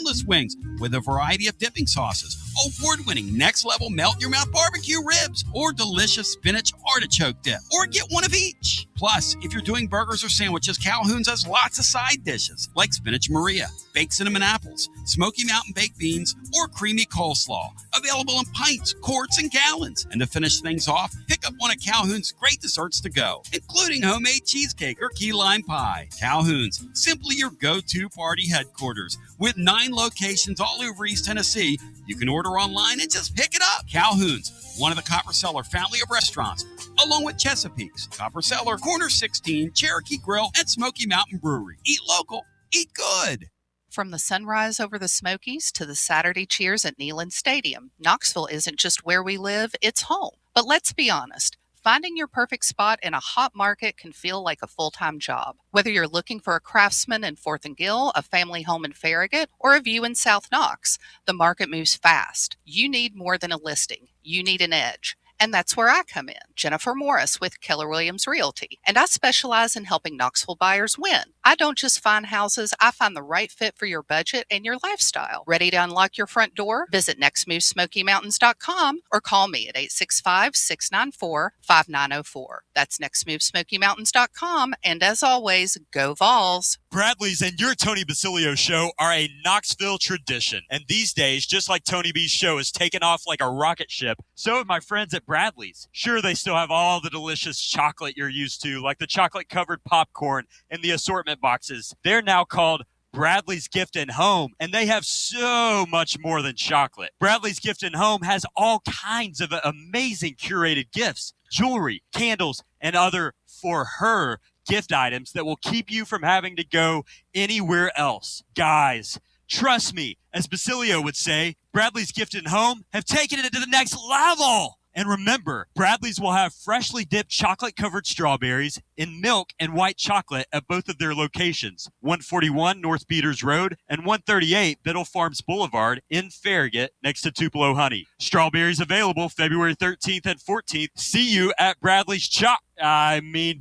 boneless wings with a variety of dipping sauces, award-winning next-level melt-in-your-mouth barbecue ribs, or delicious spinach artichoke dip, or get one of each. Plus, if you're doing burgers or sandwiches, Calhoun's has lots of side dishes like spinach Maria, baked cinnamon apples, Smoky Mountain baked beans, or creamy coleslaw. Available in pints, quarts, and gallons. And to finish things off, pick up one of Calhoun's great desserts to go, including homemade cheesecake or key lime pie. Calhoun's, simply your go-to party headquarters. With 9 locations all over East Tennessee, you can order online and just pick it up. Calhoun's, one of the Copper Cellar family of restaurants, along with Chesapeake's, Copper Cellar, Corner 16, Cherokee Grill, and Smoky Mountain Brewery. Eat local, eat good. From the sunrise over the Smokies to the Saturday cheers at Neyland Stadium, Knoxville isn't just where we live, it's home. But let's be honest, finding your perfect spot in a hot market can feel like a full-time job. Whether you're looking for a Craftsman in 4th and Gill, a family home in Farragut, or a view in South Knox, the market moves fast. You need more than a listing. You need an edge. And that's where I come in, Jennifer Morris with Keller Williams Realty. And I specialize in helping Knoxville buyers win. I don't just find houses, I find the right fit for your budget and your lifestyle. Ready to unlock your front door? Visit nextmovesmokymountains.com or call me at 865-694-5904. That's nextmovesmokymountains.com. And as always, go Vols. Bradley's and your Tony Basilio show are a Knoxville tradition. And these days, just like Tony B's show has taken off like a rocket ship, so have my friends at Bradley's. Sure, they still have all the delicious chocolate you're used to, like the chocolate-covered popcorn and the assortment boxes. They're now called Bradley's Gift and Home, and they have so much more than chocolate. Bradley's Gift and Home has all kinds of amazing curated gifts, jewelry, candles, and other for her gift items that will keep you from having to go anywhere else. Guys, trust me, as Basilio would say, Bradley's Gift and Home have taken it to the next level. And remember, Bradley's will have freshly dipped chocolate-covered strawberries in milk and white chocolate at both of their locations, 141 North Peters Road and 138 Biddle Farms Boulevard in Farragut next to Tupelo Honey. Strawberries available February 13th and 14th. See you at Bradley's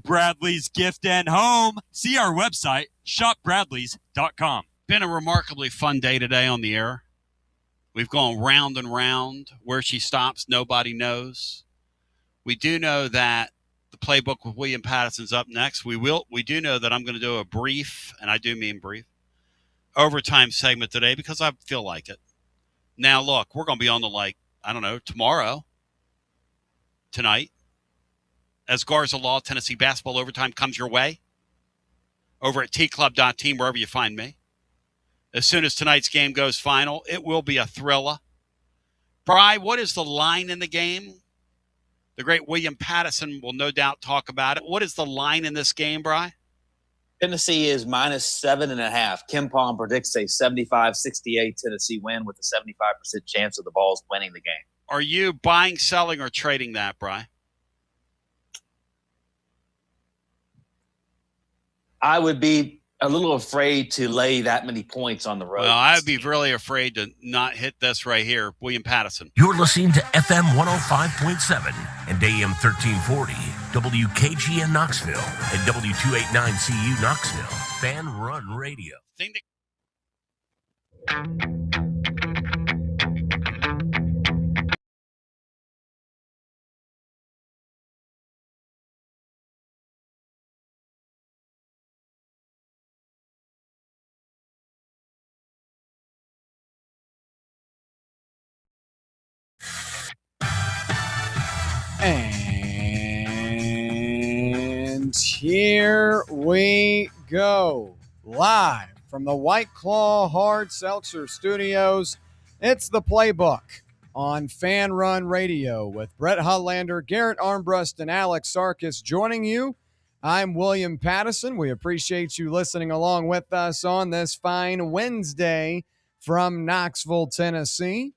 Bradley's Gift and Home. See our website, shopbradleys.com. Been a remarkably fun day today on the air. We've gone round and round. Where she stops, nobody knows. We do know that the playbook with William Patterson's up next. We do know that I'm going to do a brief, and I do mean brief, overtime segment today because I feel like it. Now, look, we're going to be on the, tomorrow, tonight, as Garza Law, Tennessee basketball overtime comes your way over at tclub.team, wherever you find me. As soon as tonight's game goes final, it will be a thriller. Bri, what is the line in the game? The great William Patterson will no doubt talk about it. What is the line in this game, Bri? Tennessee is -7.5. Kim Palm predicts a 75-68 Tennessee win with a 75% chance of the Vols winning the game. Are you buying, selling, or trading that, Bri? I would be a little afraid to lay that many points on the road. Well, I would be really afraid to not hit this right here. William Patterson. You're listening to FM 105.7 and AM 1340, WKGN Knoxville, and W289CU Knoxville. Fan Run Radio. And here we go, live from the White Claw Hard Seltzer Studios. It's the Playbook on Fan Run Radio with Brett Hudlander, Garrett Armbrust, and Alex Sarkis joining you. I'm William Patterson. We appreciate you listening along with us on this fine Wednesday from Knoxville, Tennessee.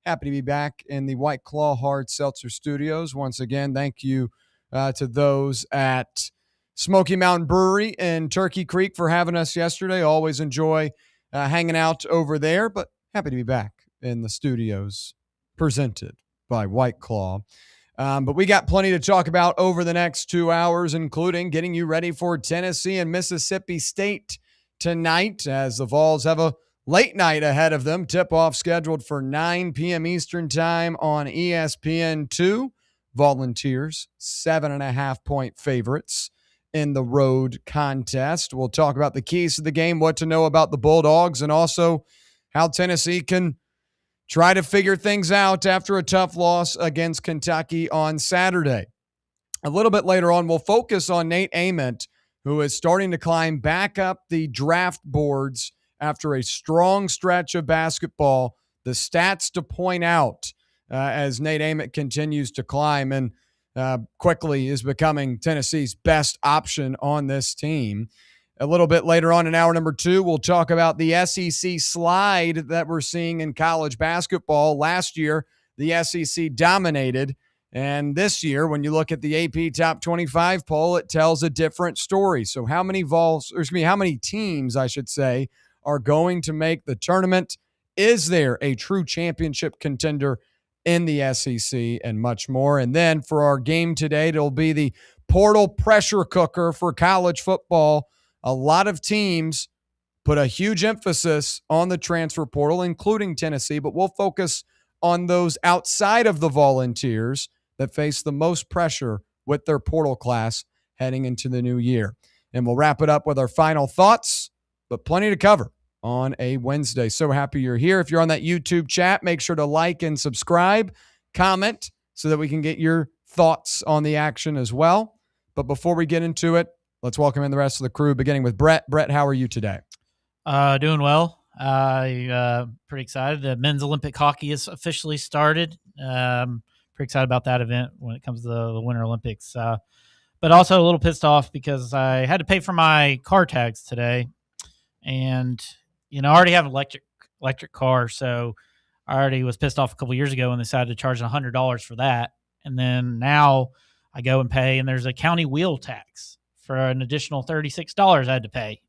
Happy to be back in the White Claw Hard Seltzer Studios. Once again, thank you to those at Smoky Mountain Brewery in Turkey Creek for having us yesterday. Always enjoy hanging out over there, but happy to be back in the studios presented by White Claw. But we got plenty to talk about over the next 2 hours, including getting you ready for Tennessee and Mississippi State tonight as the Vols have a late night ahead of them. Tip-off scheduled for 9 p.m. Eastern time on ESPN2. Volunteers, 7.5-point favorites in the road contest. We'll talk about the keys to the game, what to know about the Bulldogs, and also how Tennessee can try to figure things out after a tough loss against Kentucky on Saturday. A little bit later on, we'll focus on Nate Ament, who is starting to climb back up the draft boards after a strong stretch of basketball. The stats to point out as Nate Ament continues to climb and quickly is becoming Tennessee's best option on this team. A little bit later on in hour number 2, we'll talk about the SEC slide that we're seeing in college basketball. Last year, the SEC dominated. And this year, when you look at the AP Top 25 poll, it tells a different story. So how many teams, I should say, are going to make the tournament? Is there a true championship contender in the SEC, and much more? And then for our game today, it'll be the portal pressure cooker for college football. A lot of teams put a huge emphasis on the transfer portal, including Tennessee, but we'll focus on those outside of the Volunteers that face the most pressure with their portal class heading into the new year. And we'll wrap it up with our final thoughts, but plenty to cover on a Wednesday. So happy you're here. If you're on that YouTube chat, make sure to like and subscribe, comment, so that we can get your thoughts on the action as well. But before we get into it, let's welcome in the rest of the crew, beginning with Brett. Brett, how are you today? Doing well. Pretty excited. The men's Olympic hockey is officially started. Pretty excited about that event when it comes to the Winter Olympics. But also a little pissed off because I had to pay for my car tags today. And, I already have an electric car, so I already was pissed off a couple years ago and decided to charge $100 for that. And then now I go and pay, and there's a county wheel tax for an additional $36 I had to pay.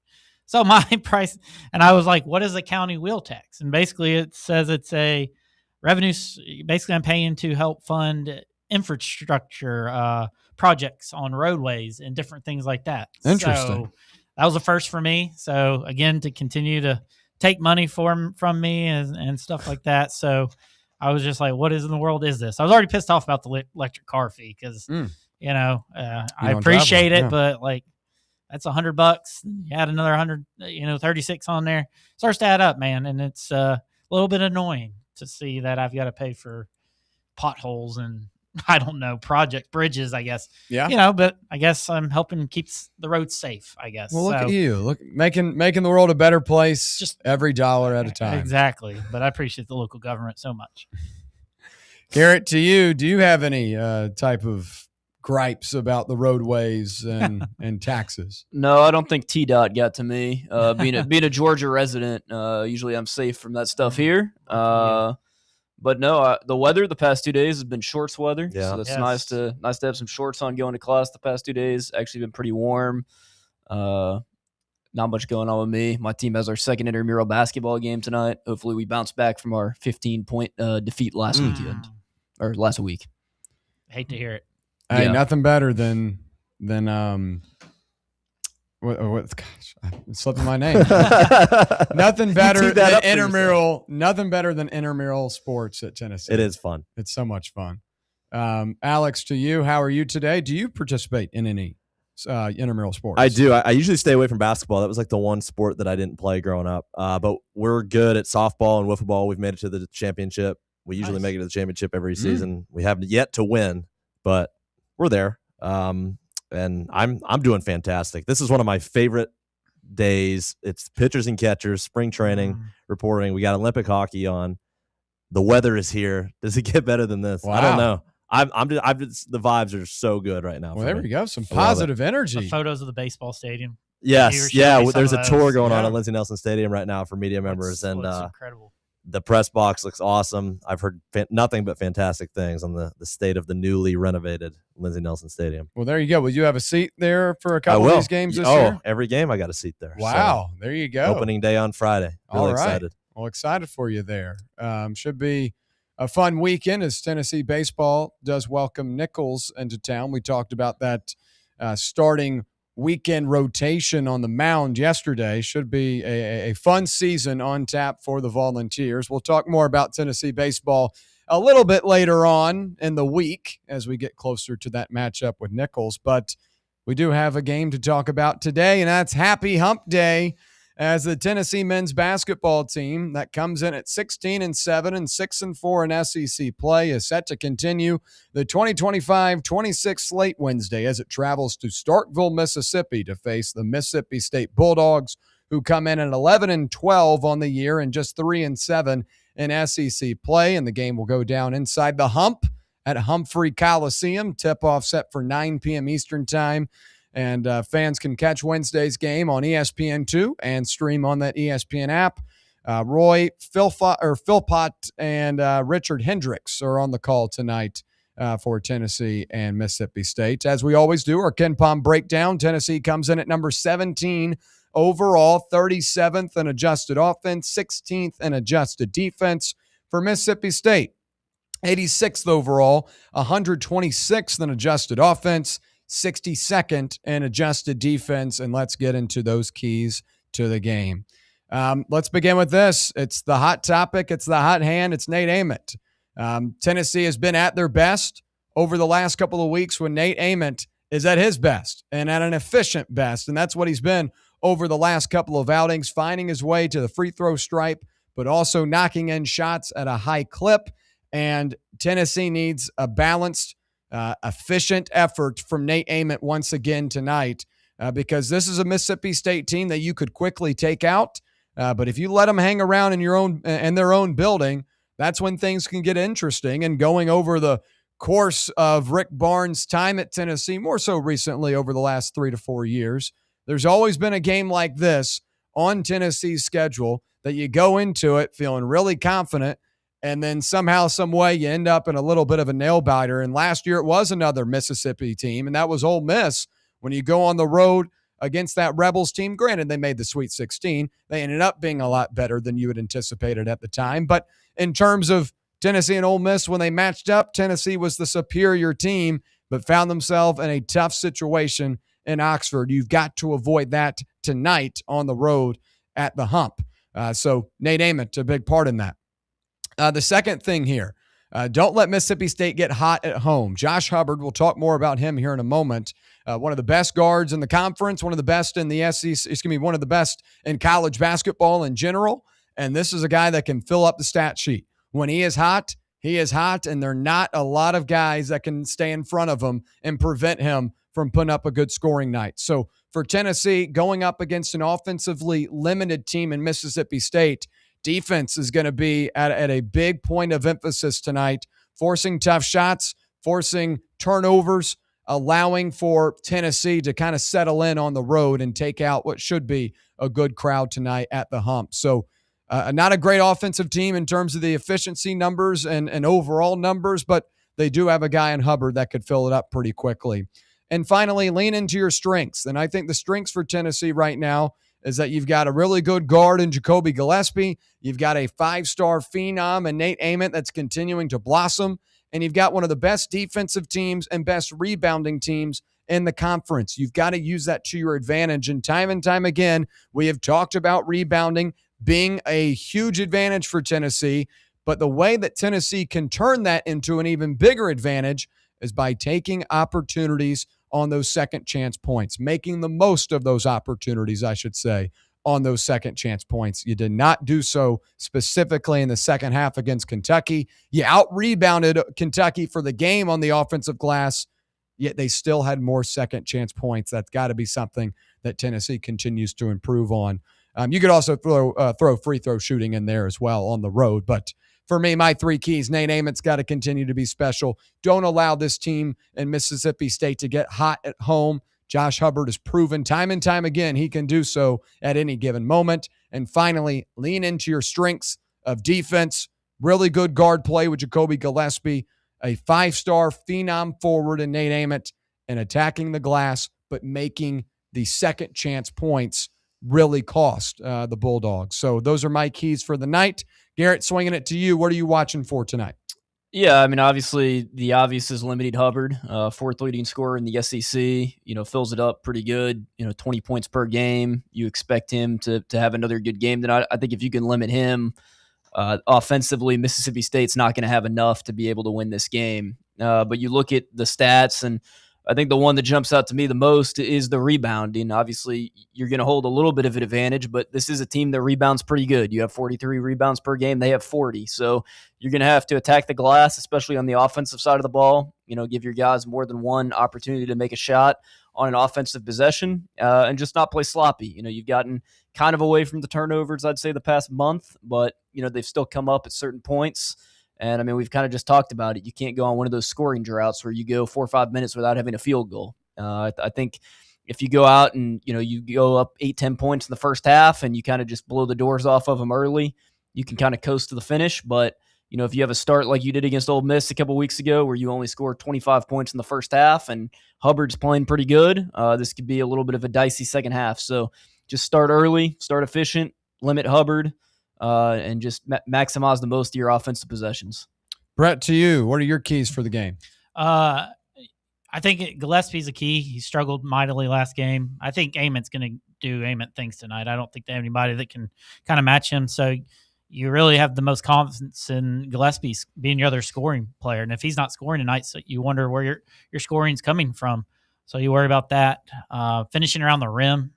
So my price, and I was like, what is a county wheel tax? And basically it says it's a revenue. Basically I'm paying to help fund infrastructure projects on roadways and different things like that. Interesting. So that was a first for me. So again, to continue to take money from me and stuff like that. So I was just like, what in the world is this? I was already pissed off about the electric car fee because, I appreciate it, but like, that's $100. You add another 100, 36 on there. Starts to add up, man. And it's a little bit annoying to see that I've got to pay for potholes and I don't know, bridges, I guess. Yeah. But I guess I'm helping keep the roads safe, I guess. Well, look at you. Look, making the world a better place just every dollar at a time. Exactly. But I appreciate the local government so much. Garrett, to you, do you have any type of gripes about the roadways and taxes? No, I don't think TDOT got to me. Being a Georgia resident, usually I'm safe from that stuff here. But no, the weather the past 2 days has been shorts weather. Yeah. So it's nice to have some shorts on going to class the past 2 days. Actually been pretty warm. Not much going on with me. My team has our second intramural basketball game tonight. Hopefully we bounce back from our 15-point defeat last weekend or last week. Hate to hear it. Hey, nothing better than what? Gosh, I'm slipping my name. Nothing better than intramural. Nothing better than intramural sports at Tennessee. It is fun. It's so much fun. Alex, to you, how are you today? Do you participate in any intramural sports? I do. I usually stay away from basketball. That was like the one sport that I didn't play growing up. But we're good at softball and wiffle ball. We've made it to the championship. We usually make it to the championship every season. We haven't yet to win, but we're there. And I'm doing fantastic. This is one of my favorite days. It's pitchers and catchers, spring training, reporting. We got Olympic hockey on. The weather is here. Does it get better than this? Wow. I don't know. I'm just the vibes are so good right now. Well, there we go. Some positive energy. The photos of the baseball stadium. Yes. Yeah. There's a tour going on at Lindsey Nelson Stadium right now for media members. And incredible. The press box looks awesome. I've heard nothing but fantastic things on the state of the newly renovated Lindsey Nelson Stadium. Well, there you go. Will you have a seat there for a couple of these games this year? Every game I got a seat there. Wow. So, there you go. Opening day on Friday. Really excited. Well, excited for you there. Should be a fun weekend as Tennessee baseball does welcome Nichols into town. We talked about that starting weekend rotation on the mound yesterday. Should be a fun season on tap for the Volunteers. We'll talk more about Tennessee baseball a little bit later on in the week as we get closer to that matchup with Nichols. But we do have a game to talk about today, and that's Happy Hump Day, as the Tennessee men's basketball team that comes in at 16-7 and 6-4 in SEC play is set to continue the 2025-26 slate Wednesday as it travels to Starkville, Mississippi to face the Mississippi State Bulldogs, who come in at 11-12 on the year and just 3-7 in SEC play. And the game will go down inside the Hump at Humphrey Coliseum. Tip-off set for 9 p.m. Eastern Time. And fans can catch Wednesday's game on ESPN2 and stream on that ESPN app. Roy Philpott and Richard Hendricks are on the call tonight for Tennessee and Mississippi State. As we always do, our KenPom breakdown. Tennessee comes in at number 17 overall, 37th in adjusted offense, 16th in adjusted defense. For Mississippi State, 86th overall, 126th in adjusted offense, 62nd in adjusted defense. And let's get into those keys to the game. Let's begin with this. It's the hot topic. It's the hot hand. It's Nate Ament. Tennessee has been at their best over the last couple of weeks when Nate Ament is at his best and at an efficient best. And that's what he's been over the last couple of outings, finding his way to the free throw stripe, but also knocking in shots at a high clip. And Tennessee needs a balanced, efficient effort from Nate Ament once again tonight, because this is a Mississippi State team that you could quickly take out. But if you let them hang around in their own building, that's when things can get interesting. And going over the course of Rick Barnes' time at Tennessee, more so recently over the last 3 to 4 years, there's always been a game like this on Tennessee's schedule that you go into it feeling really confident, and then somehow, some way, you end up in a little bit of a nail biter. And last year, it was another Mississippi team, and that was Ole Miss. When you go on the road against that Rebels team, granted, they made the Sweet 16. They ended up being a lot better than you had anticipated at the time. But in terms of Tennessee and Ole Miss, when they matched up, Tennessee was the superior team, but found themselves in a tough situation in Oxford. You've got to avoid that tonight on the road at the Hump. So Nate Ament, a big part in that. The second thing here, don't let Mississippi State get hot at home. Josh Hubbard, we'll talk more about him here in a moment. One of the best guards in the conference, one of the best in the SEC, one of the best in college basketball in general. And this is a guy that can fill up the stat sheet. When he is hot, and there are not a lot of guys that can stay in front of him and prevent him from putting up a good scoring night. So for Tennessee, going up against an offensively limited team in Mississippi State, defense is going to be at a big point of emphasis tonight, forcing tough shots, forcing turnovers, allowing for Tennessee to kind of settle in on the road and take out what should be a good crowd tonight at the Hump. So not a great offensive team in terms of the efficiency numbers and overall numbers, but they do have a guy in Hubbard that could fill it up pretty quickly. And finally, lean into your strengths. And I think the strengths for Tennessee right now is that you've got a really good guard in Jacoby Gillespie. You've got a 5-star phenom in Nate Ament that's continuing to blossom. And you've got one of the best defensive teams and best rebounding teams in the conference. You've got to use that to your advantage. And time again, we have talked about rebounding being a huge advantage for Tennessee. But the way that Tennessee can turn that into an even bigger advantage is by taking opportunities on those second chance points, making the most of those opportunities, I should say, on those second chance points. You did not do so specifically in the second half against Kentucky. You out-rebounded Kentucky for the game on the offensive glass, yet they still had more second chance points. That's got to be something that Tennessee continues to improve on. You could also throw free throw shooting in there as well on the road, but for me, my 3 keys, Nate Ament's got to continue to be special. Don't allow this team in Mississippi State to get hot at home. Josh Hubbard has proven time and time again he can do so at any given moment. And finally, lean into your strengths of defense, really good guard play with Jacoby Gillespie, a 5-star phenom forward in Nate Ament, and attacking the glass, but making the second chance points really cost the Bulldogs. So those are my keys for the night. Garrett, swinging it to you. What are you watching for tonight? Yeah, I mean, obviously the obvious is limited Hubbard, fourth leading scorer in the SEC. Fills it up pretty good. 20 points per game. You expect him to have another good game. Then I think if you can limit him offensively, Mississippi State's not going to have enough to be able to win this game. But you look at the stats, and I think the one that jumps out to me the most is the rebounding. Obviously, you're going to hold a little bit of an advantage, but this is a team that rebounds pretty good. You have 43 rebounds per game. They have 40. So you're going to have to attack the glass, especially on the offensive side of the ball. Give your guys more than one opportunity to make a shot on an offensive possession, and just not play sloppy. You've gotten kind of away from the turnovers, I'd say, the past month, but, they've still come up at certain points. And, I mean, we've kind of just talked about it. You can't go on one of those scoring droughts where you go 4 or 5 minutes without having a field goal. I think if you go out and, you go up 8-10 points in the first half and you kind of just blow the doors off of them early, you can kind of coast to the finish. But, if you have a start like you did against Ole Miss a couple weeks ago where you only scored 25 points in the first half and Hubbard's playing pretty good, this could be a little bit of a dicey second half. So just start early, start efficient, limit Hubbard, and just maximize the most of your offensive possessions. Brett, to you, what are your keys for the game? I think Gillespie's a key. He struggled mightily last game. I think Ament's going to do Ament things tonight. I don't think they have anybody that can kind of match him. So you really have the most confidence in Gillespie being your other scoring player. And if he's not scoring tonight, so you wonder where your scoring's coming from. So you worry about that. Finishing around the rim,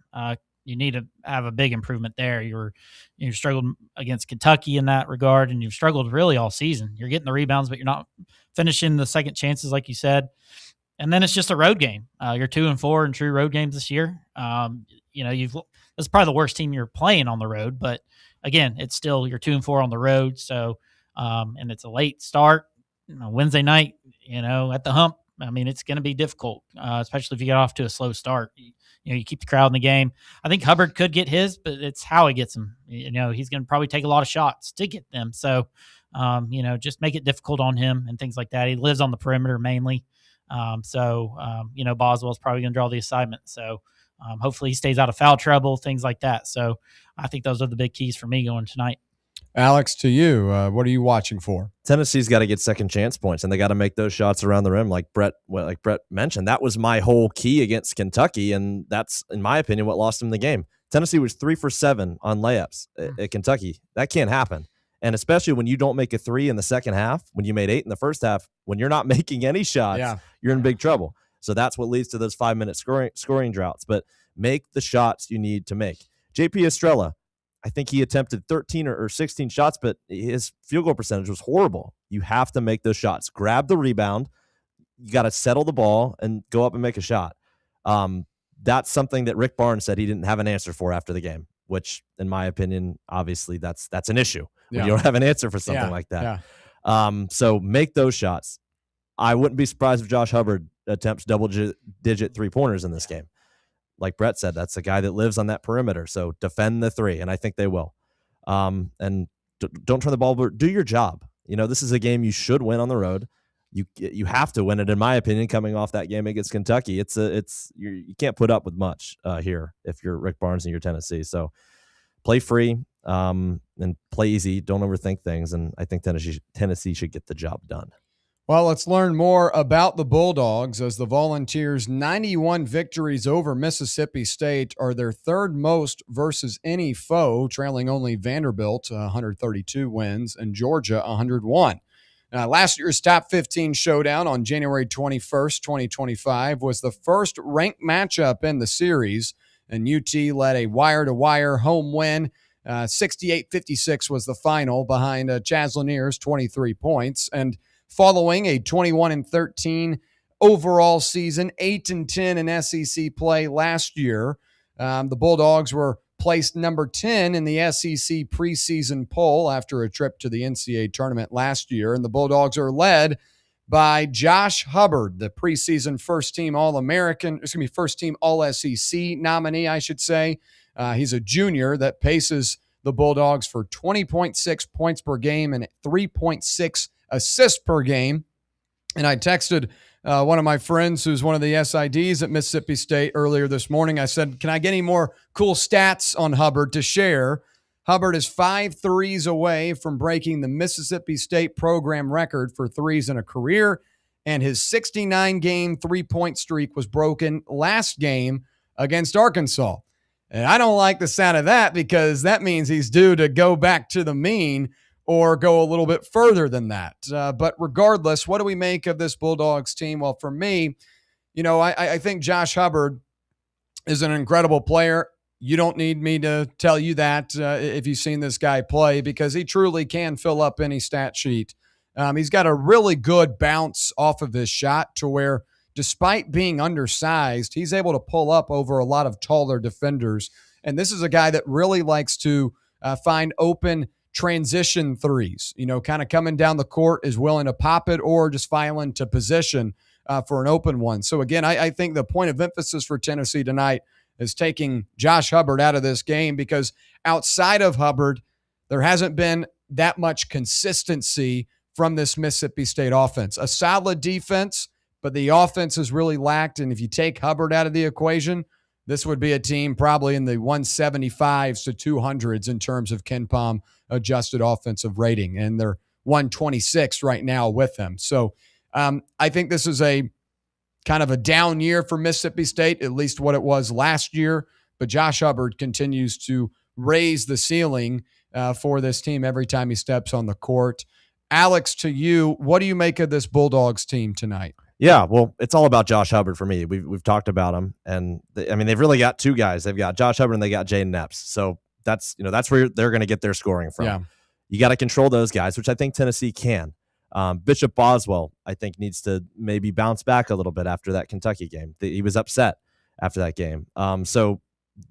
you need to have a big improvement there. You've struggled against Kentucky in that regard, and you've struggled really all season. You're getting the rebounds, but you're not finishing the second chances, like you said. And then it's just a road game. You're 2-4 in true road games this year. It's probably the worst team you're playing on the road, but again, it's still you're 2-4 on the road. So, and it's a late start, Wednesday night, at the hump. I mean, it's going to be difficult, especially if you get off to a slow start. You keep the crowd in the game. I think Hubbard could get his, but it's how he gets them. He's going to probably take a lot of shots to get them. So, just make it difficult on him and things like that. He lives on the perimeter mainly. Boswell's probably going to draw the assignment. So, hopefully he stays out of foul trouble, things like that. So I think those are the big keys for me going tonight. Alex, to you, what are you watching for? Tennessee's got to get second chance points, and they got to make those shots around the rim, like Brett mentioned. That was my whole key against Kentucky, and that's, in my opinion, what lost them the game. Tennessee was 3 for 7 on layups at Kentucky. That can't happen, and especially when you don't make a 3 in the second half, when you made 8 in the first half, when you're not making any shots, you're in big trouble. So that's what leads to those 5-minute scoring droughts. But make the shots you need to make. JP Estrella, I think he attempted 13 or 16 shots, but his field goal percentage was horrible. You have to make those shots. Grab the rebound. You got to settle the ball and go up and make a shot. That's something that Rick Barnes said he didn't have an answer for after the game, which, in my opinion, obviously that's an issue. When you don't have an answer for something like that. So make those shots. I wouldn't be surprised if Josh Hubbard attempts double-digit three-pointers in this game. Like Brett said, that's a guy that lives on that perimeter. So defend the 3, and I think they will. And don't turn the ball over. Do your job. This is a game you should win on the road. You have to win it, in my opinion, coming off that game against Kentucky. You can't put up with much here if you're Rick Barnes and you're Tennessee. So play free and play easy. Don't overthink things, and I think Tennessee should get the job done. Well, let's learn more about the Bulldogs as the Volunteers' 91 victories over Mississippi State are their third most versus any foe, trailing only Vanderbilt, 132 wins, and Georgia, 101. Last year's top 15 showdown on January 21st, 2025 was the first ranked matchup in the series, and UT led a wire-to-wire home win. 68-56 was the final behind Chaz Lanier's 23 points, and following a 21-13 overall season, 8-10 in SEC play last year, the Bulldogs were placed number 10 in the SEC preseason poll after a trip to the NCAA tournament last year. And the Bulldogs are led by Josh Hubbard, the preseason first-team first-team All-SEC nominee, I should say. He's a junior that paces the Bulldogs for 20.6 points per game and 3.6 assists per game. And I texted one of my friends who's one of the SIDs at Mississippi State earlier this morning. I said, can I get any more cool stats on Hubbard to share? Hubbard is 5 threes away from breaking the Mississippi State program record for threes in a career, and his 69-game three-point streak was broken last game against Arkansas. And I don't like the sound of that because that means he's due to go back to the mean or go a little bit further than that. But regardless, what do we make of this Bulldogs team? Well, for me, I think Josh Hubbard is an incredible player. You don't need me to tell you that if you've seen this guy play, because he truly can fill up any stat sheet. He's got a really good bounce off of his shot to where, despite being undersized, he's able to pull up over a lot of taller defenders. And this is a guy that really likes to find open transition threes, kind of coming down the court, is willing to pop it or just filing to position for an open one. So again, I think the point of emphasis for Tennessee tonight is taking Josh Hubbard out of this game, because outside of Hubbard, there hasn't been that much consistency from this Mississippi State offense. A solid defense, but the offense has really lacked. And if you take Hubbard out of the equation, this would be a team probably in the 175s to 200s in terms of KenPom adjusted offensive rating. And they're 126 right now with him. So I think this is a kind of a down year for Mississippi State, at least what it was last year. But Josh Hubbard continues to raise the ceiling for this team every time he steps on the court. Alex, to you, what do you make of this Bulldogs team tonight? Yeah, well, it's all about Josh Hubbard for me. We've talked about him, and they've really got two guys. They've got Josh Hubbard and they got Jaden Epps. So that's where they're going to get their scoring from. Yeah. You got to control those guys, which I think Tennessee can. Bishop Boswell, I think, needs to maybe bounce back a little bit after that Kentucky game. He was upset after that game. So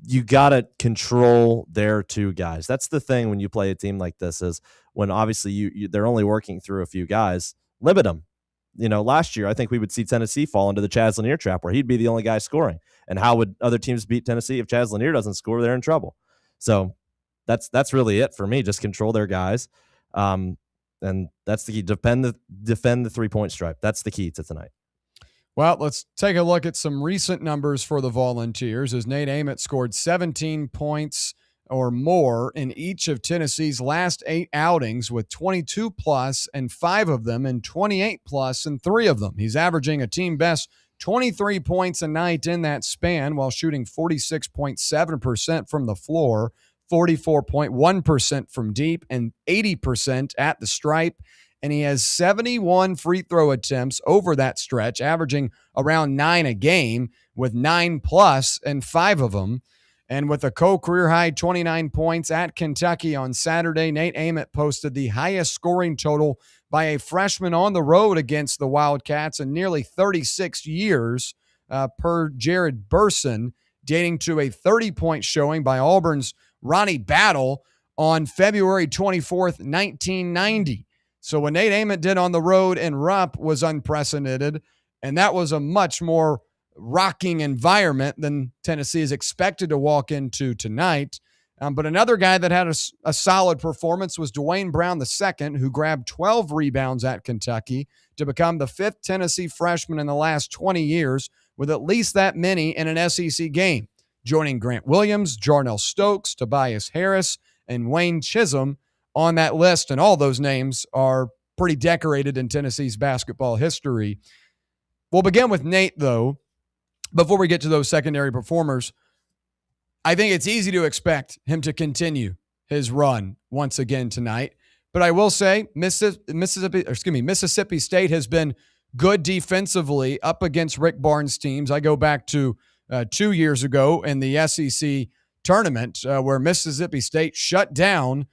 you got to control their two guys. That's the thing when you play a team like this, is when obviously they're only working through a few guys, limit them. Last year, I think we would see Tennessee fall into the Chaz Lanier trap where he'd be the only guy scoring. And how would other teams beat Tennessee if Chaz Lanier doesn't score? They're in trouble. So that's really it for me. Just control their guys. And that's the key. Defend the 3-point stripe. That's the key to tonight. Well, let's take a look at some recent numbers for the Volunteers, as Nate Ament scored 17 points or more in each of Tennessee's last 8 outings, with 22 plus and 5 of them, and 28 plus and 3 of them. He's averaging a team best 23 points a night in that span, while shooting 46.7% from the floor, 44.1% from deep, and 80% at the stripe. And he has 71 free throw attempts over that stretch, averaging around 9 a game, with 9 plus and 5 of them. And with a co-career high 29 points at Kentucky on Saturday, Nate Ament posted the highest scoring total by a freshman on the road against the Wildcats in nearly 36 years, per Jared Burson, dating to a 30-point showing by Auburn's Ronnie Battle on February 24th, 1990. So what Nate Ament did on the road in Rupp was unprecedented, and that was a much more rocking environment than Tennessee is expected to walk into tonight. But another guy that had a solid performance was Dwayne Brown II, who grabbed 12 rebounds at Kentucky to become the 5th Tennessee freshman in the last 20 years with at least that many in an SEC game, joining Grant Williams, Jarnell Stokes, Tobias Harris, and Wayne Chisholm on that list. And all those names are pretty decorated in Tennessee's basketball history. We'll begin with Nate, though. Before we get to those secondary performers, I think it's easy to expect him to continue his run once again tonight. But I will say Mississippi State has been good defensively up against Rick Barnes' teams. I go back to 2 years ago in the SEC tournament where Mississippi State shut down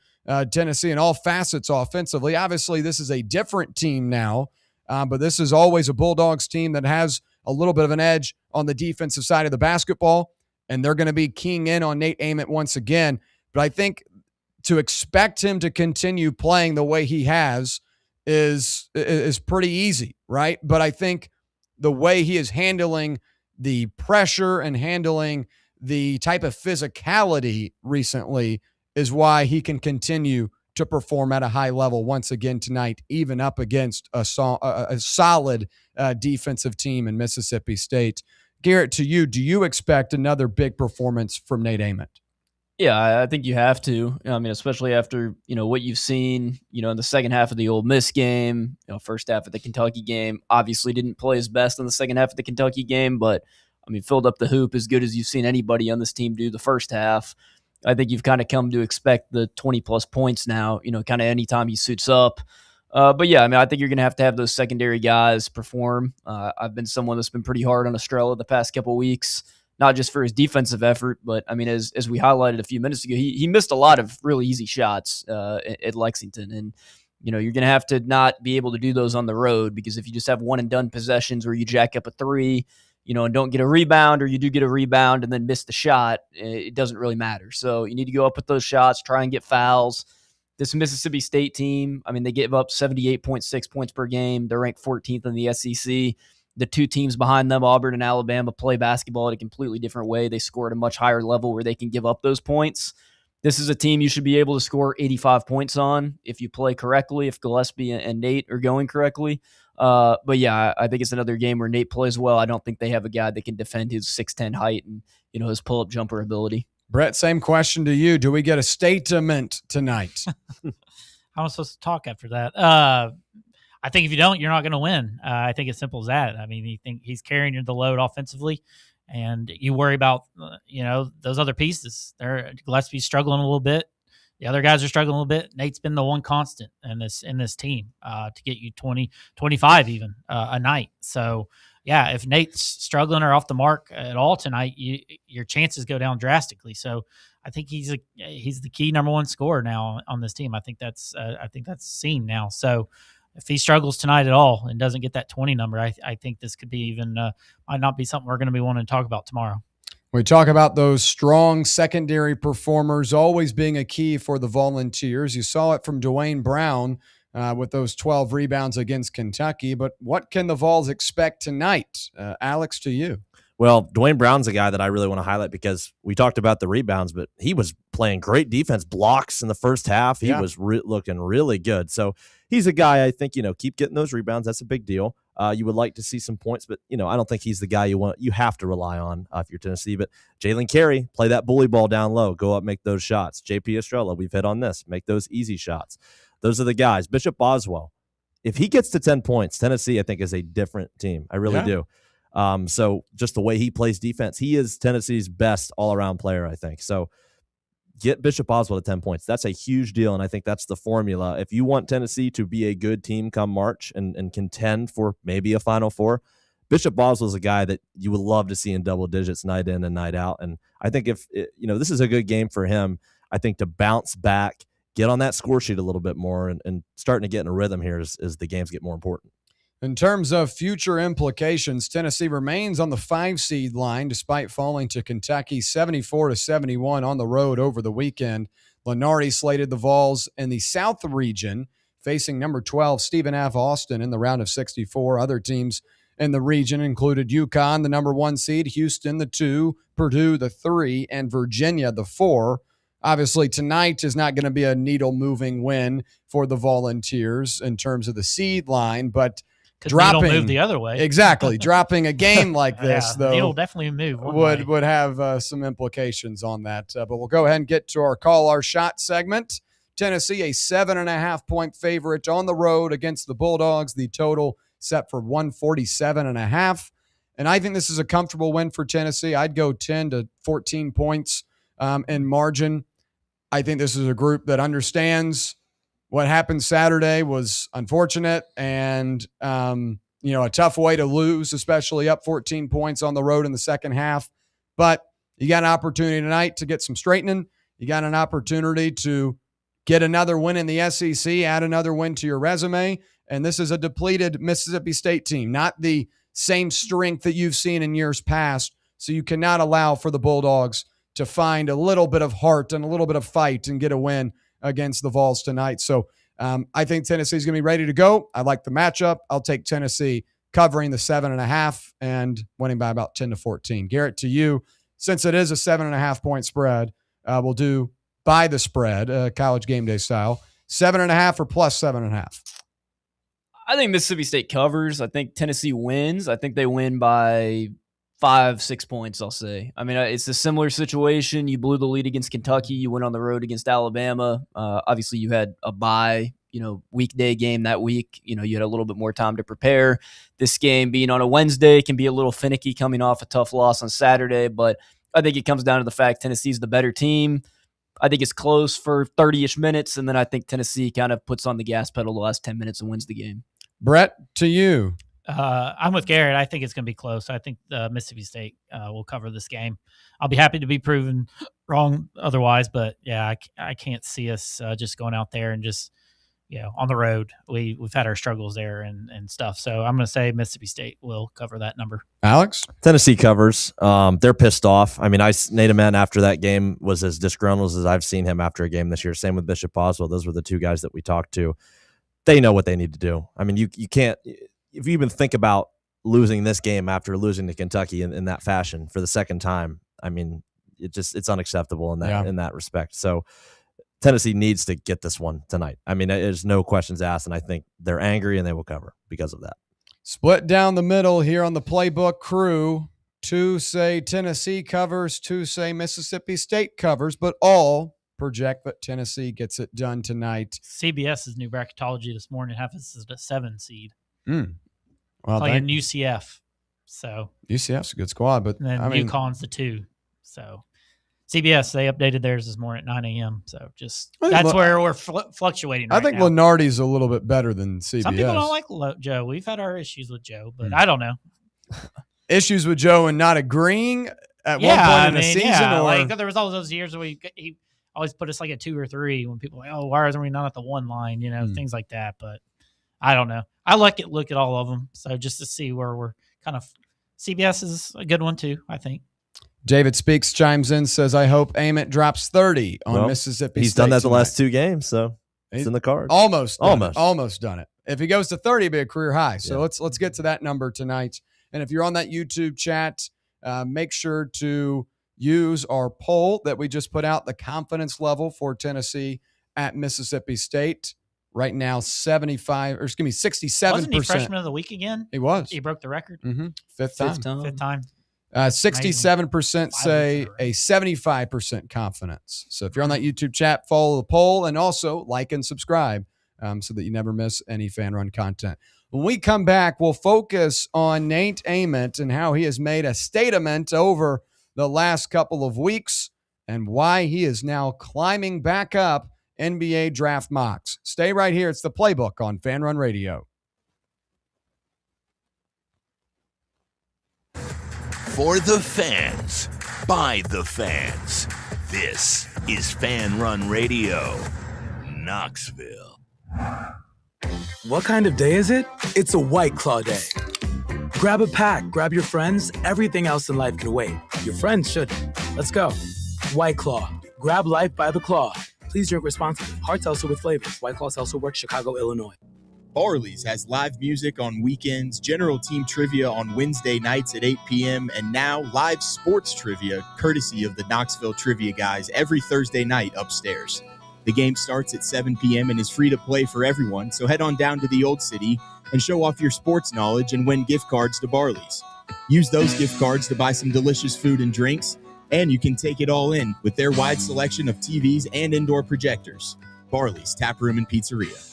Tennessee in all facets offensively. Obviously, this is a different team now, but this is always a Bulldogs team that has a little bit of an edge on the defensive side of the basketball, and they're going to be keying in on Nate Ament once again. But I think to expect him to continue playing the way he has is pretty easy, right? But I think the way he is handling the pressure and handling the type of physicality recently is why he can continue to perform at a high level once again tonight, even up against a solid defensive team in Mississippi State. Garrett, to you, do you expect another big performance from Nate Ament? Yeah, I think you have to. I mean, especially after, what you've seen, in the second half of the Ole Miss game, first half of the Kentucky game. Obviously didn't play his best in the second half of the Kentucky game, but I mean, filled up the hoop as good as you've seen anybody on this team do the first half. I think you've kind of come to expect the 20 plus points now, kind of anytime he suits up. But yeah, I mean, I think you're going to have those secondary guys perform. I've been someone that's been pretty hard on Estrella the past couple of weeks, not just for his defensive effort, but I mean, as we highlighted a few minutes ago, he missed a lot of really easy shots at Lexington. And, you're going to have to not be able to do those on the road, because if you just have one and done possessions where you jack up a three, and don't get a rebound, or you do get a rebound and then miss the shot, it doesn't really matter. So you need to go up with those shots, try and get fouls. This Mississippi State team, I mean, they give up 78.6 points per game. They're ranked 14th in the SEC. The two teams behind them, Auburn and Alabama, play basketball at a completely different way. They score at a much higher level where they can give up those points. This is a team you should be able to score 85 points on if you play correctly, if Gillespie and Nate are going correctly. But yeah, I think it's another game where Nate plays well. I don't think they have a guy that can defend his 6'10" height and, his pull-up jumper ability. Brett, same question to you. Do we get a statement tonight? How am I supposed to talk after that? I think if you don't, you're not going to win. I think it's simple as that. I mean, he's carrying the load offensively, and you worry about those other pieces. Gillespie's struggling a little bit. The other guys are struggling a little bit. Nate's been the one constant in this team to get you 20, 25 even a night. So yeah, if Nate's struggling or off the mark at all tonight, your chances go down drastically. So I think he's the key number one scorer now on this team. I think that's seen now. So if he struggles tonight at all and doesn't get that 20 number, I think this could be even might not be something we're going to be wanting to talk about tomorrow. We talk about those strong secondary performers always being a key for the Volunteers. You saw it from Dwayne Brown with those 12 rebounds against Kentucky. But what can the Vols expect tonight? Alex, to you. Well, Dwayne Brown's a guy that I really want to highlight because we talked about the rebounds, but he was playing great defense, blocks in the first half. He was looking really good. So he's a guy I think, keep getting those rebounds. That's a big deal. You would like to see some points, but, I don't think he's the guy you have to rely on if you're Tennessee. But Jalen Carey, play that bully ball down low. Go up, make those shots. JP Estrella, we've hit on this. Make those easy shots. Those are the guys. Bishop Boswell, if he gets to 10 points, Tennessee, I think, is a different team. I really do. So just the way he plays defense, he is Tennessee's best all-around player, I think. So get Bishop Boswell to 10 points. That's a huge deal, and I think that's the formula. If you want Tennessee to be a good team come March and contend for maybe a Final Four, Bishop Boswell is a guy that you would love to see in double digits night in and night out. And I think if this is a good game for him, I think to bounce back, get on that score sheet a little bit more, and starting to get in a rhythm here as the games get more important. In terms of future implications, Tennessee remains on the 5-seed line despite falling to Kentucky 74-71 on the road over the weekend. Lenardi slated the Vols in the South region, facing number 12 Stephen F. Austin in the round of 64. Other teams in the region included UConn, the number 1 seed, Houston, the 2, Purdue, the 3, and Virginia, the 4. Obviously, tonight is not going to be a needle-moving win for the Volunteers in terms of the seed line, but dropping move the other way. Exactly. Dropping a game like this, though, it'll definitely move would have some implications on that. But we'll go ahead and get to our shot segment. Tennessee, a 7.5-point favorite on the road against the Bulldogs. The total set for 147.5. And I think this is a comfortable win for Tennessee. I'd go 10 to 14 points in margin. I think this is a group that understands what happened Saturday was unfortunate and, a tough way to lose, especially up 14 points on the road in the second half. But you got an opportunity tonight to get some straightening. You got an opportunity to get another win in the SEC, add another win to your resume. And this is a depleted Mississippi State team, not the same strength that you've seen in years past. So you cannot allow for the Bulldogs to find a little bit of heart and a little bit of fight and get a win against the Vols tonight. So I think Tennessee's going to be ready to go. I like the matchup. I'll take Tennessee covering the 7.5 and winning by about 10 to 14. Garrett, to you, since it is a 7.5-point spread, we'll do by the spread, college game day style, 7.5 or plus 7.5. I think Mississippi State covers. I think Tennessee wins. I think they win by 5-6 points, I'll say. I mean, it's a similar situation. You blew the lead against Kentucky. You went on the road against Alabama. Obviously, you had a bye, weekday game that week. You had a little bit more time to prepare. This game being on a Wednesday can be a little finicky coming off a tough loss on Saturday, but I think it comes down to the fact Tennessee's the better team. I think it's close for 30-ish minutes, and then I think Tennessee kind of puts on the gas pedal the last 10 minutes and wins the game. Brett, to you. I'm with Garrett. I think it's going to be close. I think Mississippi State will cover this game. I'll be happy to be proven wrong otherwise, but yeah, I can't see us just going out there and just on the road. We've had our struggles there and stuff. So I'm going to say Mississippi State will cover that number. Alex? Tennessee covers. They're pissed off. I mean, Nate Ament after that game was as disgruntled as I've seen him after a game this year. Same with Bishop Oswald. Those were the two guys that we talked to. They know what they need to do. I mean, you can't – if you even think about losing this game after losing to Kentucky in that fashion for the second time, I mean, it's unacceptable in that respect. So Tennessee needs to get this one tonight. I mean, there's no questions asked, and I think they're angry and they will cover because of that. Split down the middle here on the Playbook crew. 2 say Tennessee covers, 2 say Mississippi State covers, but all project that Tennessee gets it done tonight. CBS's new bracketology this morning has us as a 7 seed. Well, playing UCF. So UCF's a good squad, but and then UConn's the 2. So CBS, they updated theirs this morning at 9 a.m. So that's where we're fluctuating right I think now. Lunardi's a little bit better than CBS. Some people don't like Joe. We've had our issues with Joe, but I don't know. Issues with Joe and not agreeing at one point in the season? Yeah, or? like there was all those years where he always put us like at 2 or 3 when people were like, oh, why are we not at the 1 line? Things like that. But I don't know. I look at all of them. So just to see where we're kind of CBS is a good one too, I think. David Speaks chimes in, says, I hope Ament drops 30 on Mississippi He's State done that tonight. the last 2 games, so it's in the cards. Almost done it. If he goes to 30, it'd be a career high. So let's get to that number tonight. And if you're on that YouTube chat, make sure to use our poll that we just put out, the confidence level for Tennessee at Mississippi State. Right now, 67%. Wasn't he freshman of the week again? He was. He broke the record. Mm-hmm. Fifth time. 67% say a 75% confidence. So if you're on that YouTube chat, follow the poll and also like and subscribe so that you never miss any Fan Run content. When we come back, we'll focus on Nate Ament and how he has made a statement over the last couple of weeks and why he is now climbing back up NBA draft mocks. Stay right here. It's the Playbook on Fan Run Radio. For the fans, by the fans. This is Fan Run Radio, Knoxville. What kind of day is it? It's a White Claw day. Grab a pack, grab your friends. Everything else in life can wait. Your friends shouldn't. Let's go. White Claw. Grab life by the claw. Please drink responsibly. Hard seltzer with flavors. White Claw Seltzer Works, Chicago, Illinois. Barley's has live music on weekends, general team trivia on Wednesday nights at 8 p.m., and now live sports trivia, courtesy of the Knoxville Trivia Guys, every Thursday night upstairs. The game starts at 7 p.m. and is free to play for everyone, so head on down to the Old City and show off your sports knowledge and win gift cards to Barley's. Use those gift cards to buy some delicious food and drinks, and you can take it all in with their wide selection of TVs and indoor projectors. Barley's Tap Room and Pizzeria.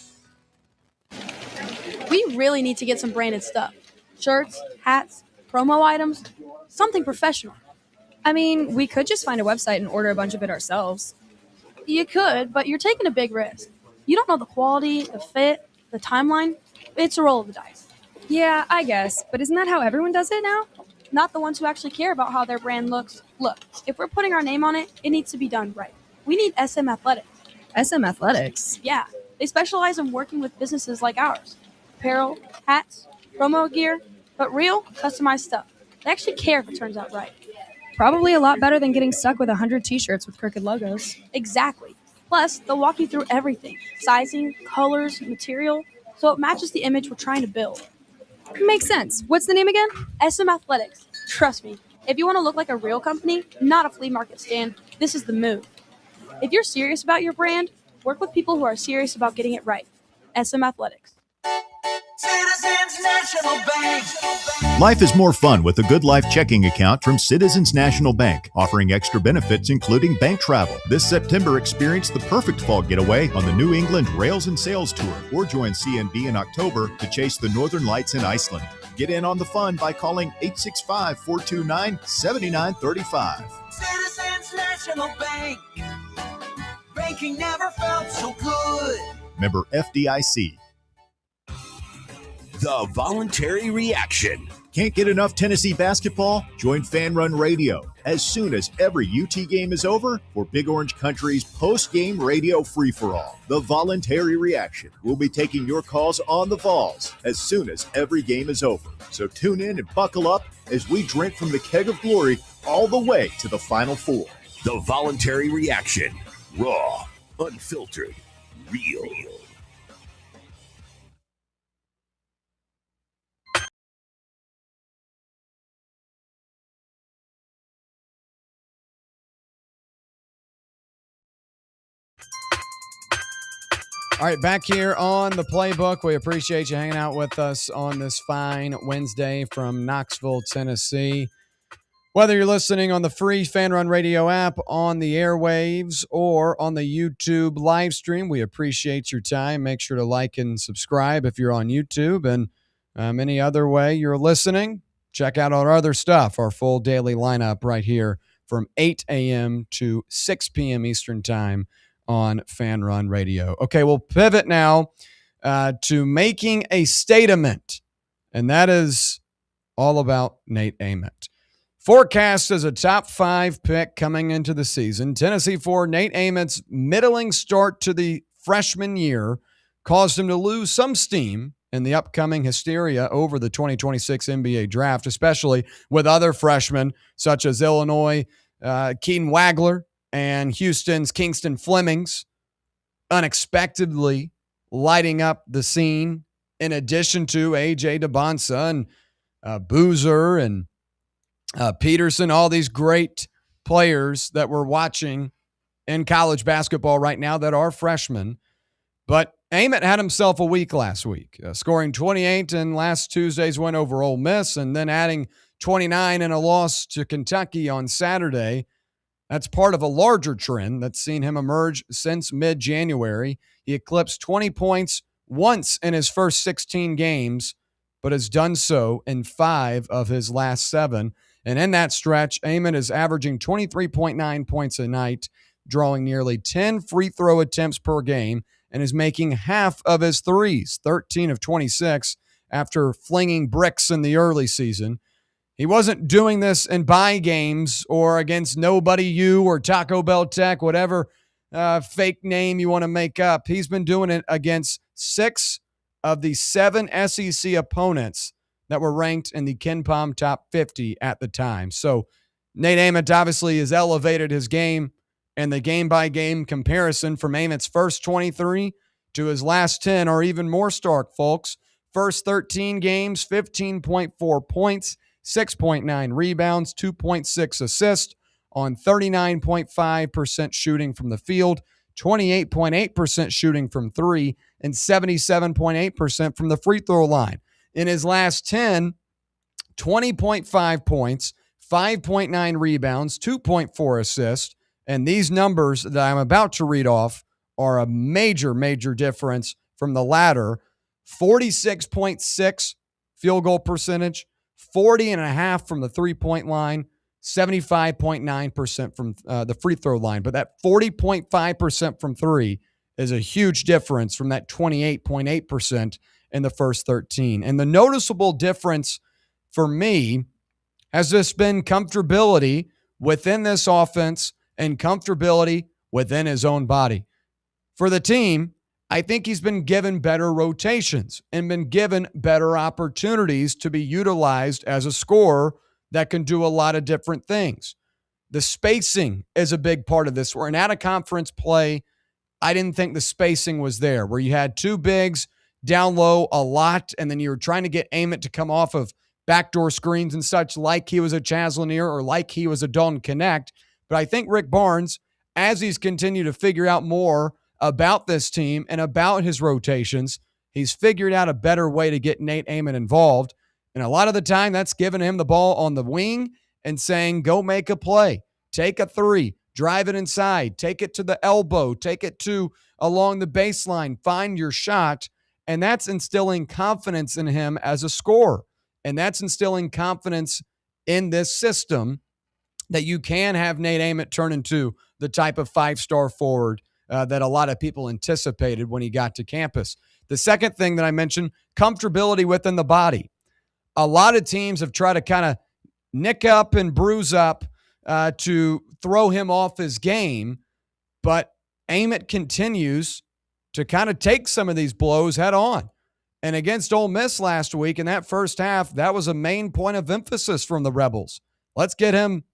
We really need to get some branded stuff. Shirts, hats, promo items, something professional. I mean, we could just find a website and order a bunch of it ourselves. You could, but you're taking a big risk. You don't know the quality, the fit, the timeline. It's a roll of the dice. Yeah, I guess. But isn't that how everyone does it now? Not the ones who actually care about how their brand looks. Look, if we're putting our name on it, it needs to be done right. We need SM Athletics. SM Athletics? Yeah, they specialize in working with businesses like ours. Apparel, hats, promo gear, but real, customized stuff. They actually care if it turns out right. Probably a lot better than getting stuck with 100 t-shirts with crooked logos. Exactly. Plus, they'll walk you through everything. Sizing, colors, material, so it matches the image we're trying to build. Makes sense. What's the name again? SM Athletics. Trust me, if you want to look like a real company, not a flea market stand, this is the move. If you're serious about your brand, work with people who are serious about getting it right. SM Athletics. Citizens National Bank. Life is more fun with a Good Life checking account from Citizens National Bank, offering extra benefits including bank travel. This September, experience the perfect fall getaway on the New England Rails and Sails Tour, or join CNB in October to chase the Northern Lights in Iceland. Get in on the fun by calling 865-429-7935. Citizens National Bank. Banking never felt so good. Member FDIC. The voluntary reaction. Can't get enough Tennessee basketball? Join Fan Run Radio as soon as every UT game is over for Big Orange Country's post-game radio free-for-all. The voluntary reaction. We'll be taking your calls on the Vols as soon as every game is over. So tune in and buckle up as we drink from the keg of glory all the way to the Final Four. The voluntary reaction. Raw, unfiltered, real. All right, back here on the Playbook. We appreciate you hanging out with us on this fine Wednesday from Knoxville, Tennessee. Whether you're listening on the free Fan Run Radio app, on the airwaves, or on the YouTube live stream, we appreciate your time. Make sure to like and subscribe if you're on YouTube. And any other way you're listening, check out our other stuff, our full daily lineup right here from 8 a.m. to 6 p.m. Eastern Time on Fan Run Radio. Okay, we'll pivot now to making a statement, and that is all about Nate Ament. Forecast as a top 5 pick coming into the season, Tennessee forward Nate Ament's middling start to the freshman year caused him to lose some steam in the upcoming hysteria over the 2026 NBA draft, especially with other freshmen such as Illinois, Keaton Wagler, and Houston's Kingston Flemings unexpectedly lighting up the scene, in addition to A.J. DeBonsa and Boozer and Peterson, all these great players that we're watching in college basketball right now that are freshmen. But Ament had himself a week last week, scoring 28 in last Tuesday's win over Ole Miss, and then adding 29 in a loss to Kentucky on Saturday. That's part of a larger trend that's seen him emerge since mid-January. He eclipsed 20 points once in his first 16 games, but has done so in 5 of his last 7. And in that stretch, Ament is averaging 23.9 points a night, drawing nearly 10 free throw attempts per game, and is making half of his threes, 13 of 26, after flinging bricks in the early season. He wasn't doing this in bye games or against Nobody U or Taco Bell Tech, whatever fake name you want to make up. He's been doing it against 6 of the 7 SEC opponents that were ranked in the KenPom top 50 at the time. So Nate Ament obviously has elevated his game, and the game-by-game comparison from Ament's first 23 to his last 10 are even more stark, folks. First 13 games, 15.4 points, 6.9 rebounds, 2.6 assists on 39.5% shooting from the field, 28.8% shooting from 3, and 77.8% from the free throw line. In his last 10, 20.5 points, 5.9 rebounds, 2.4 assists, and these numbers that I'm about to read off are a major, major difference from the latter. 46.6 field goal percentage, 40.5 from the three-point line, 75.9% from the free throw line. But that 40.5% from 3 is a huge difference from that 28.8% in the first 13. And the noticeable difference for me has just been comfortability within this offense and comfortability within his own body. For the team, I think he's been given better rotations and been given better opportunities to be utilized as a scorer that can do a lot of different things. The spacing is a big part of this. Where in out-of-conference play, I didn't think the spacing was there, where you had 2 bigs down low a lot, and then you were trying to get Ament to come off of backdoor screens and such, like he was a Chaz Lanier or like he was a Dalton Connect. But I think Rick Barnes, as he's continued to figure out more about this team and about his rotations, He's figured out a better way to get Nate Ament involved. And a lot of the time, that's giving him the ball on the wing and saying, go make a play, take a three, drive it inside, take it to the elbow, take it to along the baseline, find your shot. And that's instilling confidence in him as a scorer. And that's instilling confidence in this system that you can have Nate Ament turn into the type of five-star forward that a lot of people anticipated when he got to campus. The second thing that I mentioned, comfortability within the body. A lot of teams have tried to kind of nick up and bruise up to throw him off his game, but Ament continues to kind of take some of these blows head on. And against Ole Miss last week in that first half, that was a main point of emphasis from the Rebels. Let's get him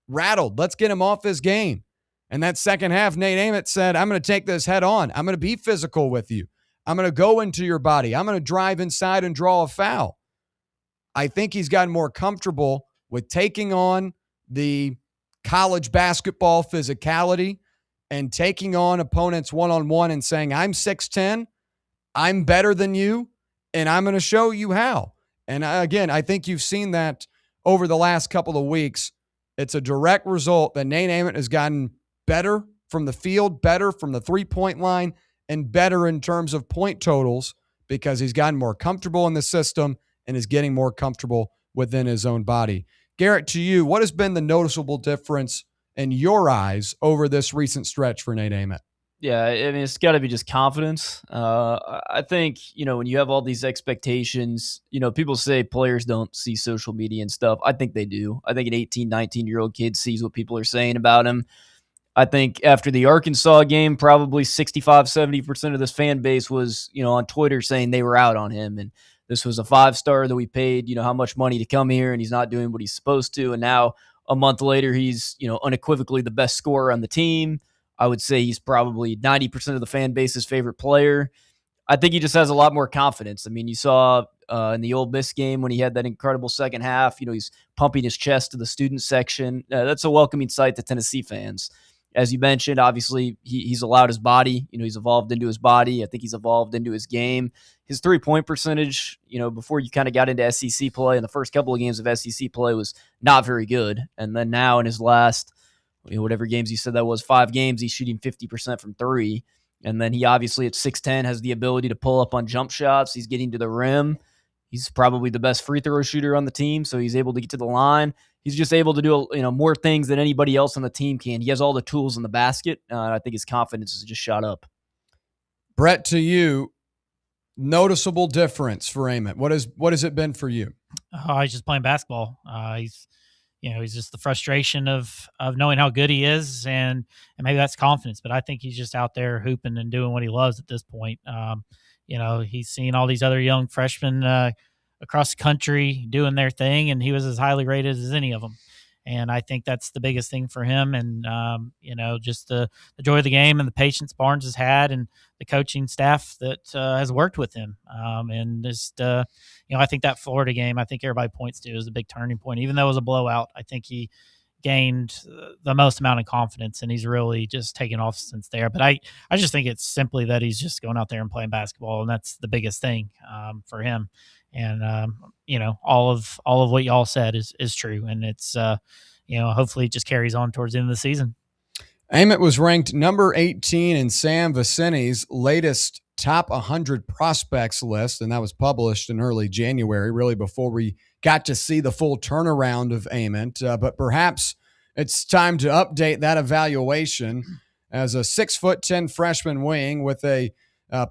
rattled. Let's get him off his game. And that second half, Nate Ament said, I'm going to take this head on. I'm going to be physical with you. I'm going to go into your body. I'm going to drive inside and draw a foul. I think he's gotten more comfortable with taking on the college basketball physicality and taking on opponents one-on-one and saying, I'm 6'10", I'm better than you, and I'm going to show you how. And again, I think you've seen that over the last couple of weeks. It's a direct result that Nate Ament has gotten better from the field, better from the three-point line, and better in terms of point totals because he's gotten more comfortable in the system and is getting more comfortable within his own body. Garrett, to you, what has been the noticeable difference in your eyes over this recent stretch for Nate Ament? Yeah, I mean, it's got to be just confidence. I think, when you have all these expectations, people say players don't see social media and stuff. I think they do. I think an 18, 19-year-old kid sees what people are saying about him. I think after the Arkansas game, probably 65, 70% of this fan base was, on Twitter saying they were out on him. And this was a 5-star that we paid, how much money to come here, and he's not doing what he's supposed to. And now a month later, he's, unequivocally the best scorer on the team. I would say he's probably 90% of the fan base's favorite player. I think he just has a lot more confidence. I mean, you saw in the Ole Miss game when he had that incredible second half, he's pumping his chest to the student section. That's a welcoming sight to Tennessee fans. As you mentioned, obviously, he's allowed his body. He's evolved into his body. I think he's evolved into his game. His three-point percentage, before you kind of got into SEC play, in the first couple of games of SEC play was not very good. And then now in his last, whatever games you said that was, 5 games, he's shooting 50% from three. And then he obviously at 6'10" has the ability to pull up on jump shots. He's getting to the rim. He's probably the best free throw shooter on the team, so he's able to get to the line. He's just able to do more things than anybody else on the team can. He has all the tools in the basket. I think his confidence has just shot up. Brett, to you, noticeable difference for Ament. What has it been for you? He's just playing basketball. He's just the frustration of knowing how good he is, and maybe that's confidence. But I think he's just out there hooping and doing what he loves at this point. He's seen all these other young freshmen across the country doing their thing, and he was as highly rated as any of them. And I think that's the biggest thing for him. And, just the joy of the game and the patience Barnes has had and the coaching staff that has worked with him. I think that Florida game, I think everybody points to as a big turning point. Even though it was a blowout, I think he gained the most amount of confidence, and he's really just taken off since there. But I just think it's simply that he's just going out there and playing basketball, and that's the biggest thing for him. And all of what y'all said is true, and it's hopefully it just carries on towards the end of the season. Ament was ranked number 18 in Sam Vicine's latest top 100 prospects list, and that was published in early January, really before we got to see the full turnaround of Ament. But perhaps it's time to update that evaluation as a 6'10" freshman wing with a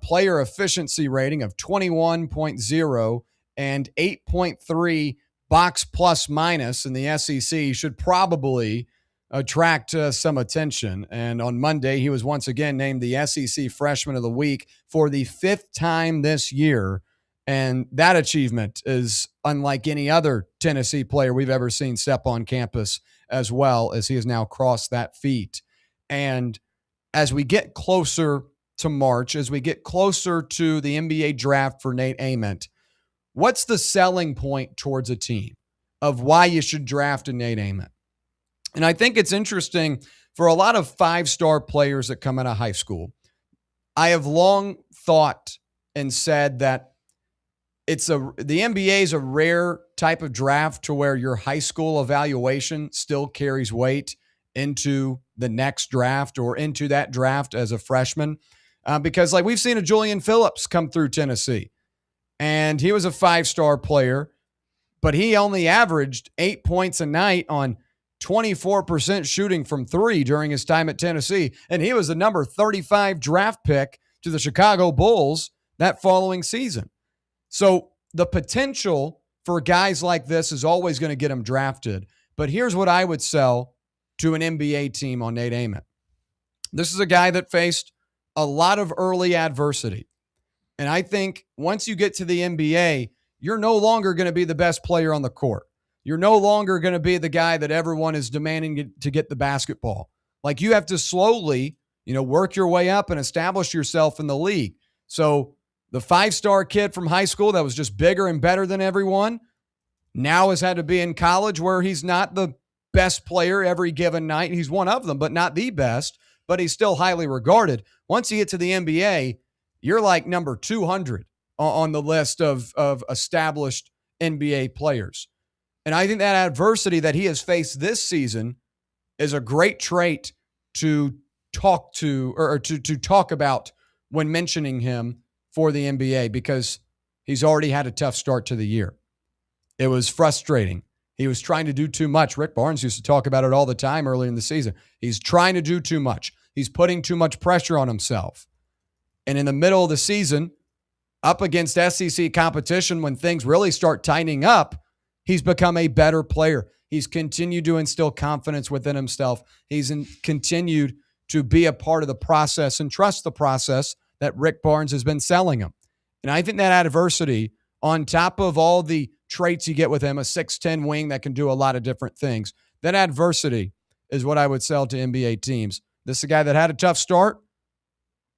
player efficiency rating of 21.0 and 8.3 box plus minus in the SEC should probably attract some attention. And on Monday, he was once again named the SEC Freshman of the Week for the 5th time this year. And that achievement is unlike any other Tennessee player we've ever seen step on campus, as well as he has now crossed that feat. And as we get closer to March, as we get closer to the NBA draft for Nate Ament, what's the selling point towards a team of why you should draft a Nate Ament? And I think it's interesting for a lot of 5-star players that come out of high school. I have long thought and said that the NBA is a rare type of draft to where your high school evaluation still carries weight into the next draft or into that draft as a freshman. Because like we've seen a Julian Phillips come through Tennessee, and he was a 5-star player, but he only averaged 8 points a night on 24% shooting from three during his time at Tennessee. And he was the number 35 draft pick to the Chicago Bulls that following season. So the potential for guys like this is always going to get them drafted. But here's what I would sell to an NBA team on Nate Ament. This is a guy that faced a lot of early adversity. And I think once you get to the NBA, you're no longer going to be the best player on the court. You're no longer going to be the guy that everyone is demanding to get the basketball. Like, you have to slowly, work your way up and establish yourself in the league. So the 5-star kid from high school that was just bigger and better than everyone now has had to be in college where he's not the best player every given night. He's one of them, but not the best, but he's still highly regarded. Once you get to the NBA, you're like number 200 on the list of established NBA players. And I think that adversity that he has faced this season is a great trait to talk to or to talk about when mentioning him for the NBA, because he's already had a tough start to the year. It was frustrating. He was trying to do too much. Rick Barnes used to talk about it all the time early in the season. He's trying to do too much. He's putting too much pressure on himself. And in the middle of the season, up against SEC competition, when things really start tightening up, he's become a better player. He's continued to instill confidence within himself. He's continued to be a part of the process and trust the process that Rick Barnes has been selling him. And I think that adversity, on top of all the traits you get with him, a 6'10 wing that can do a lot of different things, that adversity is what I would sell to NBA teams. This is a guy that had a tough start,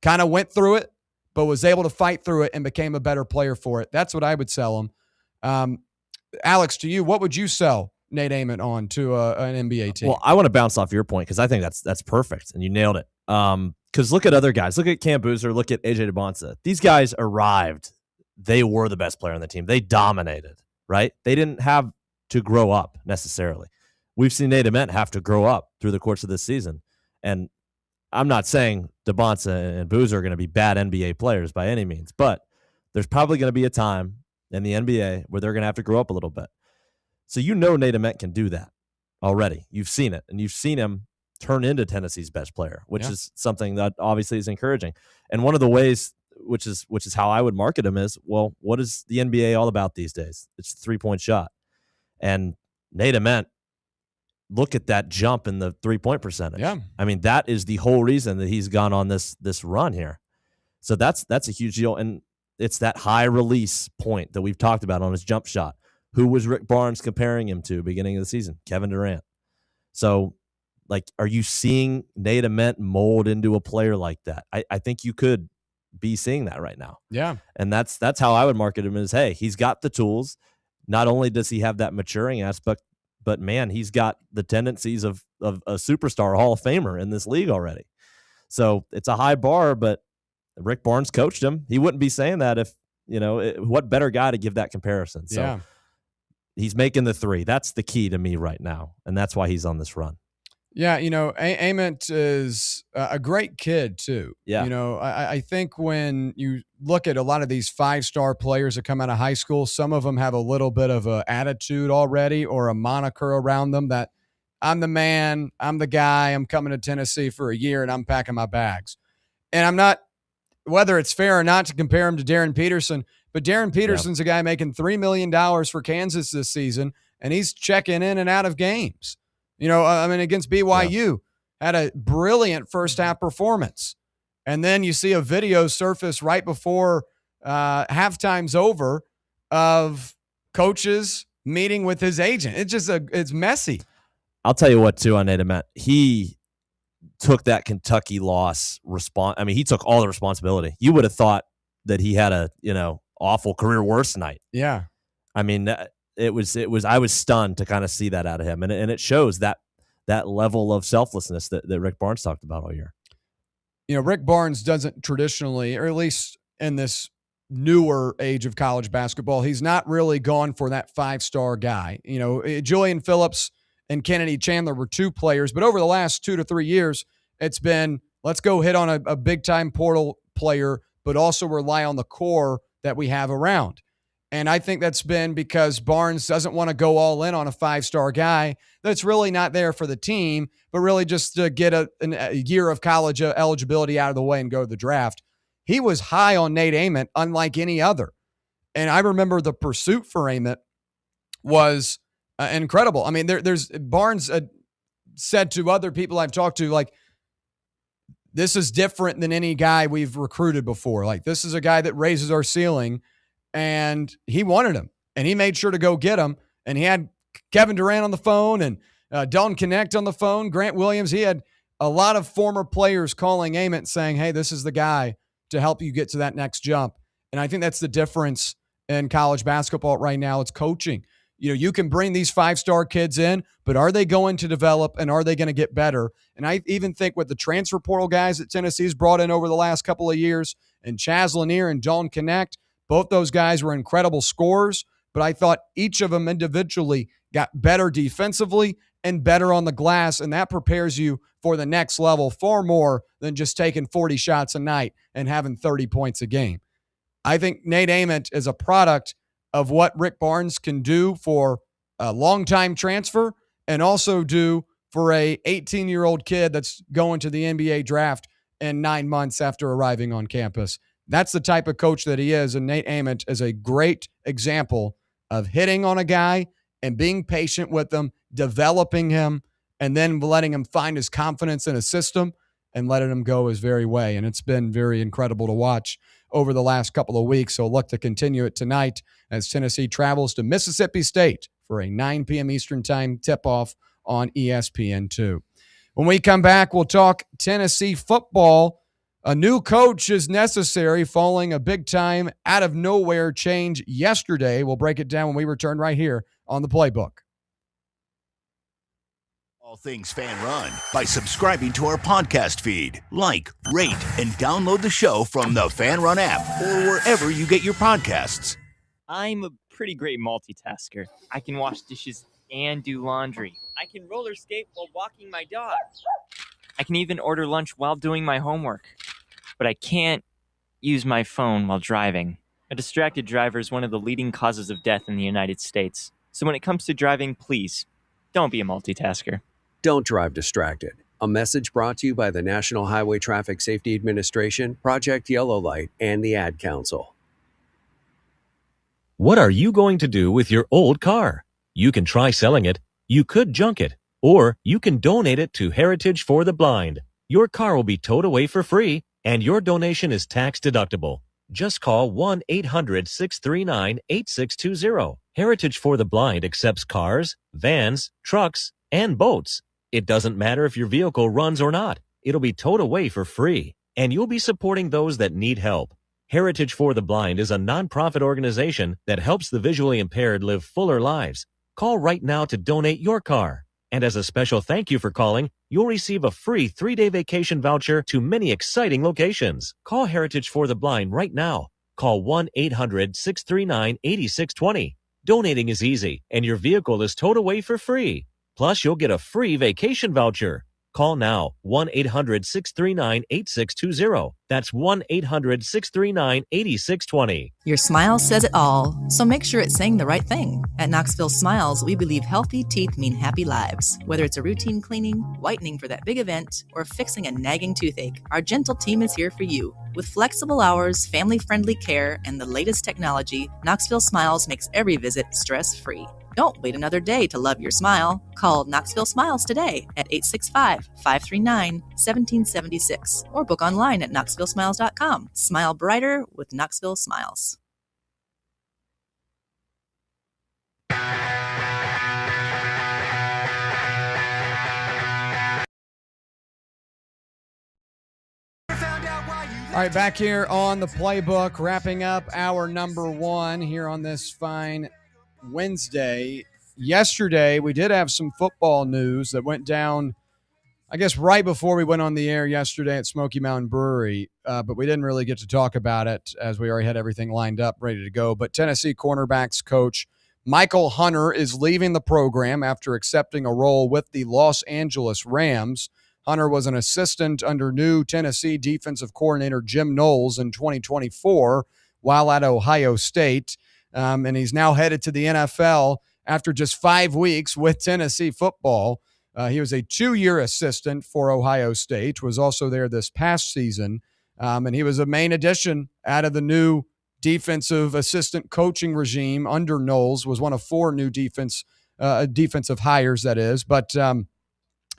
kind of went through it, but was able to fight through it and became a better player for it. That's what I would sell him. Alex, to you, what would you sell Nate Ament on to an NBA team? Well, I want to bounce off your point because I think that's perfect, and you nailed it. Because look at other guys. Look at Cam Boozer. Look at AJ DeBonsa. These guys arrived. They were the best player on the team. They dominated, right? They didn't have to grow up necessarily. We've seen Nate Ament have to grow up through the course of this season. And I'm not saying DeBonsa and Boozer are going to be bad NBA players by any means, but there's probably going to be a time in the NBA where they're going to have to grow up a little bit. So Nate Ament can do that already. You've seen it, and you've seen him turn into Tennessee's best player, which is something that obviously is encouraging. And one of the ways, which is how I would market him, is, well, what is the NBA all about these days? It's the 3-point shot. And Nate Ament, look at that jump in the 3-point percentage. Yeah. I mean, that is the whole reason that he's gone on this run here. So that's a huge deal. And it's that high release point that we've talked about on his jump shot. Who was Rick Barnes comparing him to beginning of the season? Kevin Durant. So, are you seeing Nate Ament mold into a player like that? I think you could be seeing that right now. Yeah. And that's how I would market him, is, hey, he's got the tools. Not only does he have that maturing aspect, but man, he's got the tendencies of a superstar Hall of Famer in this league already. So it's a high bar, but Rick Barnes coached him. He wouldn't be saying that if, what better guy to give that comparison? So he's making the three. That's the key to me right now. And that's why he's on this run. Yeah, Ament is a great kid too. Yeah. I think when you look at a lot of these 5-star players that come out of high school, some of them have a little bit of an attitude already or a moniker around them that I'm the man, I'm the guy, I'm coming to Tennessee for a year and I'm packing my bags. And I'm not, whether it's fair or not to compare him to Darren Peterson, but Darren Peterson's a guy making $3 million for Kansas this season, and he's checking in and out of games. Against BYU, had a brilliant first half performance. And then you see a video surface right before halftime's over of coaches meeting with his agent. It's messy. I'll tell you what, too, on Nate Ament, he took that Kentucky loss he took all the responsibility. You would have thought that he had a, awful career worst night. Yeah. I mean, I was stunned to kind of see that out of him. And it shows that level of selflessness that Rick Barnes talked about all year. Rick Barnes doesn't traditionally, or at least in this newer age of college basketball. He's not really gone for that 5-star guy. Julian Phillips and Kennedy Chandler were 2 players, but over the last 2 to 3 years, it's been, let's go hit on a big-time portal player, but also rely on the core that we have around. And I think that's been because Barnes doesn't want to go all in on a 5-star guy that's really not there for the team, but really just to get a year of college eligibility out of the way and go to the draft. He was high on Nate Ament, unlike any other. And I remember the pursuit for Ament was incredible. I mean, there's Barnes said to other people I've talked to, like, this is different than any guy we've recruited before. Like, this is a guy that raises our ceiling, and he wanted him, and he made sure to go get him. And he had Kevin Durant on the phone and Dalton Connect on the phone, Grant Williams. He had a lot of former players calling Ament saying, hey, this is the guy to help you get to that next jump. And I think that's the difference in college basketball right now. It's coaching. You can bring these 5-star kids in, but are they going to develop, and are they going to get better? And I even think with the transfer portal guys that Tennessee's brought in over the last couple of years, and Chaz Lanier and Dalton Connect, both those guys were incredible scorers, but I thought each of them individually got better defensively and better on the glass, and that prepares you for the next level far more than just taking 40 shots a night and having 30 points a game. I think Nate Ament is a product of what Rick Barnes can do for a long-time transfer and also do for a 18-year-old kid that's going to the NBA draft in 9 months after arriving on campus. That's the type of coach that he is, and Nate Ament is a great example of hitting on a guy and being patient with him, developing him, and then letting him find his confidence in a system and letting him go his very way. And it's been very incredible to watch over the last couple of weeks. So look to continue it tonight as Tennessee travels to Mississippi State for a 9 p.m. Eastern time tip-off on ESPN2. When we come back, we'll talk Tennessee football. A new coach is necessary following a big-time out-of-nowhere change yesterday. We'll break it down when we return right here on the Playbook. All things Fan Run by subscribing to our podcast feed. Like, rate, and download the show from the Fan Run app or wherever you get your podcasts. I'm a pretty great multitasker. I can wash dishes and do laundry. I can roller skate while walking my dog. I can even order lunch while doing my homework. But I can't use my phone while driving. A distracted driver is one of the leading causes of death in the United States. So when it comes to driving, please, don't be a multitasker. Don't drive distracted. A message brought to you by the National Highway Traffic Safety Administration, Project Yellow Light, and the Ad Council. What are you going to do with your old car? You can try selling it, you could junk it, or you can donate it to Heritage for the Blind. Your car will be towed away for free, and your donation is tax deductible. Just call 1-800-639-8620. Heritage for the Blind accepts cars, vans, trucks, and boats. It doesn't matter if your vehicle runs or not. It'll be towed away for free, and you'll be supporting those that need help. Heritage for the Blind is a nonprofit organization that helps the visually impaired live fuller lives. Call right now to donate your car. And as a special thank you for calling, you'll receive a free 3-day vacation voucher to many exciting locations. Call Heritage for the Blind right now. Call 1-800-639-8620. Donating is easy, and your vehicle is towed away for free. Plus, you'll get a free vacation voucher. Call now, 1-800-639-8620. That's 1-800-639-8620. Your smile says it all, so make sure it's saying the right thing. At Knoxville Smiles, we believe healthy teeth mean happy lives. Whether it's a routine cleaning, whitening for that big event, or fixing a nagging toothache, our gentle team is here for you. With flexible hours, family-friendly care, and the latest technology, Knoxville Smiles makes every visit stress-free. Don't wait another day to love your smile. Call Knoxville Smiles today at 865-539-1776 or book online at knoxvillesmiles.com. Smile brighter with Knoxville Smiles. All right, back here on the Playbook, wrapping up our number one here on this fine Wednesday. Yesterday, we did have some football news that went down I guess right before we went on the air yesterday at Smoky Mountain Brewery, but we didn't really get to talk about it as we already had everything lined up, ready to go. But Tennessee cornerbacks coach Michael Hunter is leaving the program after accepting a role with the Los Angeles Rams. Hunter was an assistant under new Tennessee defensive coordinator Jim Knowles in 2024 while at Ohio State, and he's now headed to the NFL after just 5 weeks with Tennessee football. He was a 2-year assistant for Ohio State, was also there this past season, and he was a main addition out of the new defensive assistant coaching regime under Knowles, was one of 4 new defensive hires, that is, but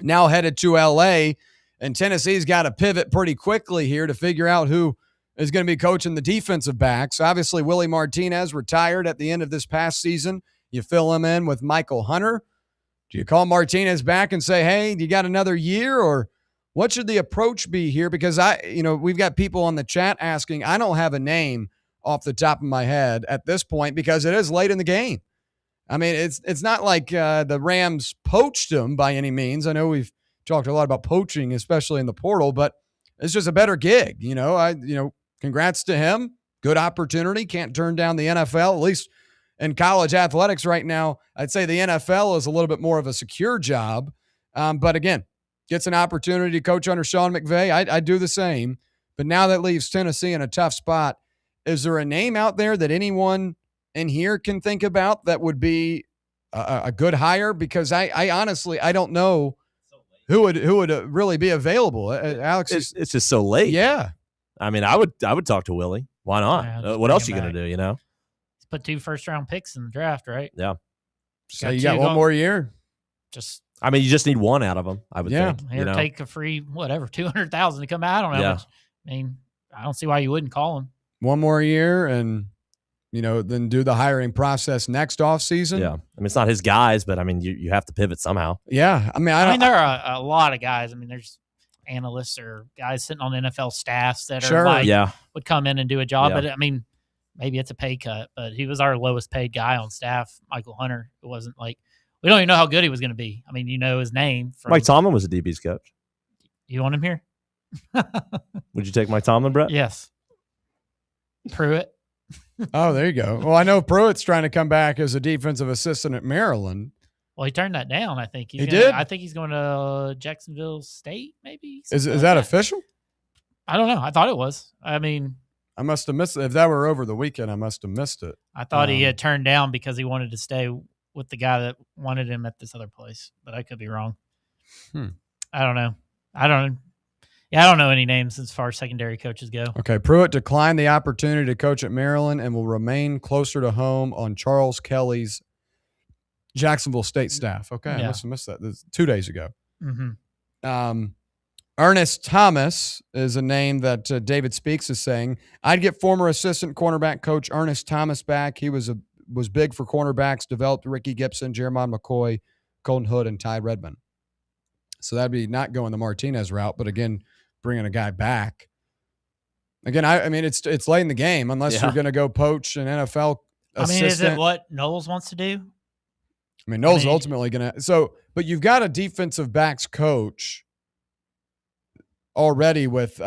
now headed to L.A., and Tennessee's got to pivot pretty quickly here to figure out who is going to be coaching the defensive backs. Obviously, Willie Martinez retired at the end of this past season. You fill him in with Michael Hunter. Do you call Martinez back and say, hey, you got another year, or what should the approach be here? Because we've got people on the chat asking. I don't have a name off the top of my head at this point because it is late in the game. I mean, it's not like the Rams poached him by any means. I know we've talked a lot about poaching, especially in the portal, but it's just a better gig. Congrats to him. Good opportunity. Can't turn down the NFL, at least in college athletics right now. I'd say the NFL is a little bit more of a secure job. But again, gets an opportunity to coach under Sean McVay. I'd do the same. But now that leaves Tennessee in a tough spot. Is there a name out there that anyone in here can think about that would be a good hire? Because I honestly, I don't know who would really be available. Alex, it's just so late. Yeah. I mean, I would talk to Willie. Why not? Yeah, what else are you going to do, He's put 2 first-round picks in the draft, right? Yeah. So you got one more year? I mean, you just need one out of them, I would think. Here, take a free, whatever, $200,000 to come out. I don't know. Yeah. I mean, I don't see why you wouldn't call him. One more year and, then do the hiring process next offseason. Yeah. I mean, it's not his guys, but, I mean, you have to pivot somehow. Yeah. I mean, there are a lot of guys. I mean, there's analysts or guys sitting on NFL staffs that would come in and do a job. Yeah. But, I mean, maybe it's a pay cut, but he was our lowest paid guy on staff, Michael Hunter. It wasn't like we don't even know how good he was going to be. I mean, his name. Mike Tomlin was a DB's coach. You want him here? Would you take Mike Tomlin, Brett? Yes. Pruitt. Oh, there you go. Well, I know Pruitt's trying to come back as a defensive assistant at Maryland. Well, he turned that down, I think. He did? I think he's going to Jacksonville State, maybe. Is that official? I don't know. I thought it was. I mean, I must have missed it. If that were over the weekend, I must have missed it. I thought he had turned down because he wanted to stay with the guy that wanted him at this other place, but I could be wrong. I don't know. I don't know any names as far as secondary coaches go. Okay, Pruitt declined the opportunity to coach at Maryland and will remain closer to home on Charles Kelly's Jacksonville State staff. Okay, I must have missed that. This 2 days ago. Mm-hmm. Ernest Thomas is a name that David Speaks is saying. I'd get former assistant cornerback coach Ernest Thomas back. He was big for cornerbacks, developed Ricky Gibson, Jeremiah McCoy, Colton Hood, and Ty Redmond. So that'd be not going the Martinez route, but again, bringing a guy back. Again, I mean, it's late in the game unless you're going to go poach an NFL assistant. I mean, is it what Knowles wants to do? I mean, Knowles ultimately going to. So, but you've got a defensive backs coach already with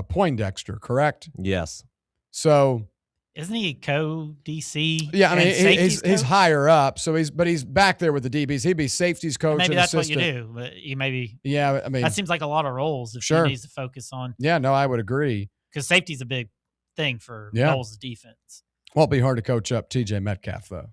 Poindexter, correct? Yes. So, isn't he co-DC? Yeah, I mean, he's higher up, so he's back there with the DBs. He'd be safeties coach. Maybe and that's assistant. what you do, but you maybe. Yeah, I mean, that seems like a lot of roles if he needs to focus on. Yeah, no, I would agree. Because safety's a big thing for Knowles' defense. Won't be hard to coach up TJ Metcalf though.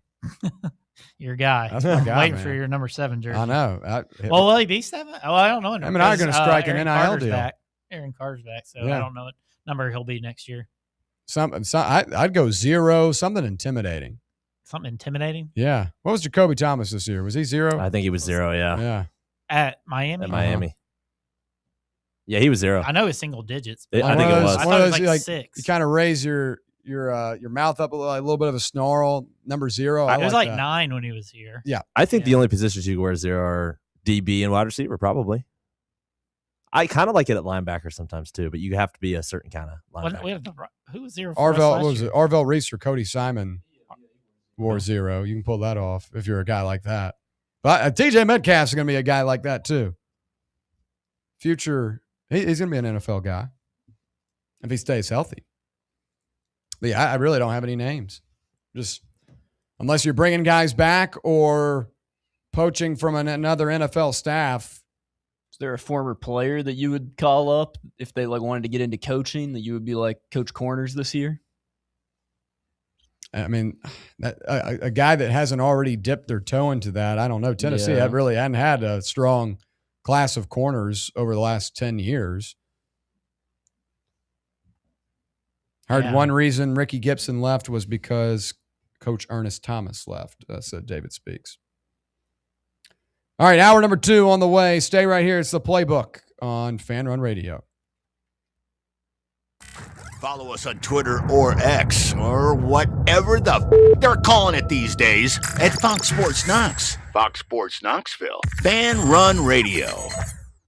Your guy. That's my guy, waiting man. for your number 7 jersey. I know. Well, will he be 7? Oh, I don't know. I mean, I'm going to strike an NIL deal. Back. Aaron Carter's back, so I don't know what number he'll be next year. I'd go 0, something intimidating. Something intimidating? Yeah. What was Jacoby Thomas this year? Was he 0? I think he was 0, yeah. Yeah. At Miami? At Miami. Yeah, he was 0. I know his single digits. I think it was. I thought it was like 6. You kind of raise your mouth up a little bit of a snarl. Number 0. It was like 9 when he was here. Yeah. I think the only positions you can wear 0 are DB and wide receiver, probably. I kind of like it at linebacker sometimes too, but you have to be a certain kind of linebacker. Who was 0 for Arvell Reese or Cody Simon wore 0. You can pull that off if you're a guy like that. But TJ Metcalf's going to be a guy like that too. future. He's going to be an NFL guy if he stays healthy. But yeah, I really don't have any names. Just unless you're bringing guys back or poaching from another NFL staff. Is there a former player that you would call up if they like wanted to get into coaching that you would be like, coach corners this year? I mean, a guy that hasn't already dipped their toe into that, I don't know. Tennessee hadn't had a strong class of corners over the last 10 years. Heard one reason Ricky Gibson left was because Coach Ernest Thomas left, said David Speaks. All right, hour number 2 on the way. Stay right here. It's the Playbook on Fan Run Radio. Follow us on Twitter or X or whatever they're calling it these days at Fox Sports Knox. Fox Sports Knoxville. Fan Run Radio.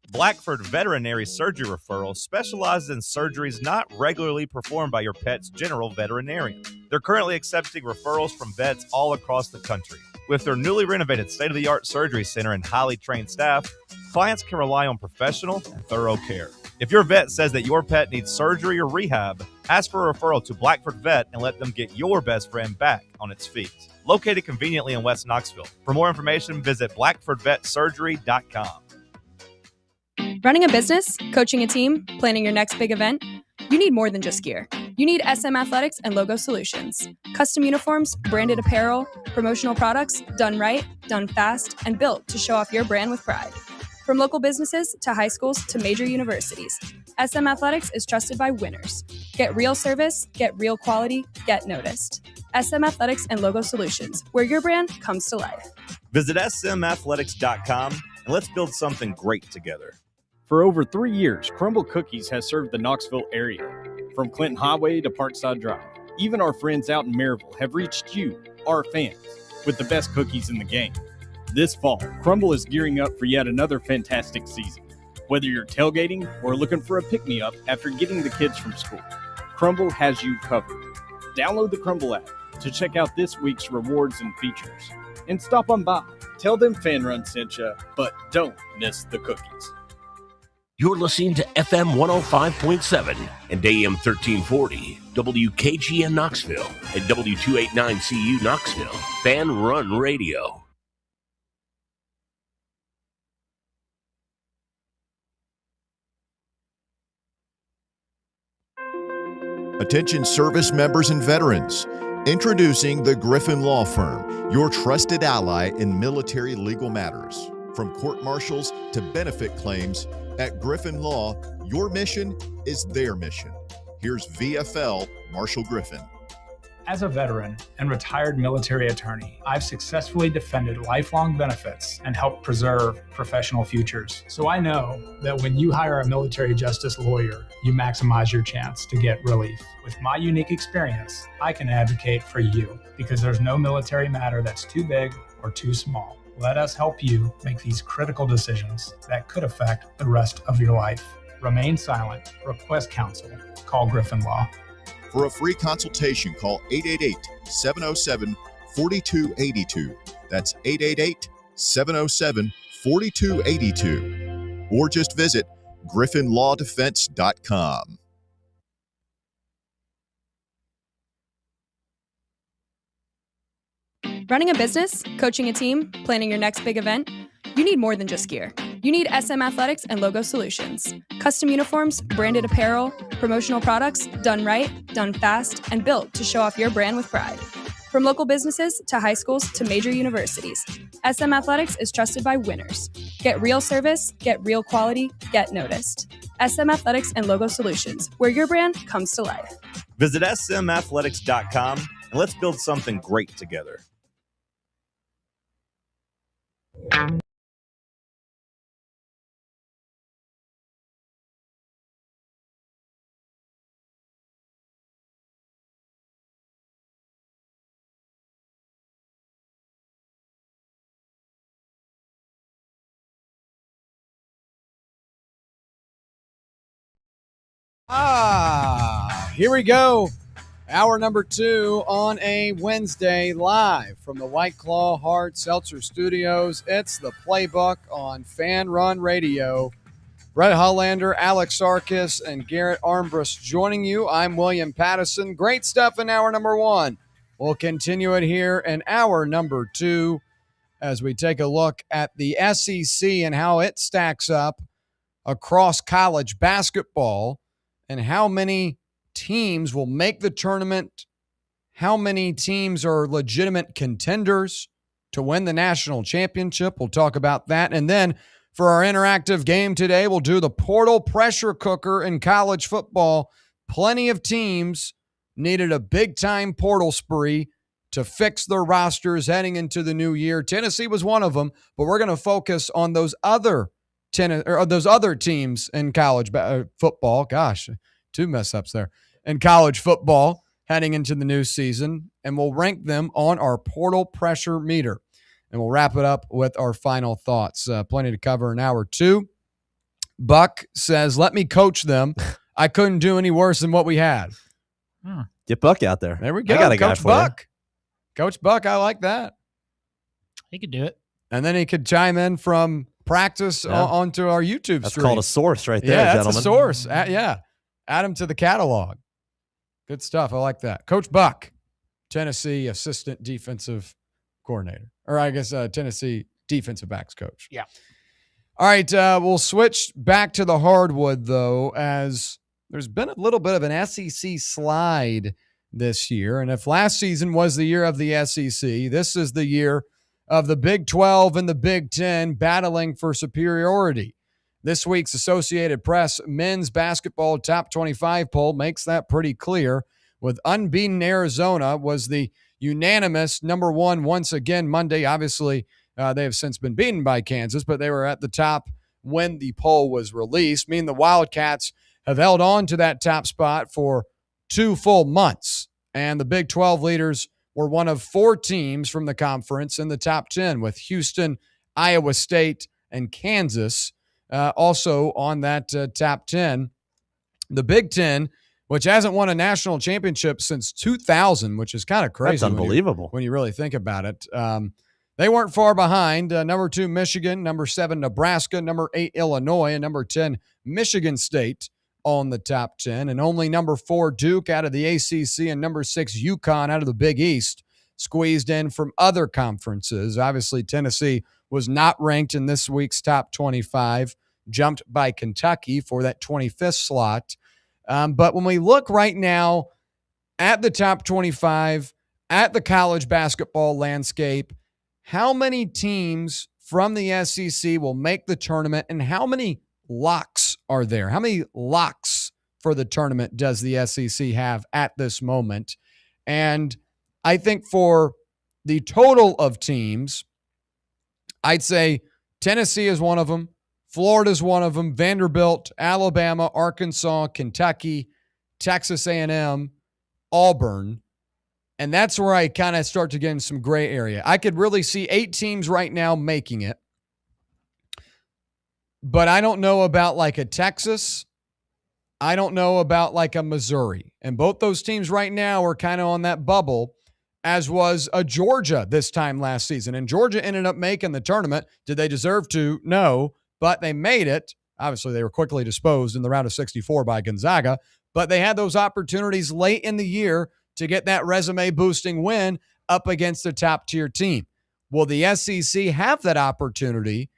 Blackford Veterinary Surgery Referral specializes in surgeries not regularly performed by your pet's general veterinarian. They're currently accepting referrals from vets all across the country. With their newly renovated state-of-the-art surgery center and highly trained staff, clients can rely on professional and thorough care. If your vet says that your pet needs surgery or rehab, ask for a referral to Blackford Vet and let them get your best friend back on its feet. Located conveniently in West Knoxville. For more information, visit blackfordvetsurgery.com. Running a business, coaching a team, planning your next big event, you need more than just gear. You need SM Athletics and Logo Solutions. Custom uniforms, branded apparel, promotional products, done right, done fast, and built to show off your brand with pride. From local businesses to high schools to major universities, SM Athletics is trusted by winners. Get real service, get real quality, get noticed. SM Athletics and Logo Solutions, where your brand comes to life. Visit smathletics.com and let's build something great together. For over 3 years, Crumble Cookies has served the Knoxville area. From Clinton Highway to Parkside Drive, even our friends out in Maryville have reached you, our fans, with the best cookies in the game. This fall, Crumble is gearing up for yet another fantastic season. Whether you're tailgating or looking for a pick-me-up after getting the kids from school, Crumble has you covered. Download the Crumble app to check out this week's rewards and features. And stop on by. Tell them Fan Run sent you, but don't miss the cookies. You're listening to FM 105.7 and AM 1340, WKGN Knoxville, and W289CU Knoxville, Fan Run Radio. Attention service members and veterans. Introducing the Griffin Law Firm, your trusted ally in military legal matters. From court-martials to benefit claims, at Griffin Law, your mission is their mission. Here's VFL Marshall Griffin. As a veteran and retired military attorney, I've successfully defended lifelong benefits and helped preserve professional futures. So I know that when you hire a military justice lawyer, you maximize your chance to get relief. With my unique experience, I can advocate for you because there's no military matter that's too big or too small. Let us help you make these critical decisions that could affect the rest of your life. Remain silent. Request counsel. Call Griffin Law. For a free consultation, call 888-707-4282. That's 888-707-4282. Or just visit griffinlawdefense.com. Running a business, coaching a team, planning your next big event, you need more than just gear. You need SM Athletics and Logo Solutions. Custom uniforms, branded apparel, promotional products, done right, done fast, and built to show off your brand with pride. From local businesses to high schools to major universities, SM Athletics is trusted by winners. Get real service, get real quality, get noticed. SM Athletics and Logo Solutions, where your brand comes to life. Visit smathletics.com and let's build something great together. Here we go. Hour number 2 on a Wednesday, live from the White Claw Hard Seltzer Studios. It's the Playbook on Fan Run Radio. Brett Hollander, Alex Sarkis, and Garrett Armbrust joining you. I'm William Pattison. Great stuff in hour number 1. We'll continue it here in hour number 2 as we take a look at the SEC and how it stacks up across college basketball and how many teams will make the tournament, how many teams are legitimate contenders to win the national championship. We'll talk about that. And then for our interactive game today, we'll do the portal pressure cooker in college football. Plenty of teams needed a big-time portal spree to fix their rosters heading into the new year. Tennessee was one of them, but we're going to focus on those other teams in college football. Gosh, 2 mess-ups there. In college football heading into the new season, and we'll rank them on our portal pressure meter. And we'll wrap it up with our final thoughts. Plenty to cover in hour 2. Buck says, let me coach them. I couldn't do any worse than what we had. Get Buck out there. There we go. I got a guy Coach for Buck. you. Coach Buck, I like that. He could do it. And then he could chime in from practice onto our YouTube That's stream. called a source right there, yeah, gentlemen. that's a source. Add him to the catalog. Good stuff. I like that. Coach Buck, Tennessee assistant defensive coordinator. Or I guess Tennessee defensive backs coach. Yeah. All right, we'll switch back to the hardwood, though, as there's been a little bit of an SEC slide this year. And if last season was the year of the SEC, this is the year of the Big 12 and the Big 10 battling for superiority. This week's Associated Press men's basketball top 25 poll makes that pretty clear, with unbeaten Arizona was the unanimous number 1 once again Monday. Obviously, they have since been beaten by Kansas, but they were at the top when the poll was released, meaning the Wildcats have held on to that top spot for 2 full months. And the Big 12 leaders were one of 4 teams from the conference in the top 10, with Houston, Iowa State, and Kansas also on that top 10. The Big 10, which hasn't won a national championship since 2000, which is kind of crazy. That's unbelievable. When you really think about it. They weren't far behind. Number 2, Michigan. Number 7, Nebraska. Number 8, Illinois. And number 10, Michigan State on the top 10. And only number 4, Duke out of the ACC, and number 6, UConn out of the Big East, squeezed in from other conferences. Obviously, Tennessee was not ranked in this week's top 25, jumped by Kentucky for that 25th slot. But when we look right now at the top 25, at the college basketball landscape, how many teams from the SEC will make the tournament, and how many locks are there? How many locks for the tournament does the SEC have at this moment? And I think for the total of teams, I'd say Tennessee is one of them. Florida's one of them. Vanderbilt, Alabama, Arkansas, Kentucky, Texas A&M, Auburn. And that's where I kind of start to get in some gray area. I could really see 8 teams right now making it. But I don't know about like a Texas. I don't know about like a Missouri. And both those teams right now are kind of on that bubble, as was a Georgia this time last season. And Georgia ended up making the tournament. Did they deserve to? No. But they made it. Obviously, they were quickly disposed in the round of 64 by Gonzaga. But they had those opportunities late in the year to get that resume-boosting win up against a top-tier team. Will the SEC have that opportunity?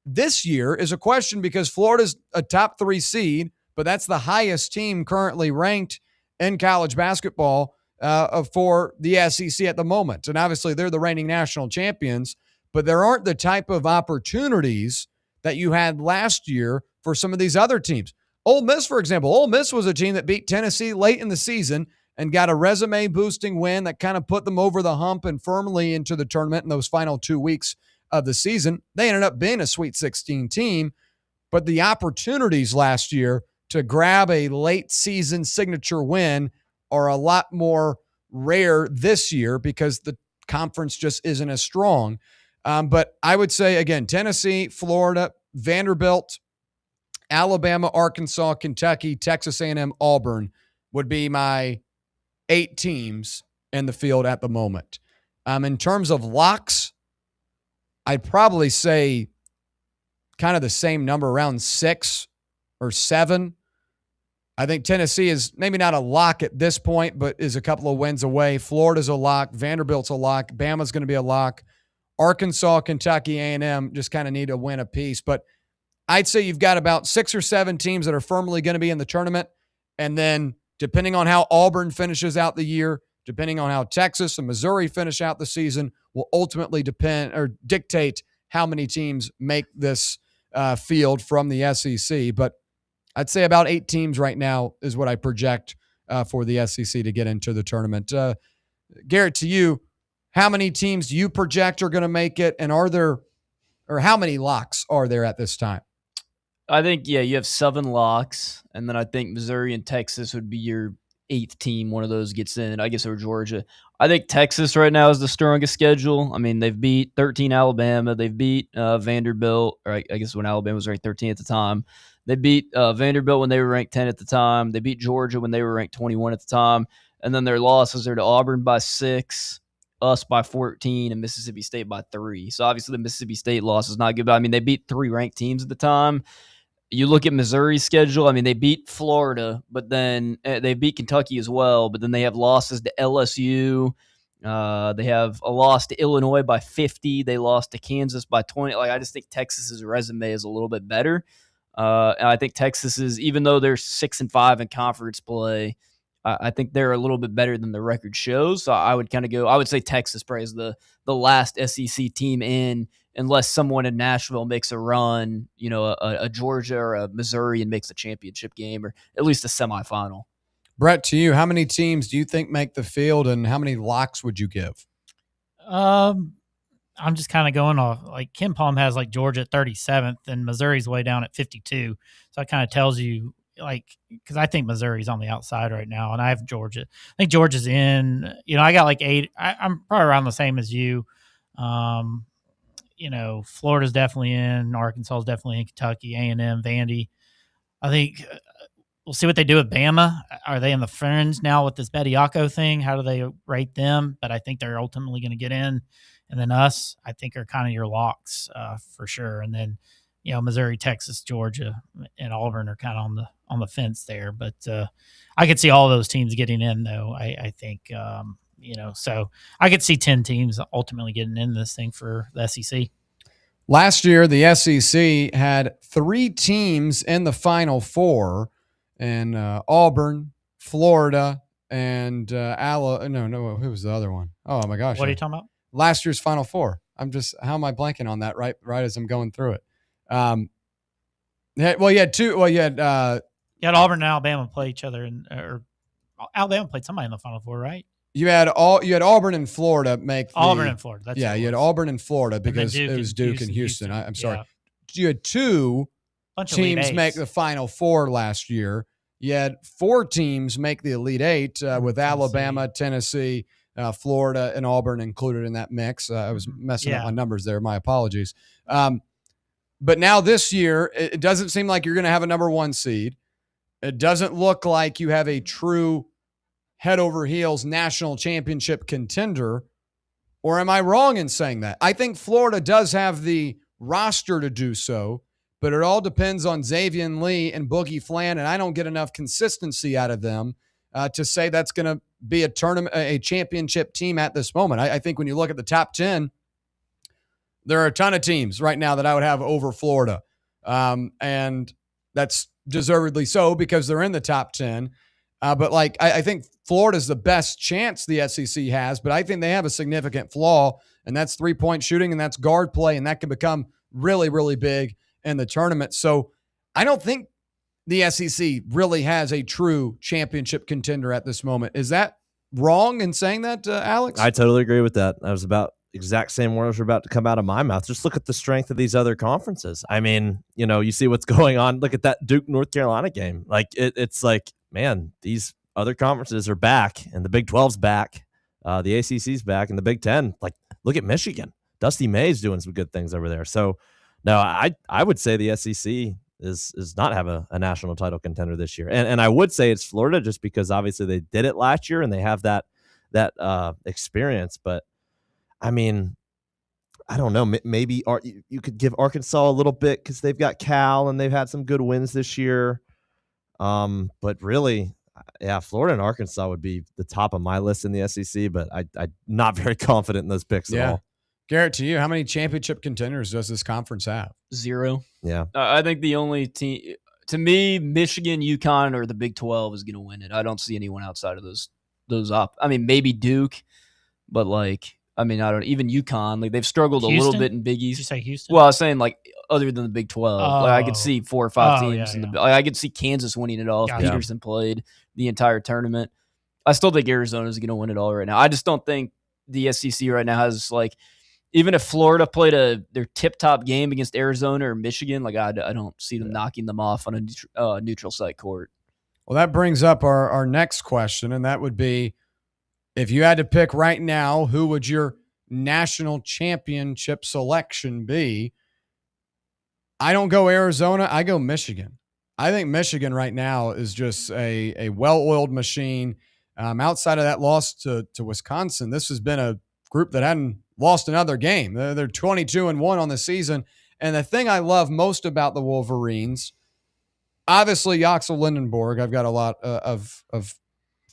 This year is a question because Florida's a top 3 seed, but that's the highest team currently ranked in college basketball for the SEC at the moment. And obviously, they're the reigning national champions, but there aren't the type of opportunities that you had last year for some of these other teams. Ole Miss, for example. Ole Miss was a team that beat Tennessee late in the season and got a resume-boosting win that kind of put them over the hump and firmly into the tournament in those final 2 weeks of the season. They ended up being a Sweet 16 team, but the opportunities last year to grab a late-season signature win are a lot more rare this year because the conference just isn't as strong. But I would say, again, Tennessee, Florida, Vanderbilt, Alabama, Arkansas, Kentucky, Texas A&M, Auburn would be my 8 teams in the field at the moment. In terms of locks, I'd probably say kind of the same number, around 6 or 7. I think Tennessee is maybe not a lock at this point, but is a couple of wins away. Florida's a lock. Vanderbilt's a lock. Bama's going to be a lock. Arkansas, Kentucky, A&M just kind of need a win apiece. But I'd say you've got about 6 or 7 teams that are firmly going to be in the tournament. And then depending on how Auburn finishes out the year, depending on how Texas and Missouri finish out the season, will ultimately depend or dictate how many teams make this field from the SEC. But I'd say about 8 teams right now is what I project for the SEC to get into the tournament. Garrett, to you, how many teams do you project are going to make it, and how many locks are there at this time? I think, you have 7 locks, and then I think Missouri and Texas would be your 8th team. One of those gets in, I guess, or Georgia. I think Texas right now is the strongest schedule. I mean, they've beat 13 Alabama. They've beat Vanderbilt, or I guess when Alabama was ranked 13 at the time. They beat Vanderbilt when they were ranked 10 at the time. They beat Georgia when they were ranked 21 at the time. And then their losses are to Auburn by 6, us by 14, and Mississippi State by 3. So obviously the Mississippi State loss is not good, but I mean, they beat 3 ranked teams at the time. You look at Missouri's schedule. I mean, they beat Florida, but then they beat Kentucky as well. But then they have losses to LSU. They have a loss to Illinois by 50. They lost to Kansas by 20. I just think Texas's resume is a little bit better. And I think Texas is, even though they're 6-5 in conference play, I think they're a little bit better than the record shows. So I would I would say Texas probably is the last SEC team in, unless someone in Nashville makes a run, a Georgia or a Missouri and makes a championship game or at least a semifinal. Brett, to you, how many teams do you think make the field, and how many locks would you give? I'm just kind of going off, like Ken Palm has like Georgia at 37th and Missouri's way down at 52. So it kind of tells you, because I think Missouri's on the outside right now, and I have Georgia. I think Georgia's in. I got like 8. I'm probably around the same as you. Florida's definitely in. Arkansas's definitely in. Kentucky, A&M, Vandy. I think we'll see what they do with Bama. Are they in the fringe now with this Bediako thing? How do they rate them? But I think they're ultimately going to get in. And then us, I think, are kind of your locks for sure. And then, Missouri, Texas, Georgia, and Auburn are kind of on the fence there. But I could see all those teams getting in, though. I think, so I could see 10 teams ultimately getting in this thing for the SEC. Last year, the SEC had 3 teams in the Final Four, and Auburn, Florida, and who was the other one? Oh my gosh! What are you talking about? Last year's Final Four. How am I blanking on that right as I'm going through it? You had 2. Well, you had Auburn and Alabama play each other, or Alabama played somebody in the Final Four, right? You had Auburn and Florida make Auburn and Florida. That's you had Auburn and Florida because it was Duke and Houston. I'm sorry. Yeah. You had 2 teams make the Final Four last year. You had 4 teams make the Elite 8 with Alabama, Tennessee, Florida, and Auburn included in that mix. I was messing up my numbers there. My apologies. But now this year, it doesn't seem like you're going to have a number 1 seed. It doesn't look like you have a true head over heels national championship contender. Or am I wrong in saying that? I think Florida does have the roster to do so, but it all depends on Xavier Lee and Boogie Flan, and I don't get enough consistency out of them to say that's going to be a championship team at this moment. I think when you look at the top 10, there are a ton of teams right now that I would have over Florida, and that's deservedly so because they're in the top 10. But I think Florida's the best chance the SEC has, but I think they have a significant flaw, and that's 3-point shooting, and that's guard play, and that can become really, really big in the tournament. So I don't think the SEC really has a true championship contender at this moment. Is that wrong in saying that, Alex? I totally agree with that. I was about exact same words were about to come out of my mouth. Just look at the strength of these other conferences. I mean, you see what's going on. Look at that Duke North Carolina game. It's like, man, these other conferences are back, and the Big 12's back. The ACC's back, and the Big 10. Look at Michigan. Dusty May's doing some good things over there. So, no, I would say the SEC is not have a national title contender this year. And I would say it's Florida just because obviously they did it last year and they have that experience. But, I mean, I don't know. Maybe you could give Arkansas a little bit because they've got Cal and they've had some good wins this year. But really, yeah, Florida and Arkansas would be the top of my list in the SEC, but I'm not very confident in those picks at all. Garrett, to you, how many championship contenders does this conference have? 0. Yeah. I think the only team, to me, Michigan, UConn, or the Big 12 is going to win it. I don't see anyone outside of those up. I mean, maybe Duke, but I don't even UConn. They've struggled Houston? a little bit in Big East. Did you say Houston? Well, I was saying other than the Big 12. I could see 4 or 5 teams. Yeah. I could see Kansas winning it all if Gotcha. Peterson played the entire tournament. I still think Arizona is going to win it all right now. I just don't think the SEC right now has even if Florida played their tip-top game against Arizona or Michigan, I don't see them knocking them off on a neutral site court. Well, that brings up our next question, and that would be, if you had to pick right now, who would your national championship selection be? I don't go Arizona. I go Michigan. I think Michigan right now is just a well-oiled machine. Outside of that loss to Wisconsin, this has been a group that hadn't lost another game. They're 22-1 on the season. And the thing I love most about the Wolverines, obviously Axel Lindenborg, I've got a lot of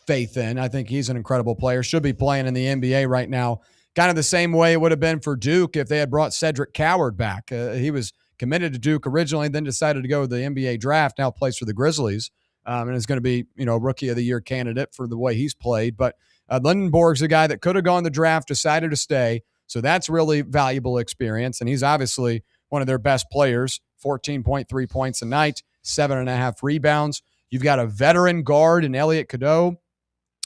faith in. I think he's an incredible player. Should be playing in the NBA right now. Kind of the same way it would have been for Duke if they had brought Cedric Coward back. He was committed to Duke originally, then decided to go to the NBA draft, now plays for the Grizzlies, and is going to be, Rookie of the Year candidate for the way he's played. But Lindenborg's a guy that could have gone the draft, decided to stay. So that's really valuable experience. And he's obviously one of their best players, 14.3 points a night, 7.5 rebounds. You've got a veteran guard in Elliot Cadeau,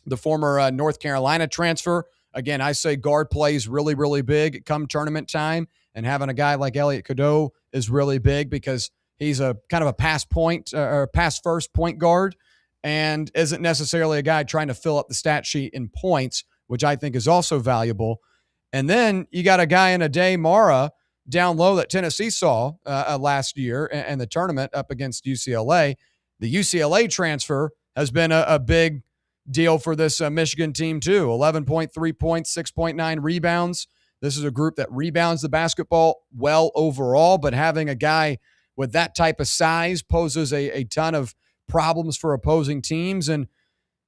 the former North Carolina transfer. Again, I say guard play is really, really big come tournament time. And having a guy like Elliot Cadeau is really big because he's a kind of a pass first point guard and isn't necessarily a guy trying to fill up the stat sheet in points, which I think is also valuable. And then you got a guy in Ade Mara down low that Tennessee saw last year in the tournament up against UCLA. The UCLA transfer has been a big deal for this Michigan team too. 11.3 points, 6.9 rebounds. This is a group that rebounds the basketball well overall, but having a guy with that type of size poses a ton of problems for opposing teams. And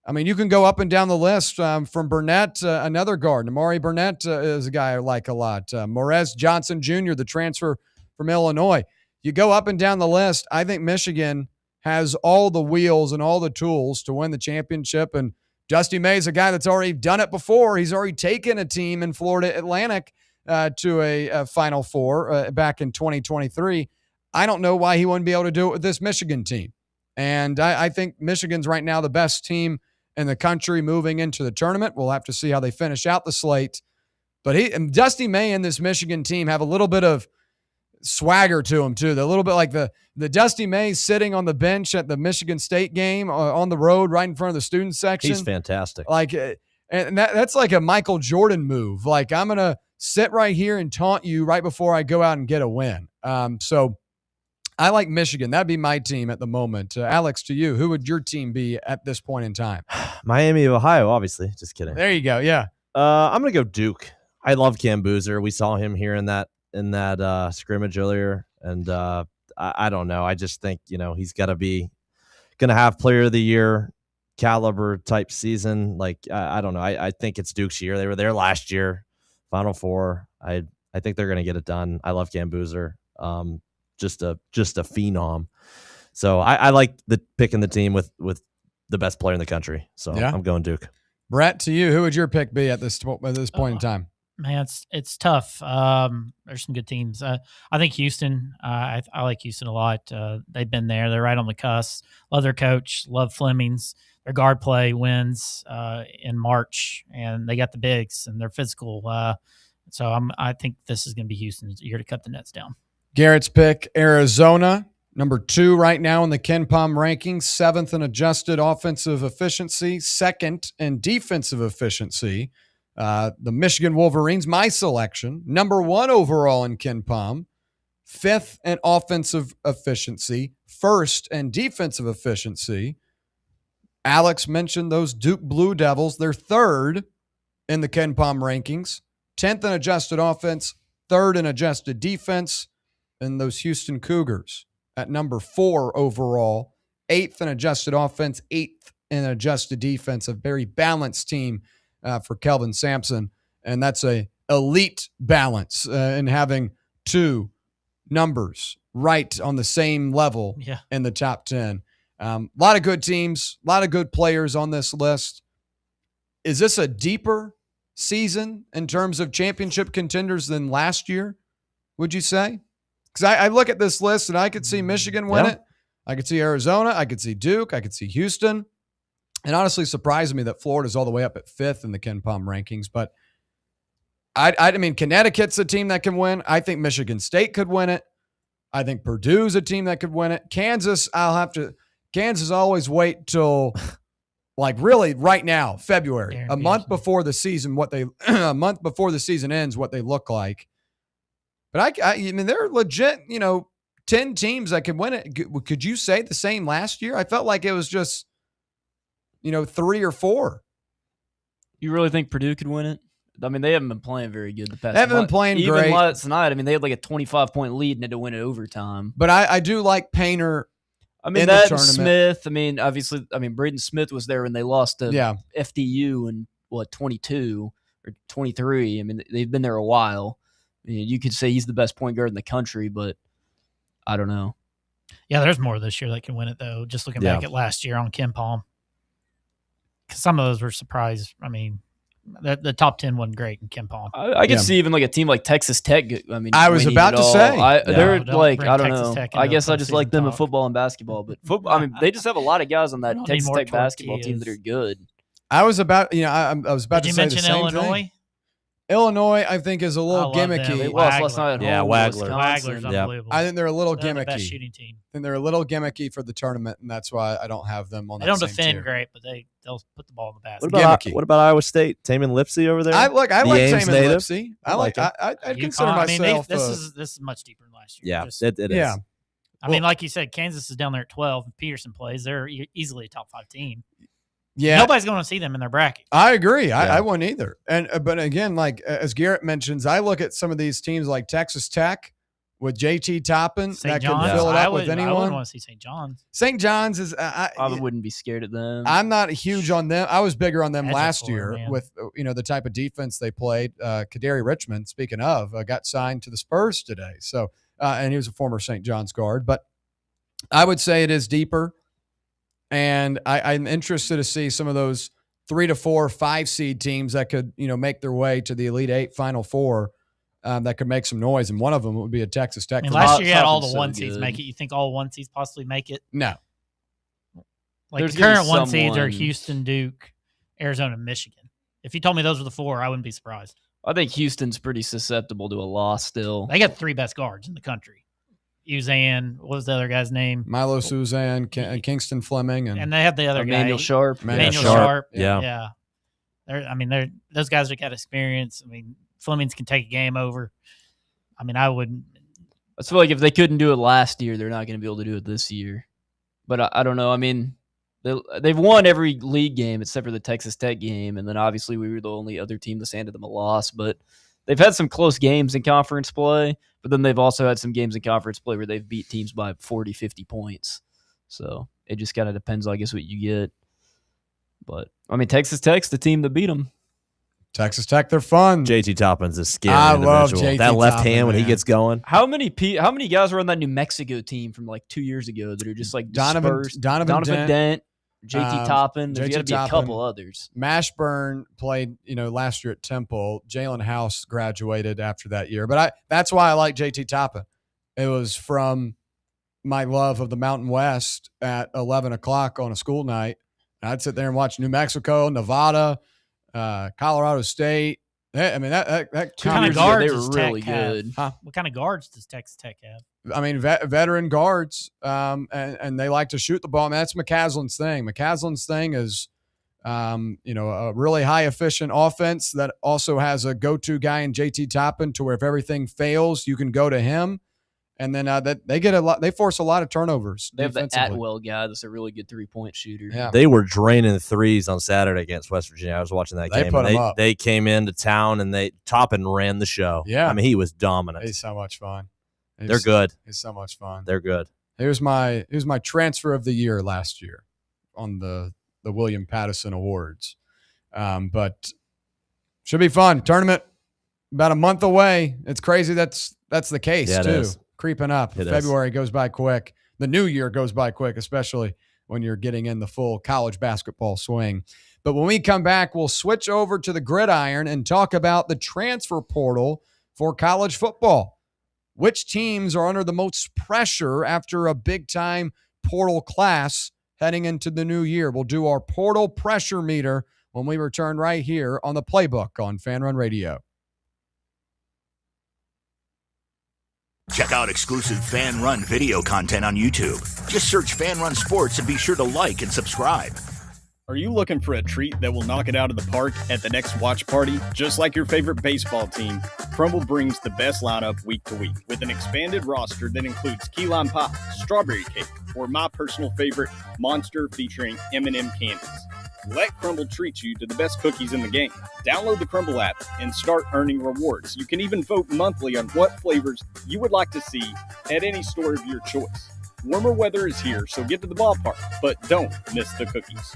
I mean, you can go up and down the list from Burnett, another guard. Amari Burnett is a guy I like a lot. Morez Johnson Jr., the transfer from Illinois. You go up and down the list. I think Michigan has all the wheels and all the tools to win the championship. And Dusty May is a guy that's already done it before. He's already taken a team in Florida Atlantic to a Final Four back in 2023. I don't know why he wouldn't be able to do it with this Michigan team. And I think Michigan's right now the best team in the country moving into the tournament. We'll have to see how they finish out the slate. But Dusty May and this Michigan team have a little bit of swagger to them, too. They're a little bit like the Dusty May sitting on the bench at the Michigan State game on the road right in front of the student section. He's fantastic. And that's like a Michael Jordan move. Like, I'm going to sit right here and taunt you right before I go out and get a win. So I like Michigan. That'd be my team at the moment. Alex, to you, who would your team be at this point in time? Miami of Ohio, obviously. Just kidding. There you go. Yeah. I'm going to go Duke. I love Cam Boozer. We saw him here in that scrimmage earlier. And I don't know. I just think, he's going to have player of the year caliber type season. I don't know. I think it's Duke's year. They were there last year, Final Four. I think they're going to get it done. I love Cam Boozer. Just a phenom. So I like picking the team with the best player in the country. So yeah. I'm going Duke. Brett, to you, who would your pick be at this point in time? Man, it's tough. There's some good teams. I think Houston. I like Houston a lot. They've been there. They're right on the cusp. Love their coach. Love Fleming's. Their guard play wins in March, and they got the bigs and they're physical. So I think this is going to be Houston's year to cut the nets down. Garrett's pick, Arizona, number 2 right now in the KenPom rankings, 7th in adjusted offensive efficiency, 2nd in defensive efficiency. The Michigan Wolverines, my selection, number 1 overall in KenPom, 5th in offensive efficiency, 1st in defensive efficiency. Alex mentioned those Duke Blue Devils. They're 3rd in the KenPom rankings, 10th in adjusted offense, third in adjusted defense, and those Houston Cougars at number 4 overall, 8th in adjusted offense, 8th in adjusted defense. A very balanced team for Kelvin Sampson, and that's a elite balance in having two numbers right on the same level in the top 10. A lot of good teams, a lot of good players on this list. Is this a deeper season in terms of championship contenders than last year, would you say? Because I look at this list and I could see Michigan win it. I could see Arizona. I could see Duke. I could see Houston. It honestly surprised me that Florida's all the way up at 5th in the Ken Pom rankings. But I mean, Connecticut's a team that can win. I think Michigan State could win it. I think Purdue's a team that could win it. Kansas, Kansas always wait till like really right now, February, a month before the season, a month before the season ends, what they look like. But I mean, they're legit, 10 teams that could win it. Could you say the same last year? I felt like it was just, 3 or 4. You really think Purdue could win it? I mean, they haven't been playing very good the past. They haven't been playing even great. last night. I mean, they had like a 25-point lead and had to win it overtime. But I do like Painter. I mean, that and Smith. I mean, obviously, Braden Smith was there when they lost to FDU in 22 or 23. I mean, they've been there a while. I mean, you could say he's the best point guard in the country, but I don't know. Yeah, there's more this year that can win it though. Just looking back at last year on Ken Pom, because some of those were surprise. I mean, the top 10 wasn't great in Ken Pom. I could see even like a team like Texas Tech. I mean, I was about to say they're like, I don't know. I guess I just like them in football and basketball, but football. I mean, they just have a lot of guys on that Texas Tech basketball team that are good. I was about, I was about to say the same Illinois? thing. Illinois, I think, is a little gimmicky. They lost last night at home. Wagler's unbelievable. I think they're a little They're gimmicky. the best shooting team. And they're a little gimmicky for the tournament, and that's why I don't have them on They that don't same defend tier. great, but they'll put the ball in the basket. What about Iowa State? Taman Lipsey over there? I like Ames Taman native? Lipsey. I'd UConn, consider myself. this is much deeper than last year. Yeah, Just- it is. Yeah. I mean, like you said, Kansas is down there at 12. And Peterson plays. They're easily a top 5 team. Yeah. Nobody's going to see them in their bracket. I agree. I wouldn't either. And but again, like as Garrett mentions, I look at some of these teams like Texas Tech with JT Toppin that can fill it up with anyone. I wouldn't want to see St. John's. St. John's is. I wouldn't be scared of them. I'm not huge on them. I was bigger on them last year man. with the type of defense they played. Kadary Richmond, speaking of, got signed to the Spurs today. So and he was a former St. John's guard. But I would say it is deeper. And I'm interested to see some of those 3 to 4, 5 seed teams that could, make their way to the Elite 8 Final Four that could make some noise. And one of them would be a Texas Tech. I mean, last year you had all the 1 seeds make it. You think all 1 seeds possibly make it? No. Like There's the current gonna 1 be seeds are someone- Houston, Duke, Arizona, Michigan. If you told me those were the 4, I wouldn't be surprised. I think Houston's pretty susceptible to a loss still. They got the 3 best guards in the country. Uzan, what was the other guy's name? Milo Suzanne, Kingston Fleming, And they have the other guy. Emmanuel Sharp. Emmanuel Yeah, Sharp. Yeah. Yeah. Those guys have got experience. I mean, Flemings can take a game over. I mean, I wouldn't. I feel like if they couldn't do it last year, they're not going to be able to do it this year. But I don't know. I mean, they've won every league game except for the Texas Tech game, and then obviously we were the only other team that's handed them a loss. But they've had some close games in conference play, but then they've also had some games in conference play where they've beat teams by 40, 50 points. So it just kind of depends, I guess, what you get. But, I mean, Texas Tech's the team that beat them. Texas Tech, they're fun. JT Toppin's a scary I individual. love JT that left Toppin, hand when he man. gets going. How many guys were on that New Mexico team from like 2 years ago that are just like dispersed? Donovan Dent, JT Toppin. There's got to be a couple others. Mashburn played, last year at Temple. Jalen House graduated after that year. But that's why I like JT Toppin. It was from my love of the Mountain West at 11 o'clock on a school night. I'd sit there and watch New Mexico, Nevada, Colorado State. I mean, that What kind of guards they does were really Tech have? good. Huh? What kind of guards does Texas Tech have? I mean, veteran guards, and they like to shoot the ball. I mean, that's McCaslin's thing. McCaslin's thing is, a really high efficient offense that also has a go-to guy in JT Toppin to where if everything fails, you can go to him. And then they get a lot. They force a lot of turnovers. They have the defensively. Atwell guy that's a really good 3-point shooter. Yeah. They were draining threes on Saturday against West Virginia. I was watching that They game. put and them up. They came into town and Toppin ran the show. Yeah. I mean, he was dominant. He's so much fun. They're good. He's so much fun. They're good. Here's my transfer of the year last year on the William Pattison Awards. But should be fun. Tournament about a month away. It's crazy that's the case Yeah, it too. is. Creeping up. It February goes by quick. The new year goes by quick, especially when you're getting in the full college basketball swing. But when we come back, we'll switch over to the gridiron and talk about the transfer portal for college football. Which teams are under the most pressure after a big-time portal class heading into the new year? We'll do our portal pressure meter when we return right here on the Playbook on Fan Run Radio. Check out exclusive Fan Run video content on YouTube. Just search Fan Run Sports and be sure to like and subscribe. Are you looking for a treat that will knock it out of the park at the next watch party? Just like your favorite baseball team, Crumble brings the best lineup week to week with an expanded roster that includes key lime pie, strawberry cake, or my personal favorite, Monster featuring M&M candies. Let Crumble treat you to the best cookies in the game. Download the Crumble app and start earning rewards. You can even vote monthly on what flavors you would like to see at any store of your choice. Warmer weather is here, so get to the ballpark, but don't miss the cookies.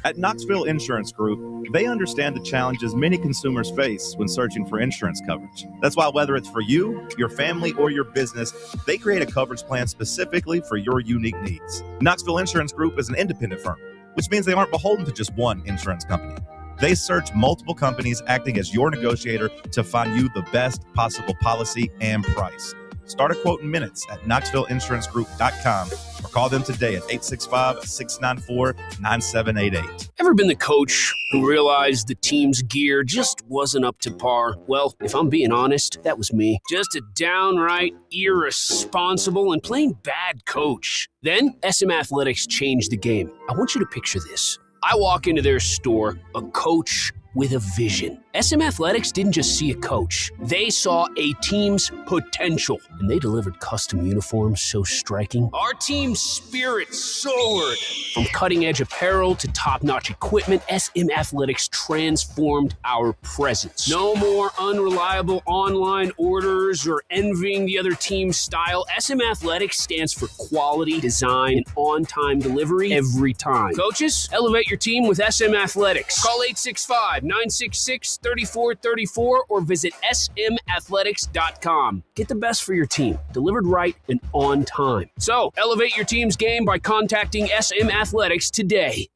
At Knoxville Insurance Group, they understand the challenges many consumers face when searching for insurance coverage. That's why whether it's for you, your family, or your business, they create a coverage plan specifically for your unique needs. Knoxville Insurance Group is an independent firm, which means they aren't beholden to just one insurance company. They search multiple companies acting as your negotiator to find you the best possible policy and price. Start a quote in minutes at KnoxvilleInsuranceGroup.com or call them today at 865-694-9788. Ever been the coach who realized the team's gear just wasn't up to par? Well, if I'm being honest, that was me. Just a downright irresponsible and plain bad coach. Then SM Athletics changed the game. I want you to picture this. I walk into their store, a coach with a vision. SM Athletics didn't just see a coach. They saw a team's potential, and they delivered custom uniforms so striking. Our team's spirit soared. From cutting-edge apparel to top-notch equipment, SM Athletics transformed our presence. No more unreliable online orders or envying the other team's style. SM Athletics stands for quality, design, and on-time delivery every time. Coaches, elevate your team with SM Athletics. Call 865-966-3434 or visit smathletics.com. Get the best for your team, delivered right and on time. So, elevate your team's game by contacting SM Athletics today.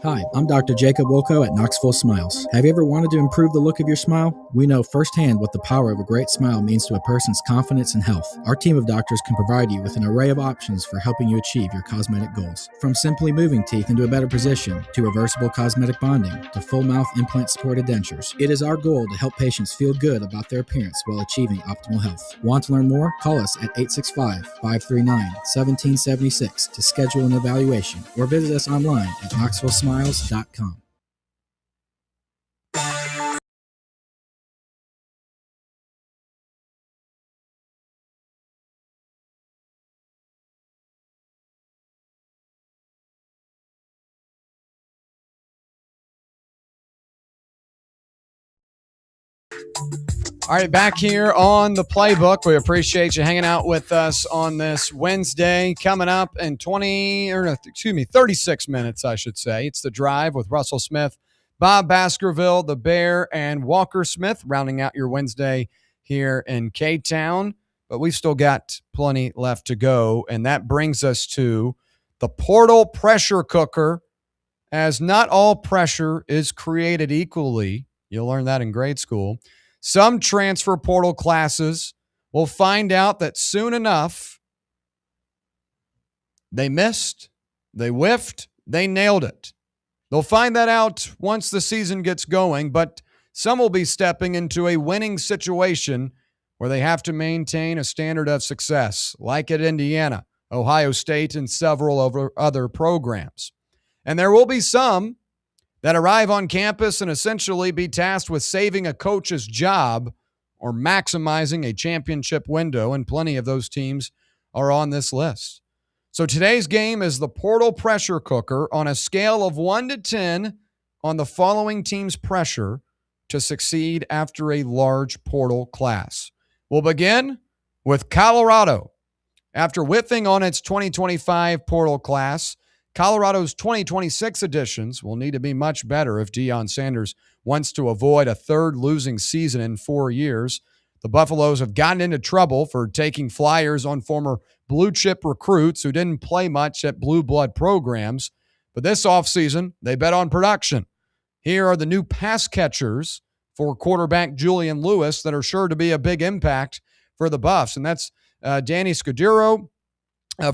Hi, I'm Dr. Jacob Wilco at Knoxville Smiles. Have you ever wanted to improve the look of your smile? We know firsthand what the power of a great smile means to a person's confidence and health. Our team of doctors can provide you with an array of options for helping you achieve your cosmetic goals. From simply moving teeth into a better position, to reversible cosmetic bonding, to full mouth implant-supported dentures. It is our goal to help patients feel good about their appearance while achieving optimal health. Want to learn more? Call us at 865-539-1776 to schedule an evaluation or visit us online at knoxvillesmiles.com. All right, back here on the Playbook. We appreciate you hanging out with us on this Wednesday. Coming up in 36 minutes, I should say. It's The Drive with Russell Smith, Bob Baskerville, The Bear, and Walker Smith, rounding out your Wednesday here in K-Town. But we've still got plenty left to go, and that brings us to the portal pressure cooker, as not all pressure is created equally. You'll learn that in grade school. Some transfer portal classes will find out that soon enough they missed, they whiffed, they nailed it. They'll find that out once the season gets going, but some will be stepping into a winning situation where they have to maintain a standard of success, like at Indiana, Ohio State, and several other programs. And there will be some that arrive on campus and essentially be tasked with saving a coach's job or maximizing a championship window, and plenty of those teams are on this list. So today's game is the portal pressure cooker on a scale of 1 to 10 on the following team's pressure to succeed after a large portal class. We'll begin with Colorado. After whiffing on its 2025 portal class, Colorado's 2026 editions will need to be much better if Deion Sanders wants to avoid a third losing season in 4 years. The Buffaloes have gotten into trouble for taking flyers on former blue chip recruits who didn't play much at blue blood programs. But this offseason, they bet on production. Here are the new pass catchers for quarterback Julian Lewis that are sure to be a big impact for the Buffs. And that's Danny Scudero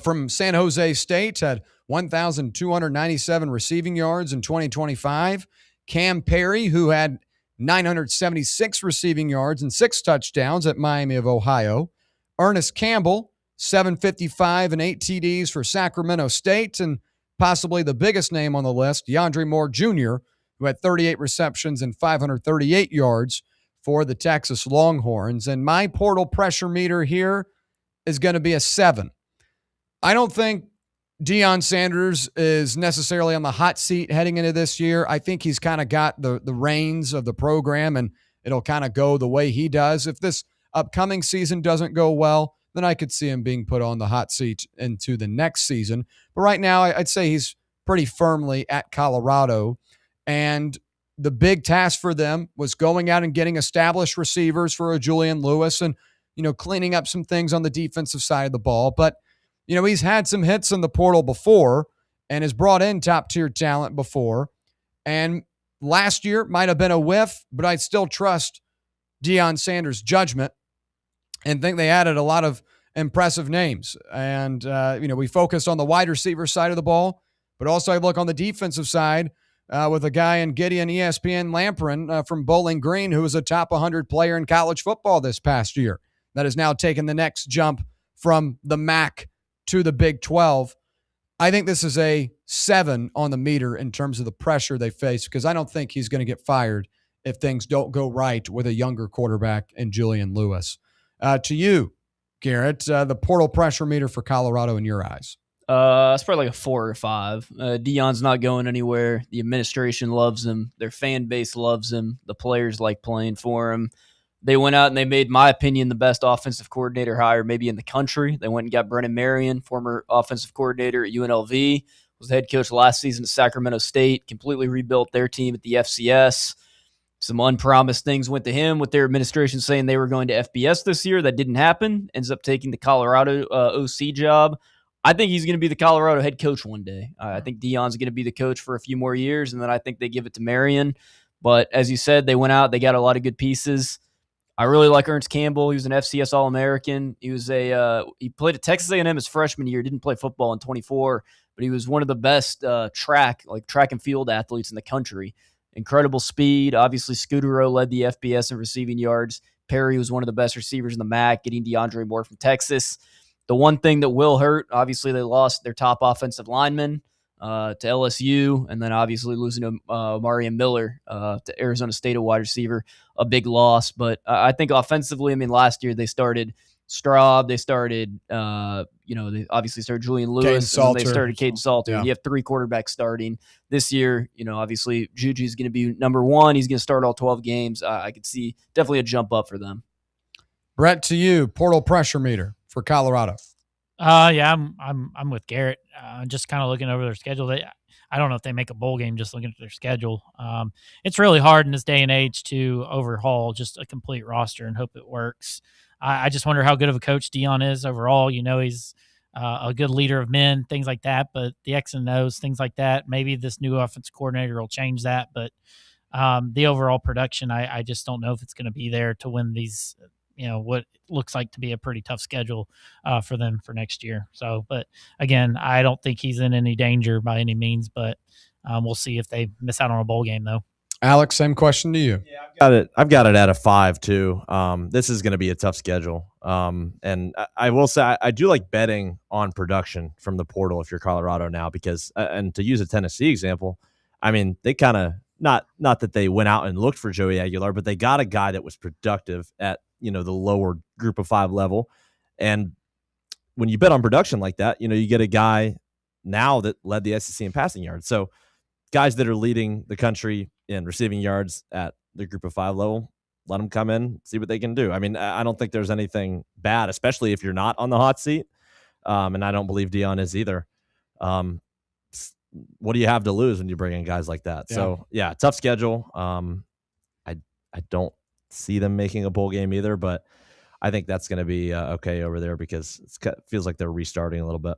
from San Jose State, had 1,297 receiving yards in 2025. Cam Perry, who had 976 receiving yards and 6 touchdowns at Miami of Ohio. Ernest Campbell, 755 and 8 TDs for Sacramento State. And possibly the biggest name on the list, DeAndre Moore Jr., who had 38 receptions and 538 yards for the Texas Longhorns. And my portal pressure meter here is going to be a 7. I don't think Deion Sanders is necessarily on the hot seat heading into this year. I think he's kind of got the reins of the program, and it'll kind of go the way he does. If this upcoming season doesn't go well, then I could see him being put on the hot seat into the next season. But right now, I'd say he's pretty firmly at Colorado. And the big task for them was going out and getting established receivers for a Julian Lewis and, cleaning up some things on the defensive side of the ball. But he's had some hits in the portal before and has brought in top-tier talent before. And last year might have been a whiff, but I'd still trust Deion Sanders' judgment and think they added a lot of impressive names. And, we focused on the wide receiver side of the ball, but also I look on the defensive side with a guy in Gideon ESPN Lamprey from Bowling Green, who was a top 100 player in college football this past year that has now taken the next jump from the MAC to the Big 12. I think this is a 7 on the meter in terms of the pressure they face, because I don't think he's going to get fired if things don't go right with a younger quarterback in Julian Lewis. To you, Garrett, the portal pressure meter for Colorado in your eyes? It's probably like a 4 or 5. Deion's not going anywhere. The administration loves him. Their fan base loves him. The players like playing for him. They went out and they made, my opinion, the best offensive coordinator hire maybe in the country. They went and got Brennan Marion, former offensive coordinator at UNLV, was the head coach last season at Sacramento State, completely rebuilt their team at the FCS. Some unpromised things went to him with their administration saying they were going to FBS this year. That didn't happen. Ends up taking the Colorado OC job. I think he's going to be the Colorado head coach one day. I think Deion's going to be the coach for a few more years, and then I think they give it to Marion. But as you said, they went out. They got a lot of good pieces. I really like Ernest Campbell. He was an FCS All-American. He was he played at Texas A&M his freshman year. Didn't play football in 24, but he was one of the best track and field athletes in the country. Incredible speed. Obviously, Scudero led the FBS in receiving yards. Perry was one of the best receivers in the MAC, getting DeAndre Moore from Texas. The one thing that will hurt, obviously, they lost their top offensive lineman to LSU, and then obviously losing to Marion Miller to Arizona State, a wide receiver, a big loss. But I think offensively, they started Straub, they started, they obviously started Julian Lewis, and then they started Caden Salter. Yeah. You have 3 quarterbacks starting this year. Obviously Juju's going to be number 1. He's going to start all 12 games. I could see definitely a jump up for them. Brett, to you, portal pressure meter for Colorado. Yeah, I'm with Garrett. Just kind of looking over their schedule. I don't know if they make a bowl game just looking at their schedule. It's really hard in this day and age to overhaul just a complete roster and hope it works. I just wonder how good of a coach Deion is overall. He's a good leader of men, things like that. But the X and O's, things like that, maybe this new offensive coordinator will change that. But the overall production, I just don't know if it's going to be there to win these. What looks like to be a pretty tough schedule for them for next year. So, but again, I don't think he's in any danger by any means, but we'll see if they miss out on a bowl game though. Alex, same question to you. Yeah, I've got it at a 5 too. This is going to be a tough schedule. And I will say I do like betting on production from the portal if you're Colorado now, because and to use a Tennessee example, they kind of not that they went out and looked for Joey Aguilar, but they got a guy that was productive at, the lower group of 5 level. And when you bet on production like that, you get a guy now that led the SEC in passing yards. So guys that are leading the country in receiving yards at the group of 5 level, let them come in, see what they can do. I mean, I don't think there's anything bad, especially if you're not on the hot seat. And I don't believe Dion is either. What do you have to lose when you bring in guys like that? Yeah. So, yeah, tough schedule. I don't see them making a bowl game either, but I think that's going to be okay over there because it feels like they're restarting a little bit.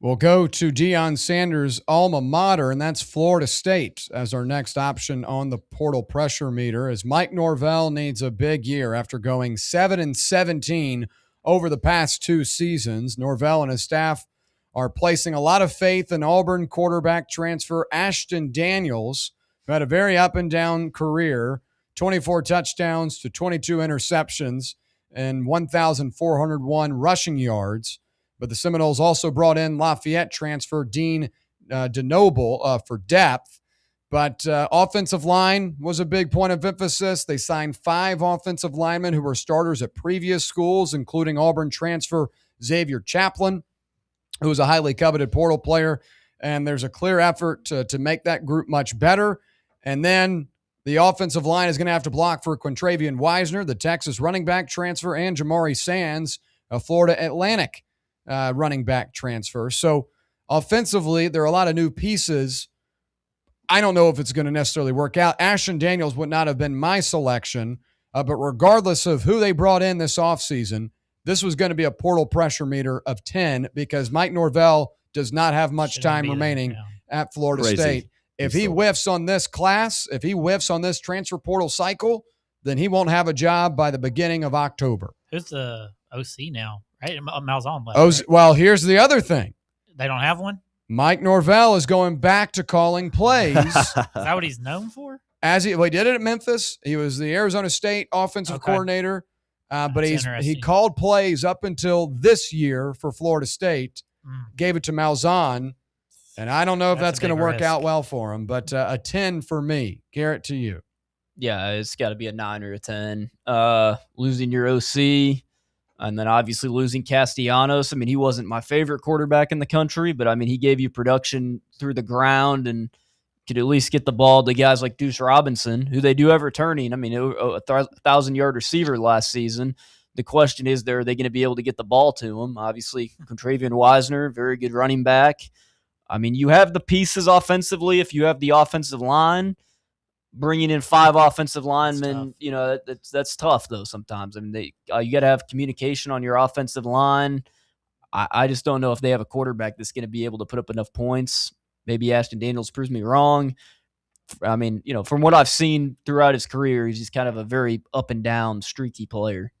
We'll go to Deion Sanders' alma mater, and that's Florida State as our next option on the portal pressure meter, as Mike Norvell needs a big year after going 7-17 over the past 2 seasons. Norvell and his staff are placing a lot of faith in Auburn quarterback transfer Ashton Daniels, who had a very up-and-down career, 24 touchdowns to 22 interceptions and 1,401 rushing yards. But the Seminoles also brought in Lafayette transfer Dean DeNoble for depth. But offensive line was a big point of emphasis. They signed 5 offensive linemen who were starters at previous schools, including Auburn transfer Xavier Chaplin, who was a highly coveted portal player. And there's a clear effort to make that group much better. And then the offensive line is going to have to block for Quintravian Wisner, the Texas running back transfer, and Jamari Sands, a Florida Atlantic running back transfer. So offensively, there are a lot of new pieces. I don't know if it's going to necessarily work out. Ashton Daniels would not have been my selection, but regardless of who they brought in this offseason, this was going to be a portal pressure meter of 10 because Mike Norvell does not have much time remaining at Florida State. If he whiffs on this class, if he whiffs on this transfer portal cycle, then he won't have a job by the beginning of October. Who's the OC now? Right? Malzahn left. Right? Well, here's the other thing. They don't have one? Mike Norvell is going back to calling plays. Is that what he's known for? He did it at Memphis. He was the Arizona State offensive coordinator. But he called plays up until this year for Florida State, gave it to Malzahn. And I don't know if that's going to work out well for him, but a 10 for me. Garrett, to you. Yeah, it's got to be a 9 or a 10. Losing your OC, and then obviously losing Castellanos. I mean, he wasn't my favorite quarterback in the country, but I mean, he gave you production through the ground and could at least get the ball to guys like Deuce Robinson, who they do have returning. I mean, a 1,000-yard receiver last season. The question is, are they going to be able to get the ball to him? Obviously, Quintravian Wisner, very good running back. I mean, you have the pieces offensively. If you have the offensive line, bringing in 5 offensive linemen, that's tough though. Sometimes, I mean, you got to have communication on your offensive line. I just don't know if they have a quarterback that's going to be able to put up enough points. Maybe Ashton Daniels proves me wrong. I mean, from what I've seen throughout his career, he's just kind of a very up and down, streaky player.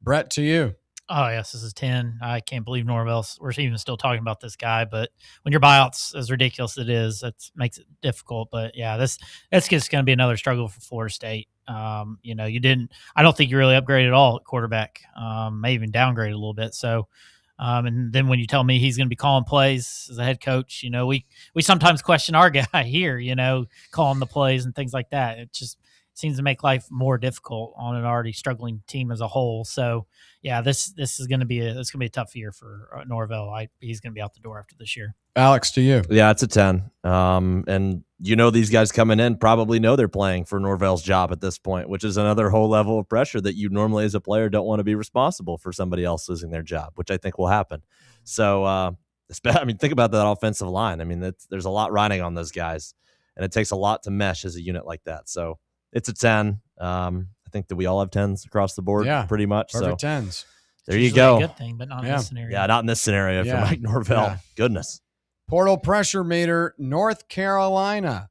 Brett, to you. Oh, yes, this is 10. I can't believe we're even still talking about this guy. But when your buyout's as ridiculous as it is, that makes it difficult. But, yeah, that's just going to be another struggle for Florida State. I don't think you really upgraded at all at quarterback, may even downgrade a little bit. So, and then when you tell me he's going to be calling plays as a head coach, we sometimes question our guy here, calling the plays and things like that. It just seems to make life more difficult on an already struggling team as a whole. So, yeah, this is going to be a tough year for Norvell. He's going to be out the door after this year. Alex, to you. Yeah, it's a 10. And these guys coming in probably know they're playing for Norvell's job at this point, which is another whole level of pressure that you normally as a player don't want to be responsible for somebody else losing their job, which I think will happen. So, think about that offensive line. I mean, there's a lot riding on those guys, and it takes a lot to mesh as a unit like that. So it's a 10. I think that we all have 10s across the board, pretty much. Perfect so 10s. There you go. A good thing, but not in this scenario. Yeah, not in this scenario for Mike Norvell. Yeah. Goodness. Portal pressure meter, North Carolina,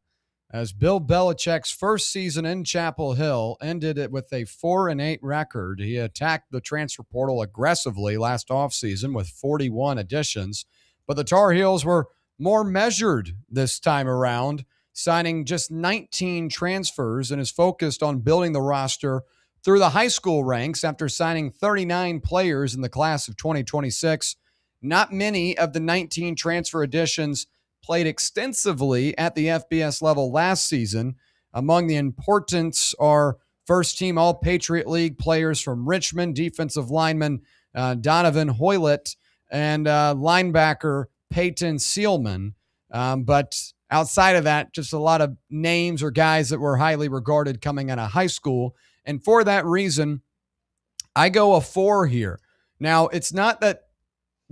as Bill Belichick's first season in Chapel Hill ended it with a 4-8 record. He attacked the transfer portal aggressively last offseason with 41 additions, but the Tar Heels were more measured this time around, signing just 19 transfers, and is focused on building the roster through the high school ranks after signing 39 players in the class of 2026. Not many of the 19 transfer additions played extensively at the FBS level last season, Among the importance are first-team All-Patriot League players from Richmond, defensive lineman Donovan Hoylett, and linebacker Peyton Sealman. But outside of that, just a lot of names or guys that were highly regarded coming out of high school. And for that reason, I go a 4 here. Now, it's not that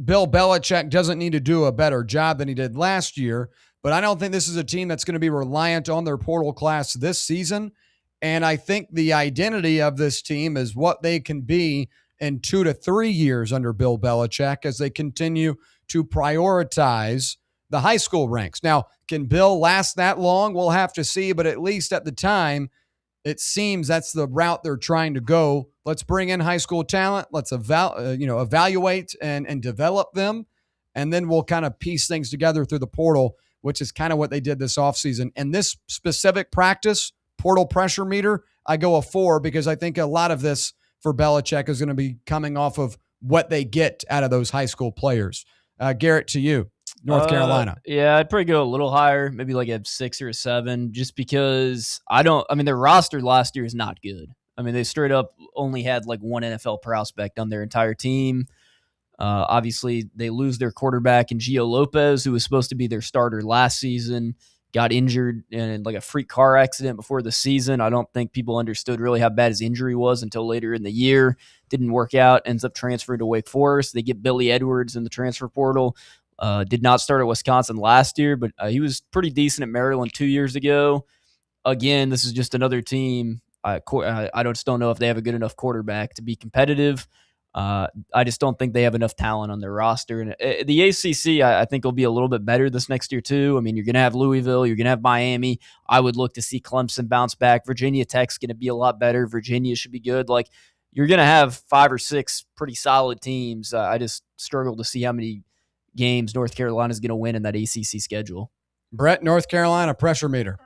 Bill Belichick doesn't need to do a better job than he did last year, but I don't think this is a team that's going to be reliant on their portal class this season. And I think the identity of this team is what they can be in 2 to 3 years under Bill Belichick as they continue to prioritize the high school ranks. Now, can Bill last that long? We'll have to see, but at least at the time, it seems that's the route they're trying to go. Let's bring in high school talent. Let's evaluate and develop them, and then we'll kind of piece things together through the portal, which is kind of what they did this offseason. And this specific practice, portal pressure meter, I go a 4 because I think a lot of this for Belichick is going to be coming off of what they get out of those high school players. Garrett, to you. North Carolina. Yeah, I'd probably go a little higher, maybe like a 6 or a 7, just because their roster last year is not good. I mean, they straight up only had like one NFL prospect on their entire team. Obviously, they lose their quarterback in Gio Lopez, who was supposed to be their starter last season, got injured in like a freak car accident before the season. I don't think people understood really how bad his injury was until later in the year. Didn't work out, ends up transferring to Wake Forest. They get Billy Edwards in the transfer portal. Did not start at Wisconsin last year, but he was pretty decent at Maryland 2 years ago. Again, this is just another team. I just don't know if they have a good enough quarterback to be competitive. I just don't think they have enough talent on their roster. And the ACC, I think, will be a little bit better this next year, too. I mean, you're going to have Louisville. You're going to have Miami. I would look to see Clemson bounce back. Virginia Tech's going to be a lot better. Virginia should be good. Like, you're going to have 5 or 6 pretty solid teams. I just struggle to see how many games North Carolina is going to win in that ACC schedule. Brett, North Carolina pressure meter.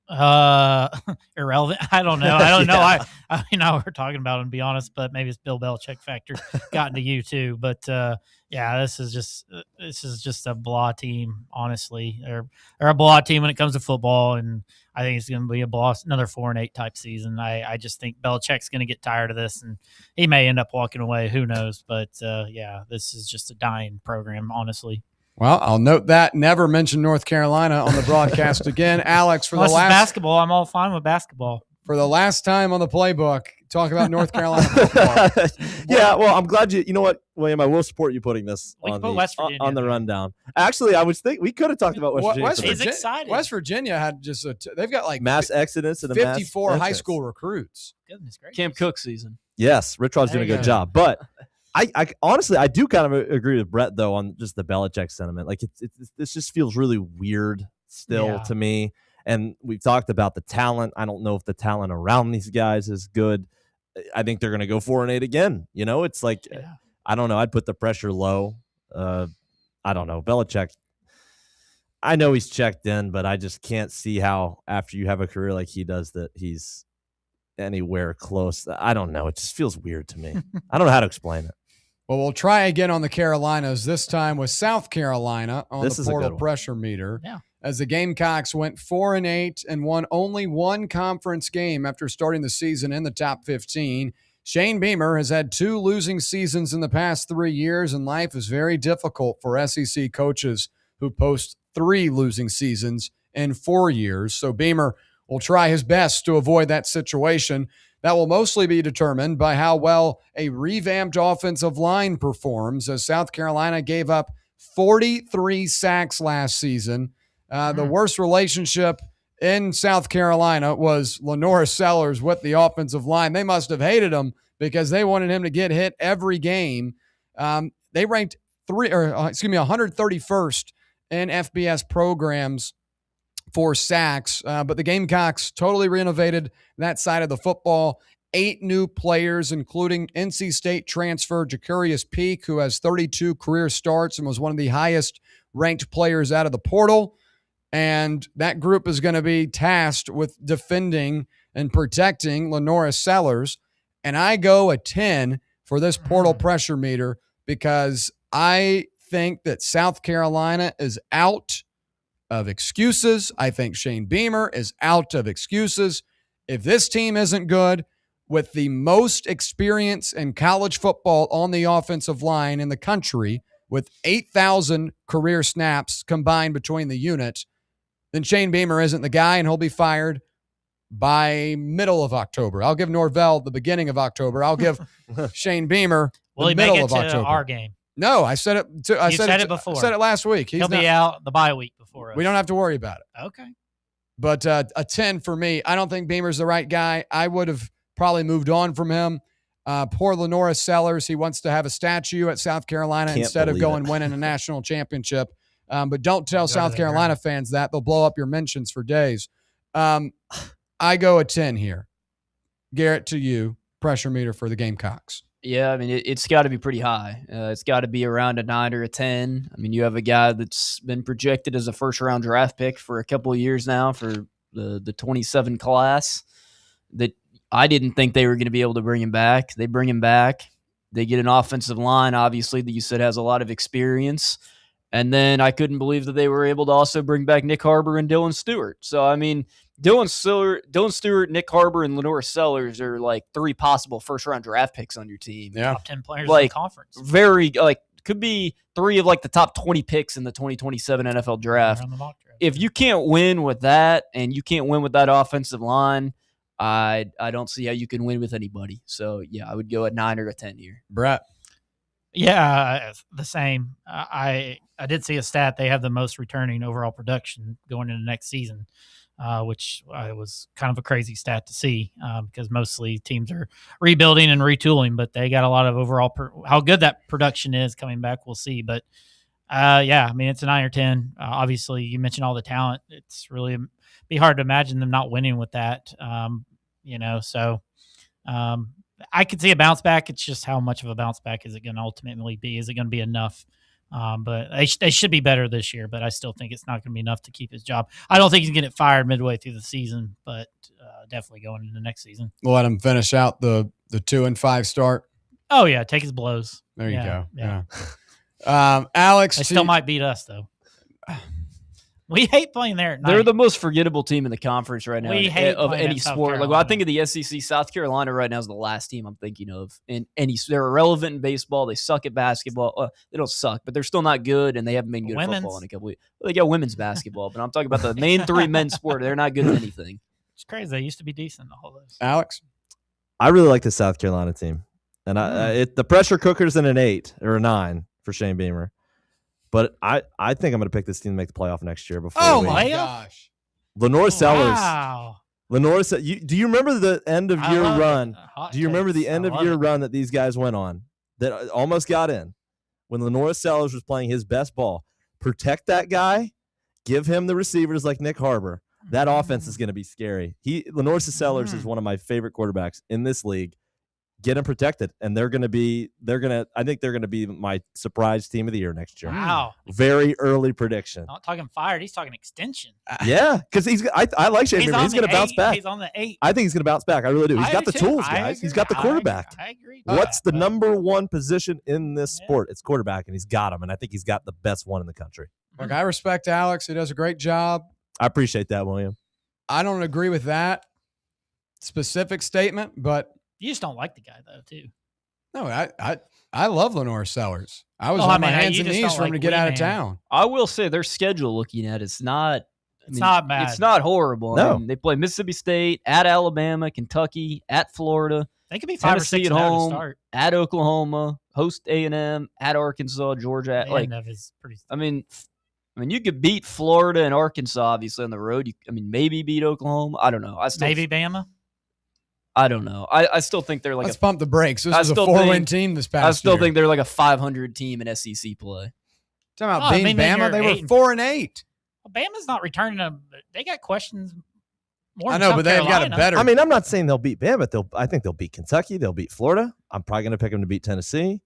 Irrelevant. I don't know. I don't know. I mean, now we're talking about him, to be honest, but maybe it's Bill Belichick factor gotten to you too. But yeah, this is just a blah team, honestly. They're a blah team when it comes to football, and I think it's going to be another 4-8 type season. I just think Belichick's going to get tired of this, and he may end up walking away. Who knows? But yeah, this is just a dying program, honestly. Well, I'll note that. Never mention North Carolina on the broadcast again. Alex, for the last basketball, I'm all fine with basketball. For the last time on the playbook, talk about North Carolina football. Yeah, well, I'm glad you know what, William, I will support you putting this on the rundown. Actually, I was thinking we could have talked about West Virginia. He's excited. West Virginia had just they've got like mass exodus and 54 high school recruits. Goodness gracious. Cam Cook season. Yes, Rich Rod's doing a good job, but I honestly, I do kind of agree with Brett, though, on just the Belichick sentiment. Like, this just feels really weird still to me. And we've talked about the talent. I don't know if the talent around these guys is good. I think they're going to go 4-8 again. You know, it's like, I don't know. I'd put the pressure low. I don't know. Belichick, I know he's checked in, but I just can't see how, after you have a career like he does, that he's anywhere close. I don't know. It just feels weird to me. I don't know how to explain it. Well, we'll try again on the Carolinas, this time with South Carolina on the portal pressure meter. Yeah. As the Gamecocks went 4-8 and won only one conference game after starting the season in the top 15. Shane Beamer has had 2 losing seasons in the past 3 years, and life is very difficult for SEC coaches who post 3 losing seasons in 4 years. So Beamer will try his best to avoid that situation. That will mostly be determined by how well a revamped offensive line performs, as South Carolina gave up 43 sacks last season. The worst relationship in South Carolina was Lenora Sellers with the offensive line. They must have hated him because they wanted him to get hit every game. They ranked 131st in FBS programs for sacks, but the Gamecocks totally renovated that side of the football. 8 new players, including NC State transfer Jacarius Peak, who has 32 career starts and was one of the highest ranked players out of the portal. And that group is going to be tasked with defending and protecting Lenora Sellers. And I go a 10 for this portal pressure meter because I think that South Carolina is out of excuses. I think Shane Beamer is out of excuses. If this team isn't good, with the most experience in college football on the offensive line in the country, with 8,000 career snaps combined between the units, then Shane Beamer isn't the guy, and he'll be fired by middle of October. I'll give Norvell the beginning of October. I'll give Shane Beamer Will the he make middle it of to October. our game? No, I said it. I said it before. I said it last week. He'll be out the bye week before us. We don't have to worry about it. Okay. But a 10 for me. I don't think Beamer's the right guy. I would have probably moved on from him. Poor Lenora Sellers. He wants to have a statue at South Carolina instead of going winning a national championship. But don't tell South Carolina fans that. They'll blow up your mentions for days. I go a 10 here. Garrett, to you, pressure meter for the Gamecocks. Yeah, I mean, it's got to be pretty high. It's got to be around a 9 or a 10. I mean, you have a guy that's been projected as a first-round draft pick for a couple of years now for the 27 class that I didn't think they were going to be able to bring him back. They bring him back. They get an offensive line, obviously, that you said has a lot of experience. And then I couldn't believe that they were able to also bring back Nick Harbor and Dylan Stewart. So, I mean, Dylan Stewart, Nick Harbor, and Lenora Sellers are like 3 possible first-round draft picks on your team. Yeah. Top 10 players in the conference. Very, could be 3 of the top 20 picks in the 2027 NFL draft. If you can't win with that and you can't win with that offensive line, I don't see how you can win with anybody. So, yeah, I would go at 9 or a 10 here. Brett. Yeah, the same. I did see a stat. They have the most returning overall production going into next season, which was kind of a crazy stat to see because mostly teams are rebuilding and retooling, but they got a lot of overall how good that production is coming back, we'll see. But, yeah, I mean, it's a 9 or 10. Obviously, you mentioned all the talent. It's really be hard to imagine them not winning with that, so I could see a bounce back. It's just how much of a bounce back is it going to ultimately be? Is it going to be enough? But they should be better this year, but I still think it's not going to be enough to keep his job. I don't think he's going to get fired midway through the season, but definitely going into next season. We'll let him finish out the 2-5 start. Oh, yeah. Take his blows. There you go. Yeah. Alex. They still might beat us, though. We hate playing there at night. They're the most forgettable team in the conference right now of any sport. Carolina. When I think of the SEC, South Carolina right now is the last team I'm thinking of. They're irrelevant in baseball. They suck at basketball. They don't suck, but they're still not good, and they haven't been good at football in a couple weeks. Well, they got women's basketball, but I'm talking about the main 3 men's sport. They're not good at anything. It's crazy. They used to be decent, all those. Alex? I really like the South Carolina team. And the pressure cooker's in an 8 or a 9 for Shane Beamer. But I think I'm going to pick this team to make the playoff next year. Before my gosh. Lenora Sellers. Wow. Lenora, do you remember the end of year run? Do you remember the end of year run that these guys went on that almost got in? When Lenora Sellers was playing his best ball. Protect that guy. Give him the receivers like Nick Harbor. That offense is going to be scary. Lenora Sellers is one of my favorite quarterbacks in this league. Get them protected, and I think they're going to be my surprise team of the year next year. Wow. Very early prediction. Not talking fired. He's talking extension. Yeah, because I like Shane Beamer. He's going to bounce back. He's on the 8. I think he's going to bounce back. I really do. He's got the tools, guys. He's got the quarterback. I agree. What's the number 1 position in this sport? It's quarterback, and he's got him, and I think he's got the best one in the country. Look, I respect Alex. He does a great job. I appreciate that, William. I don't agree with that specific statement, but you just don't like the guy, though, too. No, I love Lenora Sellers. I was on my hands and knees for him to get out of town. I will say their schedule looking at it's not bad. It's not horrible. No. I mean, they play Mississippi State, at Alabama, Kentucky, at Florida. They could be 5 Tennessee or 6 at home, to start. at Oklahoma, host A&M, at Arkansas, Georgia. I mean, you could beat Florida and Arkansas obviously on the road. Maybe beat Oklahoma. I don't know. Maybe Bama. I don't know. I still think they're like Let's pump the brakes. This is a 4-win team this past year. I still think they're like a 500 team in SEC play. Talking about beating Bama, they were 4-8. Well, Bama's not returning them. They got questions more. I know, but they've got a better. I mean, I'm not saying they'll beat Bama, but I think they'll beat Kentucky. They'll beat Florida. I'm probably going to pick them to beat Tennessee.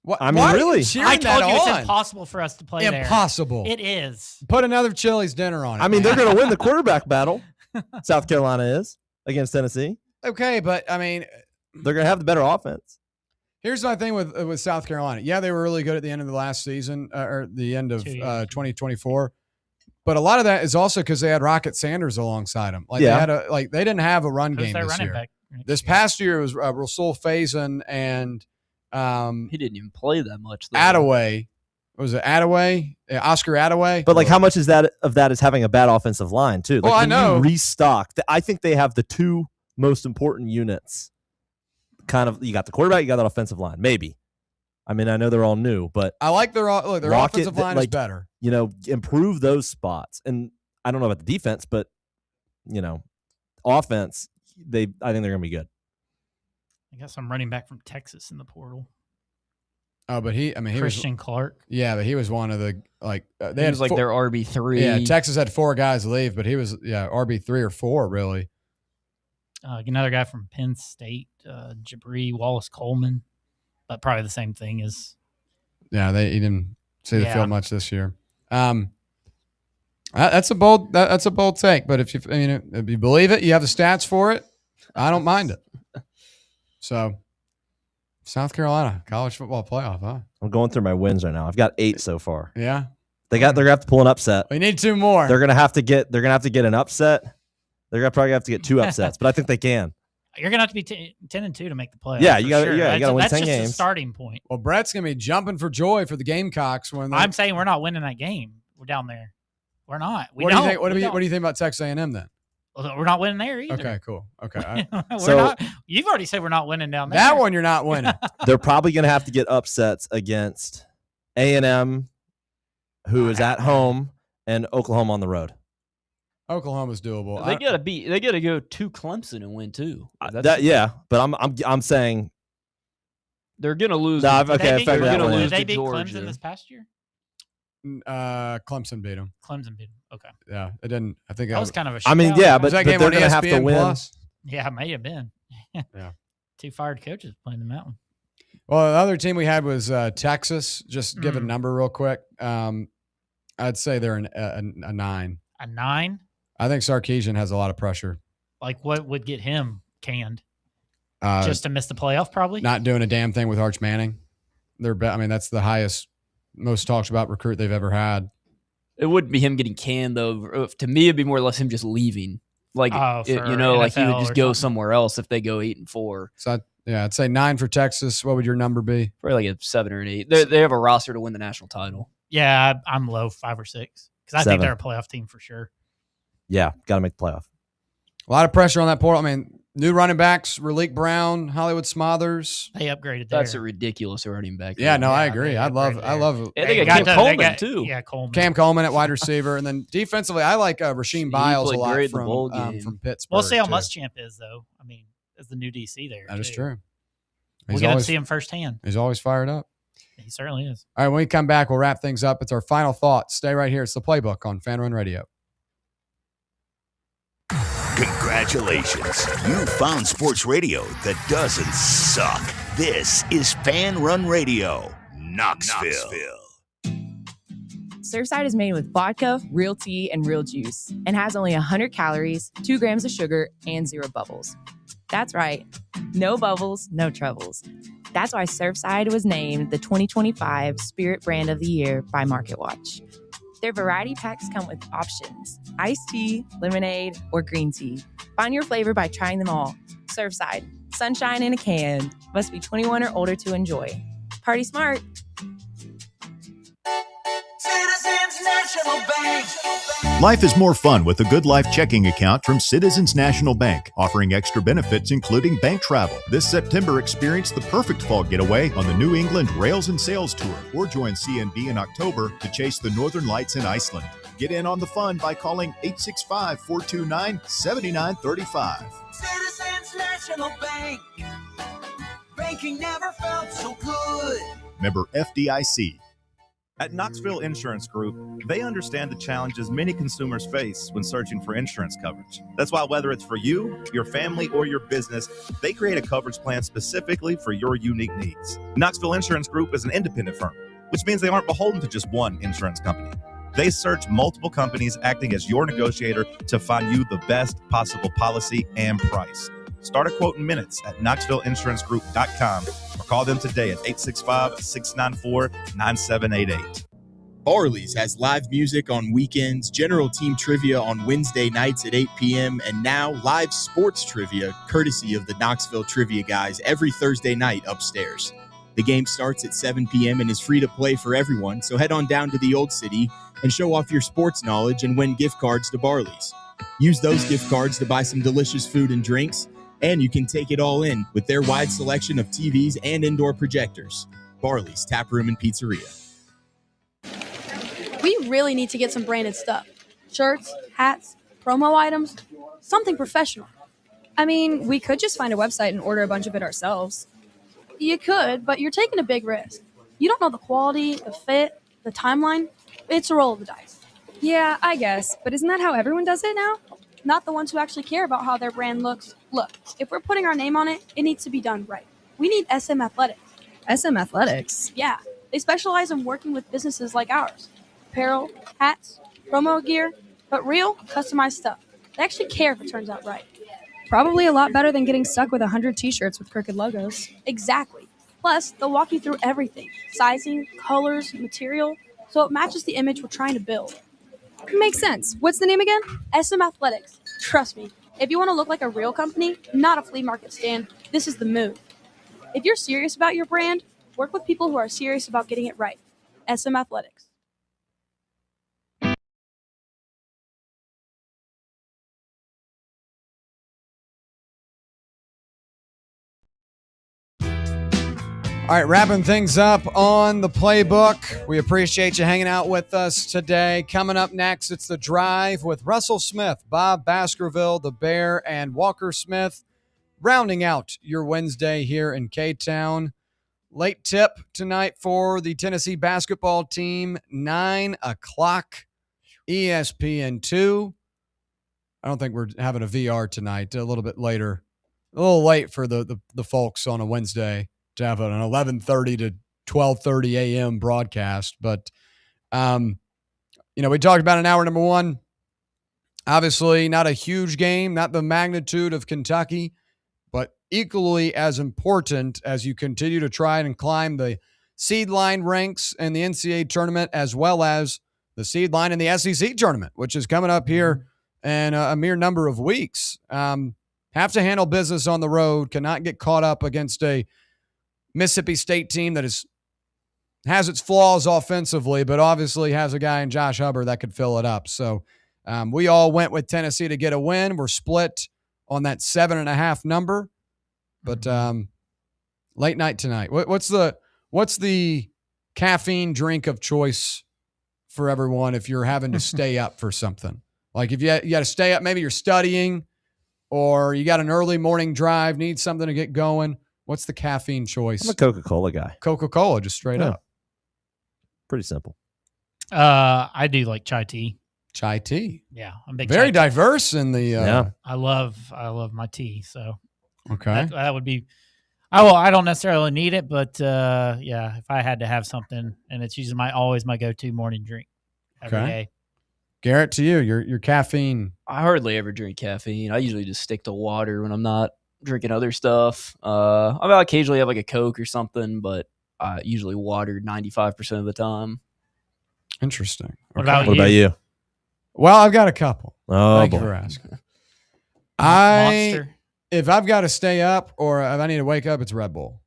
What? I mean, really? I told you it's impossible for us to play there. Impossible. It is. Put another Chili's dinner on it. I mean, they're going to win the quarterback battle. South Carolina is against Tennessee. Okay, but I mean, they're going to have the better offense. Here's my thing with South Carolina. Yeah, they were really good at the end of the last season or the end of 2024. But a lot of that is also because they had Rocket Sanders alongside them. Like they didn't have a run Who's game their this running year. back? This past year it was Rasul Faison and he didn't even play that much. Though. Attaway. Was it Attaway? Oscar Attaway? But like, how much is that is having a bad offensive line too? Like, well, I know. You restock. I think they have the two most important units. Kind of, you got the quarterback, you got that offensive line. Maybe. I mean, I know they're all new, but I like their offensive line is better. You know, improve those spots. And I don't know about the defense, but you know, offense, I think they're going to be good. I got some running back from Texas in the portal. Oh, but he Christian Clark. Yeah, but he was one of the he was like their RB3. Yeah, Texas had 4 guys leave, but he was RB3 or 4 really. Another guy from Penn State, Jabri Wallace-Coleman, but probably the same thing as. Yeah, he didn't see the field much this year. That's a bold take, but if you believe it, you have the stats for it. I don't mind it. So, South Carolina college football playoff, huh? I'm going through my wins right now. I've got 8 so far. Yeah, they're gonna have to pull an upset. We need 2 more. They're gonna have to get an upset. They're gonna probably have to get 2 upsets, but I think they can. You're gonna have to be 10-2 to make the playoffs. Yeah, you got to win 10 that's games. just a starting point. Well, Brett's gonna be jumping for joy for the Gamecocks when I'm saying we're not winning that game. We're down there. We're not. What do you think? What do you think about Texas A&M then? Well, we're not winning there either. Okay, cool. Okay, we're not. You've already said we're not winning down there. That one you're not winning. They're probably gonna have to get upsets against A&M, who is at home, and Oklahoma on the road. Oklahoma's doable. They gotta go to Clemson and win too. But I'm saying they're gonna lose. Did they beat Clemson this past year? Clemson beat them. Clemson beat them. Okay. Yeah, it didn't. I think that was kind of a. I mean, yeah, but that they're game gonna have to win. Plus? Yeah, it may have been. Yeah. 2 fired coaches playing the Mountain. Well, the other team we had was Texas. Just give a number real quick. I'd say they're a 9. A 9? I think Sarkisian has a lot of pressure. Like, what would get him canned? Just to miss the playoff, probably? Not doing a damn thing with Arch Manning. That's the highest, most talked about recruit they've ever had. It wouldn't be him getting canned, though. To me, it'd be more or less him just leaving. Like, like he would just go somewhere else if they go 8-4. So, I'd say 9 for Texas. What would your number be? Probably like a 7 or an 8. They have a roster to win the national title. Yeah, I'm low 5 or 6 because I think they're a playoff team for sure. Yeah, got to make the playoff. A lot of pressure on that portal. I mean, new running backs: Raleek Brown, Hollywood Smothers. They upgraded. There. That's a ridiculous running back. Yeah, no, I agree. I love. Yeah, they got Cam Coleman too. Yeah, Coleman. Cam Coleman at wide receiver, and then defensively, I like Rasheem Biles a lot from Pittsburgh. We'll see how Muschamp is, though. I mean, as the new DC there. That is true. We'll get to see him firsthand. He's always fired up. He certainly is. All right, when we come back, we'll wrap things up. It's our final thoughts. Stay right here. It's the Playbook on Fan Run Radio. Congratulations. You found sports radio that doesn't suck. This is Fan Run Radio, Knoxville. Surfside is made with vodka, real tea, and real juice, and has only 100 calories, 2 grams of sugar, and 0 bubbles. That's right. No bubbles, no troubles. That's why Surfside was named the 2025 Spirit Brand of the Year by MarketWatch. Their variety packs come with options: iced tea, lemonade, or green tea. Find your flavor by trying them all. Surfside, sunshine in a can. Must be 21 or older to enjoy. Party smart. Citizens National Bank. Life is more fun with a Good Life checking account from Citizens National Bank, offering extra benefits including bank travel. This September, experience the perfect fall getaway on the New England Rails and Sails Tour, or join CNB in October to chase the Northern Lights in Iceland. Get in on the fun by calling 865-429-7935. Citizens National Bank. Banking never felt so good. Member FDIC. At Knoxville Insurance Group, they understand the challenges many consumers face when searching for insurance coverage. That's why whether it's for you, your family, or your business, they create a coverage plan specifically for your unique needs. Knoxville Insurance Group is an independent firm, which means they aren't beholden to just one insurance company. They search multiple companies, acting as your negotiator to find you the best possible policy and price. Start a quote in minutes at KnoxvilleInsuranceGroup.com or call them today at 865-694-9788. Barley's has live music on weekends, general team trivia on Wednesday nights at 8 p.m., and now live sports trivia courtesy of the Knoxville Trivia Guys every Thursday night upstairs. The game starts at 7 p.m. and is free to play for everyone, so head on down to the Old City and show off your sports knowledge and win gift cards to Barley's. Use those gift cards to buy some delicious food and drinks, and you can take it all in with their wide selection of TVs and indoor projectors. Barley's Tap Room and Pizzeria. We really need to get some branded stuff. Shirts, hats, promo items, something professional. I mean, we could just find a website and order a bunch of it ourselves. You could, but you're taking a big risk. You don't know the quality, the fit, the timeline. It's a roll of the dice. Yeah, I guess. But isn't that how everyone does it now? Not the ones who actually care about how their brand looks. Look, if we're putting our name on it, it needs to be done right. We need SM Athletics. SM Athletics? Yeah, they specialize in working with businesses like ours. Apparel, hats, promo gear, but real, customized stuff. They actually care if it turns out right. Probably a lot better than getting stuck with 100 t-shirts with crooked logos. Exactly. Plus, they'll walk you through everything. Sizing, colors, material, so it matches the image we're trying to build. Makes sense. What's the name again? SM Athletics. Trust me, if you want to look like a real company, not a flea market stand, this is the move. If you're serious about your brand, work with people who are serious about getting it right. SM Athletics. All right, wrapping things up on the Playbook. We appreciate you hanging out with us today. Coming up next, it's The Drive with Russell Smith, Bob Baskerville, the Bear, and Walker Smith, rounding out your Wednesday here in K-Town. Late tip tonight for the Tennessee basketball team, 9 o'clock, ESPN2. I don't think we're having a VR tonight, a little bit later. A little late for the folks on a Wednesday to have an 11:30 to 12:30 a.m. broadcast. But, we talked about an hour number one. Obviously, not a huge game, not the magnitude of Kentucky, but equally as important as you continue to try and climb the seed line ranks in the NCAA tournament, as well as the seed line in the SEC tournament, which is coming up here in a mere number of weeks. Have to handle business on the road, cannot get caught up against a Mississippi State team that has its flaws offensively, but obviously has a guy in Josh Hubbard that could fill it up. So we all went with Tennessee to get a win. We're split on that 7.5 number, but late night tonight. What's the caffeine drink of choice for everyone if you're having to stay up for something? Like if you got to stay up, maybe you're studying or you got an early morning drive, need something to get going. What's the caffeine choice? I'm a Coca-Cola guy. Coca-Cola, just straight up. Pretty simple. I do like chai tea. Chai tea. Yeah, I'm big. Very diverse in the. Yeah. I love my tea. So okay, that would be. I don't necessarily need it, but yeah, if I had to have something, and it's usually always my go-to morning drink every day. Garrett, to you, your caffeine. I hardly ever drink caffeine. I usually just stick to water when I'm not drinking other stuff. I occasionally have like a Coke or something, but usually water 95% of the time. Interesting. What about you? Well, I've got a couple. Oh, Thank boy. you for asking. Monster. If I've got to stay up or if I need to wake up, it's Red Bull.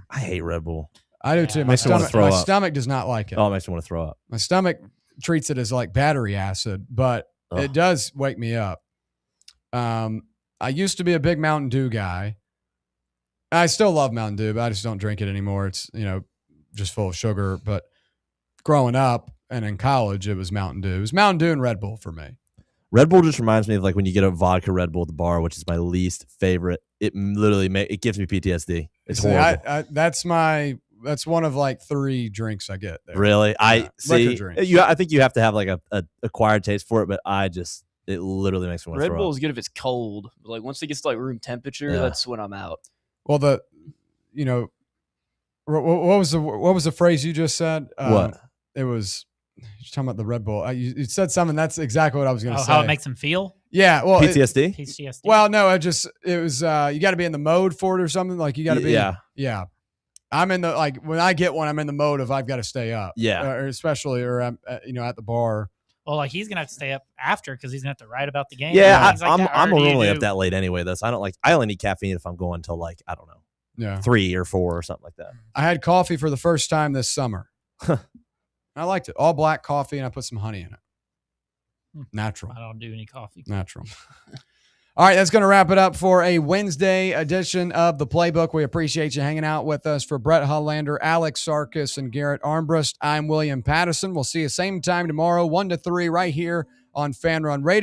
I hate Red Bull. I do too. My Makes me wanna throw up. stomach does not like it. Oh, it makes me want to throw up. My stomach treats it as like battery acid, but it does wake me up. I used to be a big Mountain Dew guy. I still love Mountain Dew, but I just don't drink it anymore. It's, just full of sugar. But growing up and in college, it was Mountain Dew. It was Mountain Dew and Red Bull for me. Red Bull just reminds me of like when you get a vodka Red Bull at the bar, which is my least favorite. It literally it gives me PTSD. It's horrible. That's one of like 3 drinks I get there. Really? I see. Drinks. I think you have to have like a acquired taste for it, but it literally makes me want to throw up. Red Bull is good if it's cold. Like once it gets to like room temperature, that's when I'm out. Well, what was the phrase you just said? What? It was you're talking about the Red Bull. You said something. That's exactly what I was going to say. How it makes them feel? Yeah, well, PTSD. PTSD. Well, no, it was you got to be in the mode for it or something. Like you got to be. Yeah. I'm in the when I get one, I'm in the mode of I've got to stay up. Yeah, especially I'm at the bar. Well, like he's gonna have to stay up after because he's gonna have to write about the game. Yeah, I'm I'm normally up that late anyway. I only need caffeine if I'm going till I don't know, 3 or 4 or something like that. I had coffee for the first time this summer. I liked it. All black coffee, and I put some honey in it. Natural. I don't do any coffee. Natural. All right, that's going to wrap it up for a Wednesday edition of the Playbook. We appreciate you hanging out with us. For Brett Hollander, Alex Sarkis, and Garrett Armbrust, I'm William Patterson. We'll see you same time tomorrow, 1 to 3, right here on Fan Run Radio.